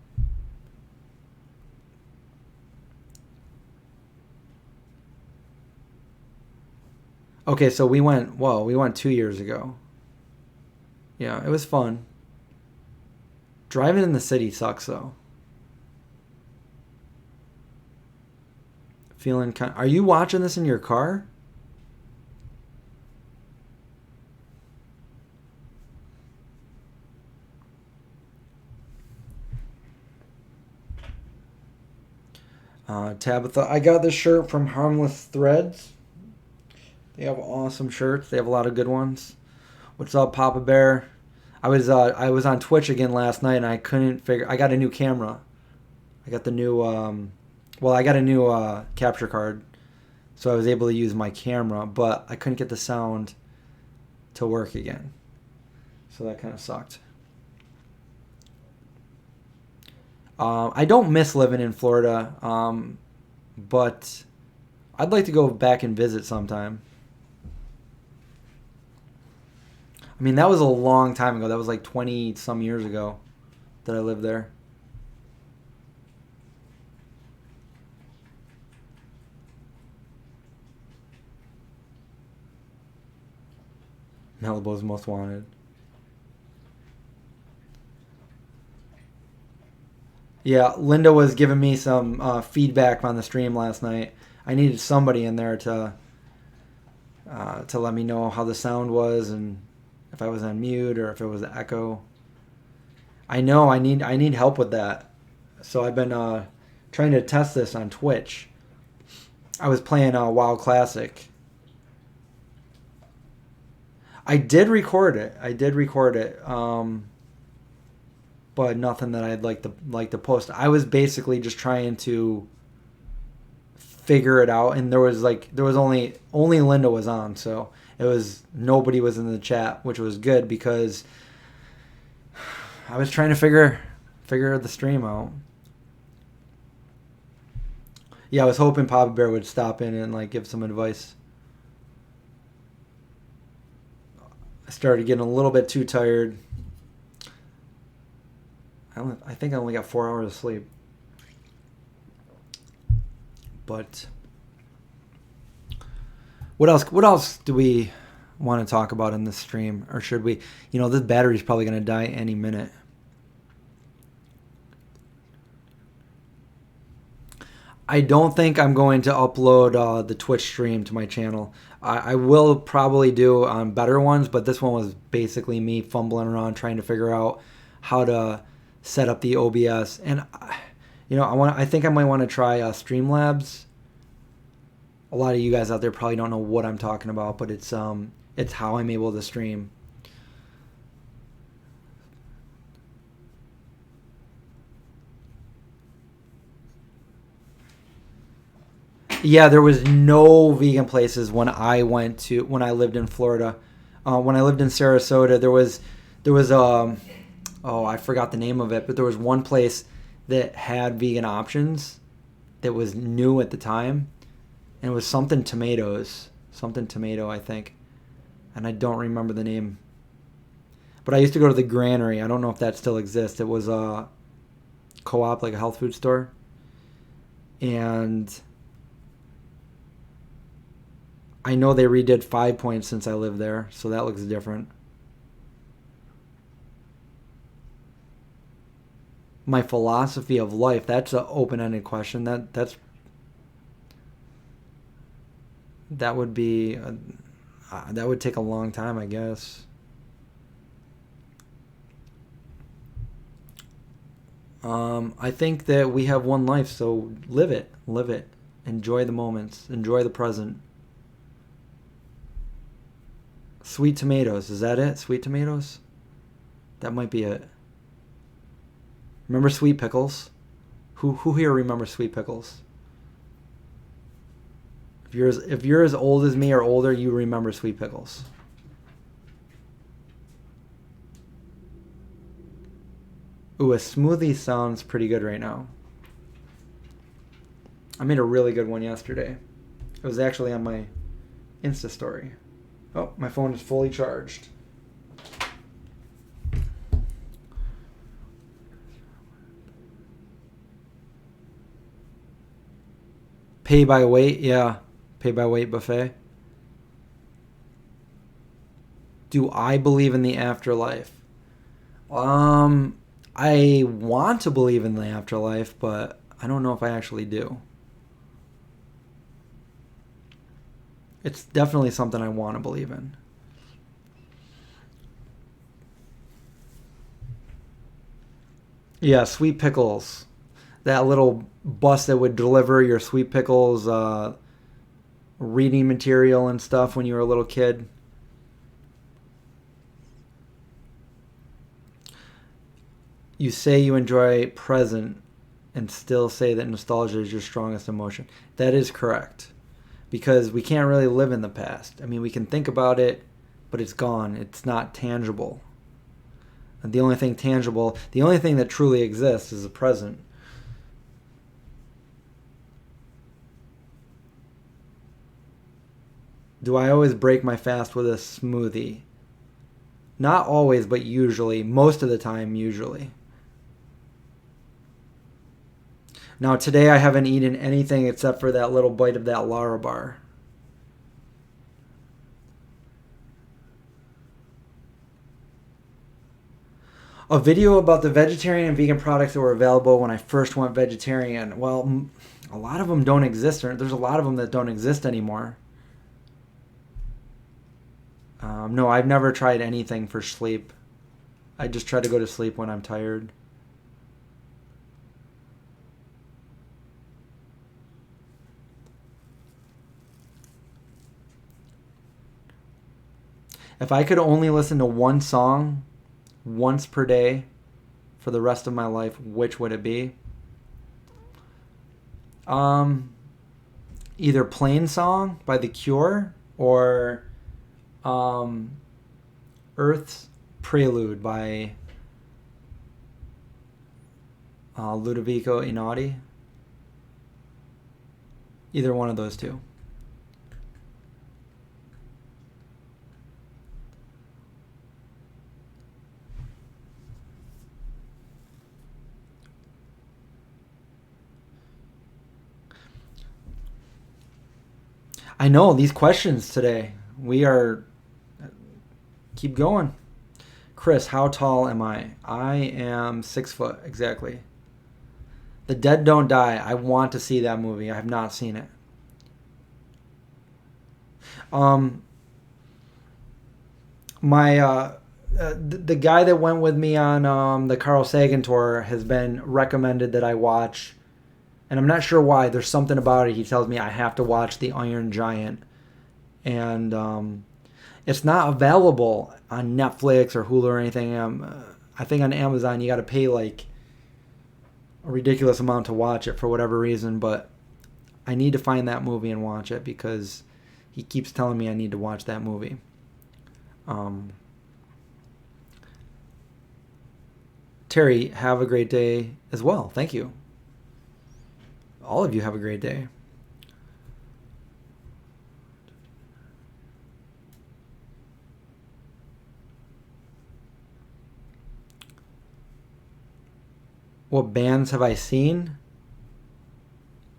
Okay, so we went 2 years ago. Yeah, it was fun. Driving in the city sucks, though. Feeling kind. Are you watching this in your car? Tabitha, I got this shirt from Harmless Threads. They have awesome shirts. They have a lot of good ones. What's up, Papa Bear? I was on Twitch again last night, and I couldn't figure. I got a new camera. I got the new. I got a new capture card, so I was able to use my camera, but I couldn't get the sound to work again. So that kind of sucked. I don't miss living in Florida, but I'd like to go back and visit sometime. I mean, that was a long time ago. That was like 20-some years ago that I lived there. Malibu's Most Wanted. Yeah, Linda was giving me some feedback on the stream last night. I needed somebody in there to let me know how the sound was and if I was on mute or if it was echo. I know I need help with that. So I've been trying to test this on Twitch. I was playing WoW Classic. I did record it. But nothing that I'd like to post. I was basically just trying to figure it out, and there was only Linda was on, so nobody was in the chat, which was good because I was trying to figure the stream out. Yeah, I was hoping Papa Bear would stop in and give some advice. I started getting a little bit too tired. I think I only got 4 hours of sleep. But what else do we want to talk about in this stream? Or should we? This battery's probably going to die any minute. I don't think I'm going to upload the Twitch stream to my channel. I will probably do better ones, but this one was basically me fumbling around trying to figure out how to set up the OBS, and I think I might want to try Streamlabs. A lot of you guys out there probably don't know what I'm talking about, but it's how I'm able to stream. Yeah, there was no vegan places when I lived in Florida. When I lived in Sarasota, there was I forgot the name of it, but there was one place that had vegan options that was new at the time, and it was something tomato, I think, and I don't remember the name. But I used to go to the Granary. I don't know if that still exists. It was a co-op, like a health food store, and I know they redid 5 Points since I lived there, so that looks different. My philosophy of life, that's an open-ended question. That would be that would take a long time, I guess. I think that we have one life, so live it. Enjoy the moments, enjoy the present. Sweet tomatoes, is that it? Sweet tomatoes? That might be it. Remember Sweet Pickles? Who here remembers Sweet Pickles? If you're as old as me or older, you remember Sweet Pickles. Ooh, a smoothie sounds pretty good right now. I made a really good one yesterday. It was actually on my Insta story. Oh, my phone is fully charged. Pay by weight, yeah. Pay by weight buffet. Do I believe in the afterlife? I want to believe in the afterlife, but I don't know if I actually do. It's definitely something I want to believe in. Yeah, Sweet Pickles. That little bus that would deliver your Sweet Pickles reading material and stuff when you were a little kid. You say you enjoy present and still say that nostalgia is your strongest emotion. That is correct. Because we can't really live in the past. I mean, we can think about it, but it's gone. It's not tangible. And the only thing tangible, the only thing that truly exists is the present. Do I always break my fast with a smoothie? Not always, but usually. Most of the time, usually. Now, today I haven't eaten anything except for that little bite of that Lara bar. A video about the vegetarian and vegan products that were available when I first went vegetarian. Well, a lot of them don't exist. There's a lot of them that don't exist anymore. No, I've never tried anything for sleep. I just try to go to sleep when I'm tired. If I could only listen to one song once per day for the rest of my life, which would it be? Either Plain Song by The Cure or Earth's Prelude by Ludovico Einaudi. Either one of those two. I know, these questions today. We are... Keep going. Chris, how tall am I? I am 6 foot, exactly. The Dead Don't Die. I want to see that movie. I have not seen it. The guy that went with me on the Carl Sagan tour has been recommended that I watch, and I'm not sure why. There's something about it. He tells me I have to watch The Iron Giant, and it's not available on Netflix or Hulu or anything. I think on Amazon you got to pay like a ridiculous amount to watch it for whatever reason, but I need to find that movie and watch it because he keeps telling me I need to watch that movie. Terry, have a great day as well. Thank you. All of you have a great day. What bands have I seen?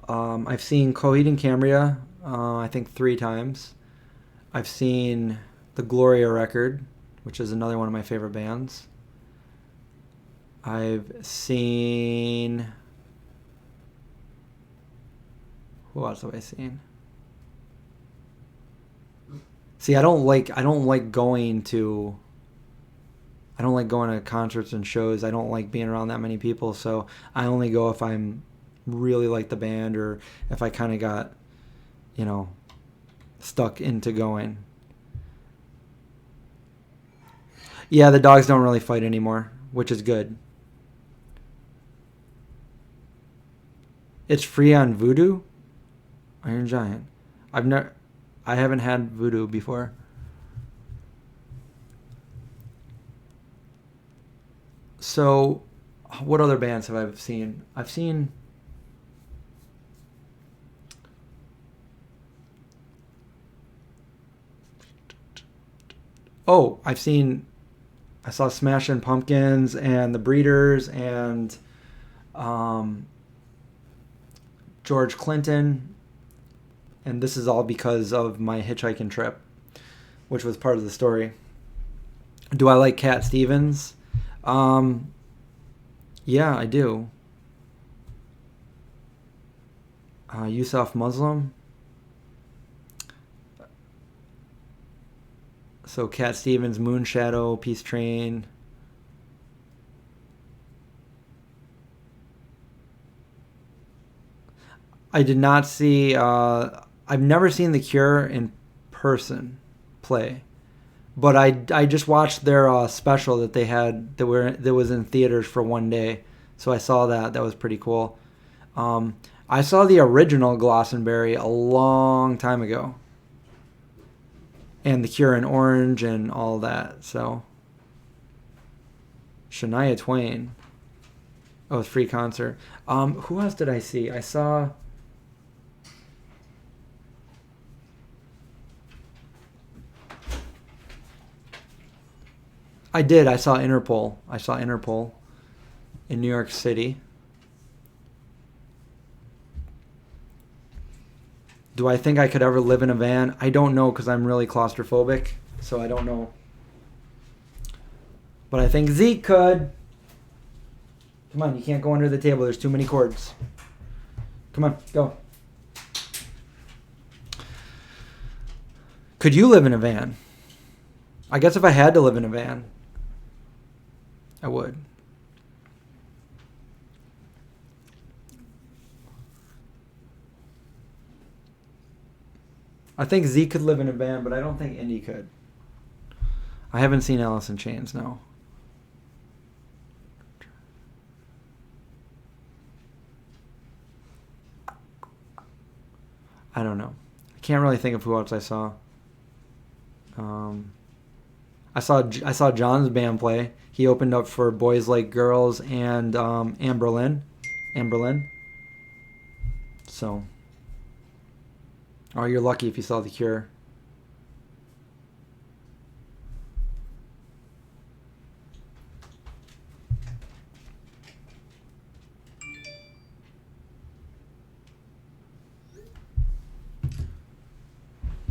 I've seen Coheed and Cambria, I think 3 times. I've seen the Gloria record, which is another one of my favorite bands. I've seen... Who else have I seen? See, I don't like going to concerts and shows. I don't like being around that many people, so I only go if I'm really like the band or if I kind of got, stuck into going. Yeah, the dogs don't really fight anymore, which is good. It's free on Vudu? Iron Giant. I haven't had Vudu before. So, what other bands have I seen? I've seen... Oh, I saw Smashing Pumpkins and the Breeders and George Clinton. And this is all because of my hitchhiking trip, which was part of the story. Do I like Cat Stevens? Yeah, I do. Yusuf Muslim. So Cat Stevens, Moonshadow, Peace Train. I did not see. I've never seen The Cure in person play, but I just watched their special that they had that was in theaters for one day. So I saw that. That was pretty cool. I saw the original Glossenberry a long time ago, and The Cure in Orange and all that. So Shania Twain. Oh, it's free concert. Who else did I see? I saw. I did. I saw Interpol. In New York City. Do I think I could ever live in a van? I don't know because I'm really claustrophobic, so I don't know. But I think Zeke could. Come on, you can't go under the table. There's too many cords. Come on, go. Could you live in a van? I guess if I had to live in a van, I would. I think Z could live in a van, but I don't think Indy could. I haven't seen Alice in Chains, no. I don't know. I can't really think of who else I saw. I saw John's band play. He opened up for Boys Like Girls and Amberlynn. So, oh, you're lucky if you saw The Cure.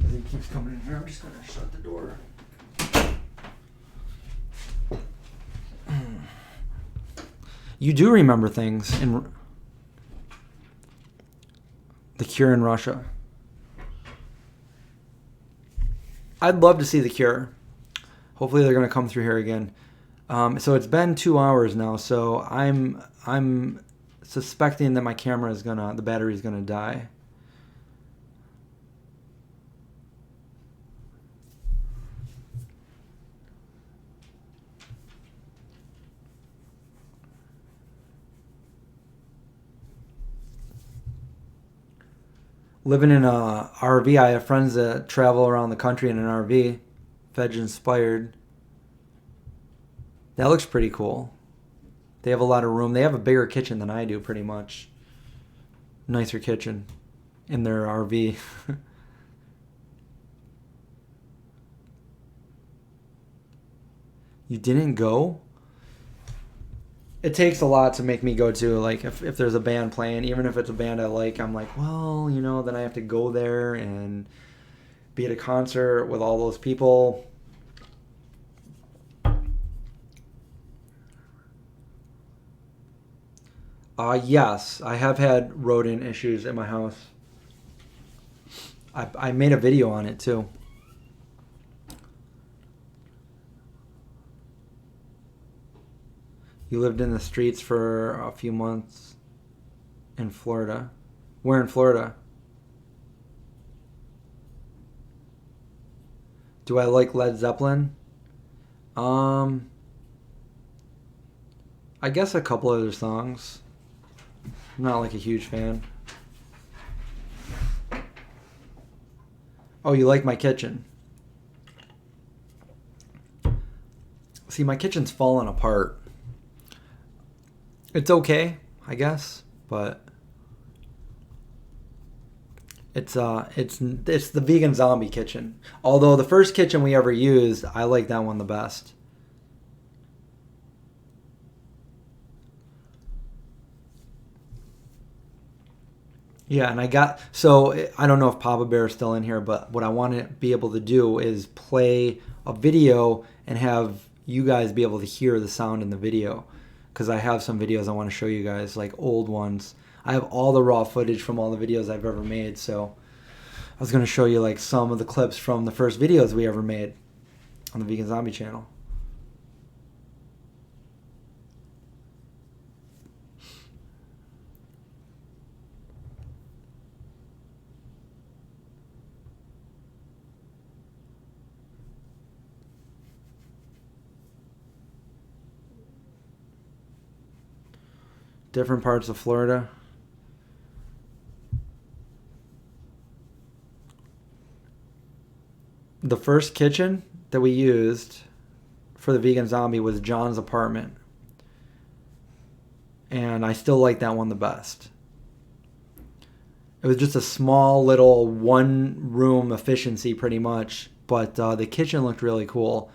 As he keeps coming in here, I'm just gonna shut the door. You do remember things in The Cure in Russia. I'd love to see The Cure. Hopefully they're going to come through here again. So it's been 2 hours now, so I'm suspecting that my camera the battery is gonna die. Living in a RV, I have friends that travel around the country in an RV. Veg inspired. That looks pretty cool. They have a lot of room. They have a bigger kitchen than I do, pretty much. Nicer kitchen in their RV. You didn't go? It takes a lot to make me go to. Like, if there's a band playing, even if it's a band I like, I'm like, well, then I have to go there and be at a concert with all those people. Yes, I have had rodent issues in my house. I made a video on it, too. You lived in the streets for a few months in Florida. Where in Florida? Do I like Led Zeppelin? I guess a couple other songs. I'm not like a huge fan. Oh, you like my kitchen? See, my kitchen's falling apart. It's okay, I guess, but it's the vegan zombie kitchen. Although the first kitchen we ever used, I like that one the best. Yeah, and I don't know if Papa Bear is still in here, but what I want to be able to do is play a video and have you guys be able to hear the sound in the video. because I have some videos I want to show you guys, like old ones. I have all the raw footage from all the videos I've ever made, so I was going to show you like some of the clips from the first videos we ever made on the Vegan Zombie channel. Different parts of Florida. The first kitchen that we used for the Vegan Zombie was Jon's apartment. And I still like that one the best. It was just a small little one-room efficiency pretty much. But the kitchen looked really cool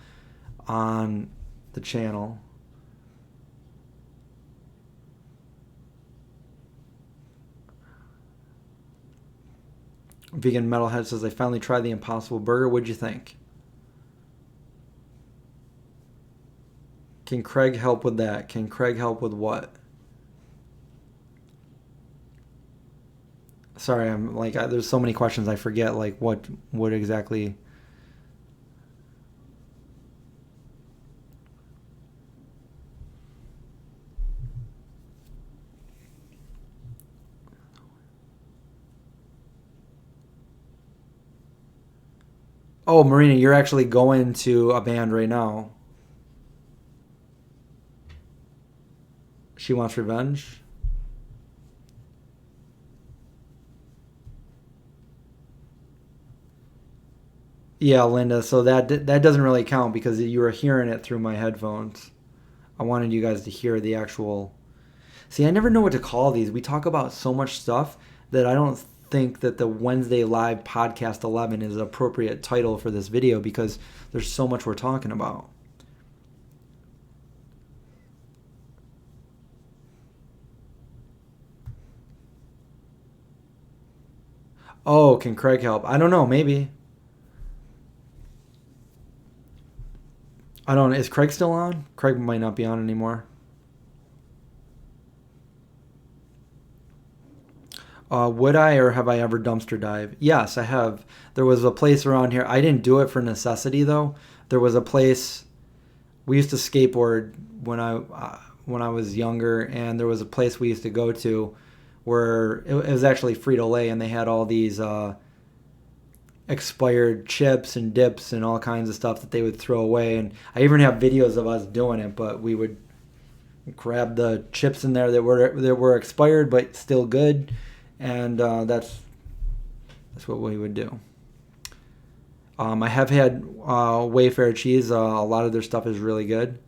on the channel. Vegan Metalhead says, I finally tried the Impossible Burger. What'd you think? Can Craig help with that? Can Craig help with what? Sorry, I'm like, there's so many questions I forget, like what exactly. Oh, Marina, you're actually going to a band right now. She Wants Revenge? Yeah, Linda, so that doesn't really count because you were hearing it through my headphones. I wanted you guys to hear the actual... See, I never know what to call these. We talk about so much stuff that I don't think that the Wednesday Live Podcast 11 is an appropriate title for this video because there's so much we're talking about. Oh, can Craig help? I don't know, maybe. I don't know. Is Craig still on? Craig might not be on anymore. Would I or have I ever dumpster dive? Yes, I have. There was a place around here. I didn't do it for necessity though. There was a place. We used to skateboard when I was younger, and there was a place we used to go to where it was actually Frito-Lay, and they had all these expired chips and dips and all kinds of stuff that they would throw away. And I even have videos of us doing it, but we would grab the chips in there that were expired but still good. And that's what we would do. I have had Wayfair cheese. A lot of their stuff is really good.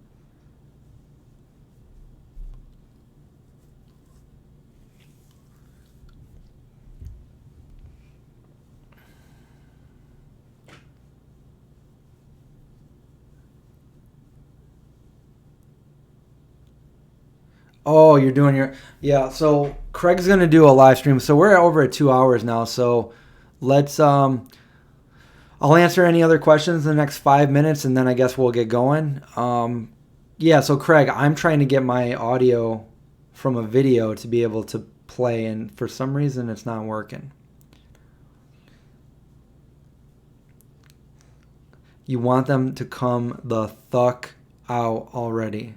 Oh, you're doing your... Yeah, so Craig's going to do a live stream. So we're over at 2 hours now. So let's... I'll answer any other questions in the next 5 minutes, and then I guess we'll get going. Yeah, so Craig, I'm trying to get my audio from a video to be able to play, and for some reason it's not working. You want them to come the fuck out already.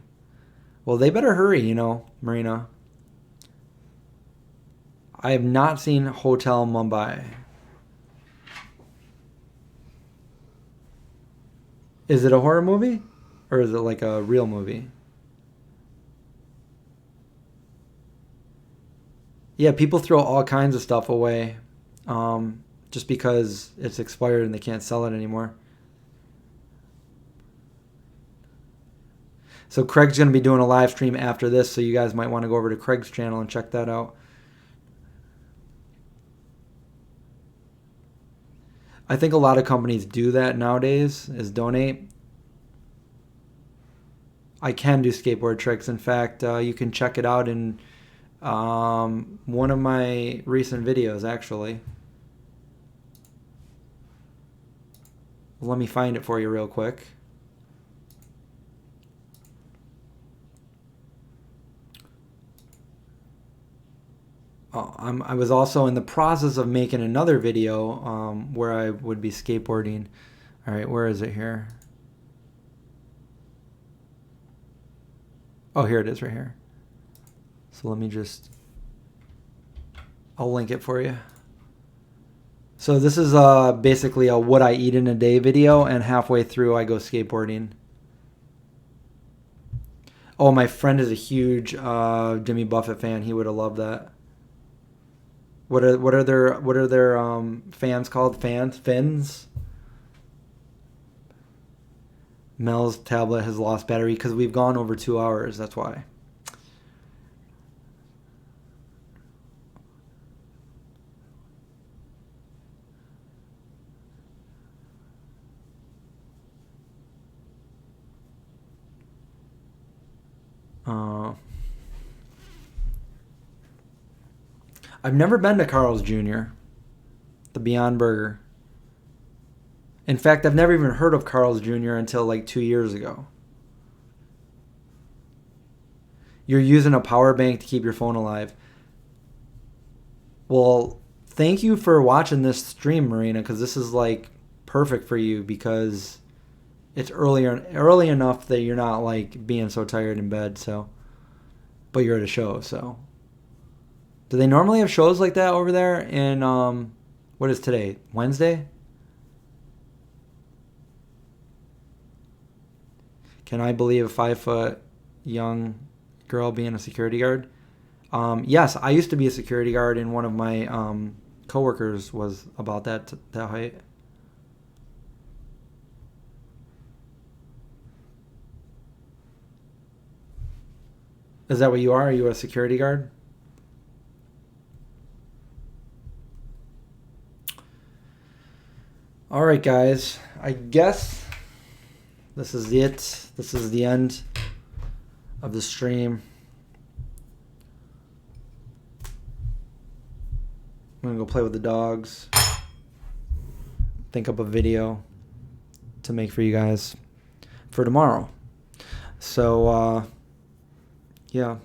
Well, they better hurry, Marina. I have not seen Hotel Mumbai. Is it a horror movie? Or is it like a real movie? Yeah, people throw all kinds of stuff away just because it's expired and they can't sell it anymore. So Craig's going to be doing a live stream after this, so you guys might want to go over to Craig's channel and check that out. I think a lot of companies do that nowadays, is donate. I can do skateboard tricks. In fact, you can check it out in one of my recent videos, actually. Let me find it for you real quick. I was also in the process of making another video where I would be skateboarding. All right, where is it here? Oh, here it is right here. So let me I'll link it for you. So this is basically a what I eat in a day video, and halfway through I go skateboarding. Oh, my friend is a huge Jimmy Buffett fan. He would have loved that. What are their fans called? Fins? Mel's tablet has lost battery because we've gone over 2 hours. That's why. I've never been to Carl's Jr., the Beyond Burger. In fact, I've never even heard of Carl's Jr. until like 2 years ago. You're using a power bank to keep your phone alive. Well, thank you for watching this stream, Marina, because this is like perfect for you because it's early enough that you're not like being so tired in bed. So, but you're at a show. So, do they normally have shows like that over there? In what is today? Wednesday? Can I believe a 5-foot young girl being a security guard? Yes, I used to be a security guard, and one of my coworkers was about that height. Is that what you are? Are you a security guard? All right, guys. I guess this is it. This is the end of the stream. I'm going to go play with the dogs. Think up a video to make for you guys for tomorrow. So, yeah.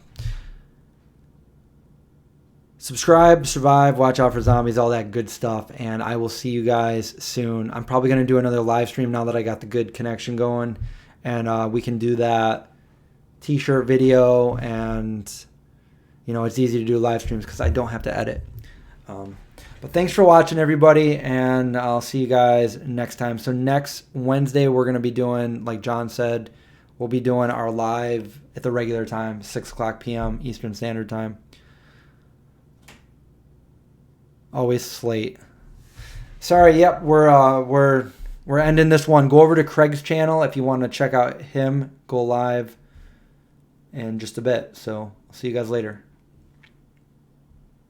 Subscribe, survive, watch out for zombies, all that good stuff. And I will see you guys soon. I'm probably going to do another live stream now that I got the good connection going. And we can do that t-shirt video. And, you know, it's easy to do live streams because I don't have to edit. But thanks for watching, everybody. And I'll see you guys next time. So next Wednesday, we're going to be doing, like Jon said, we'll be doing our live at the regular time, 6 o'clock p.m. Eastern Standard Time. Always Slate. Sorry, yep, we're ending this one. Go over to Craig's channel if you want to check out him go live in just a bit. So I'll see you guys later.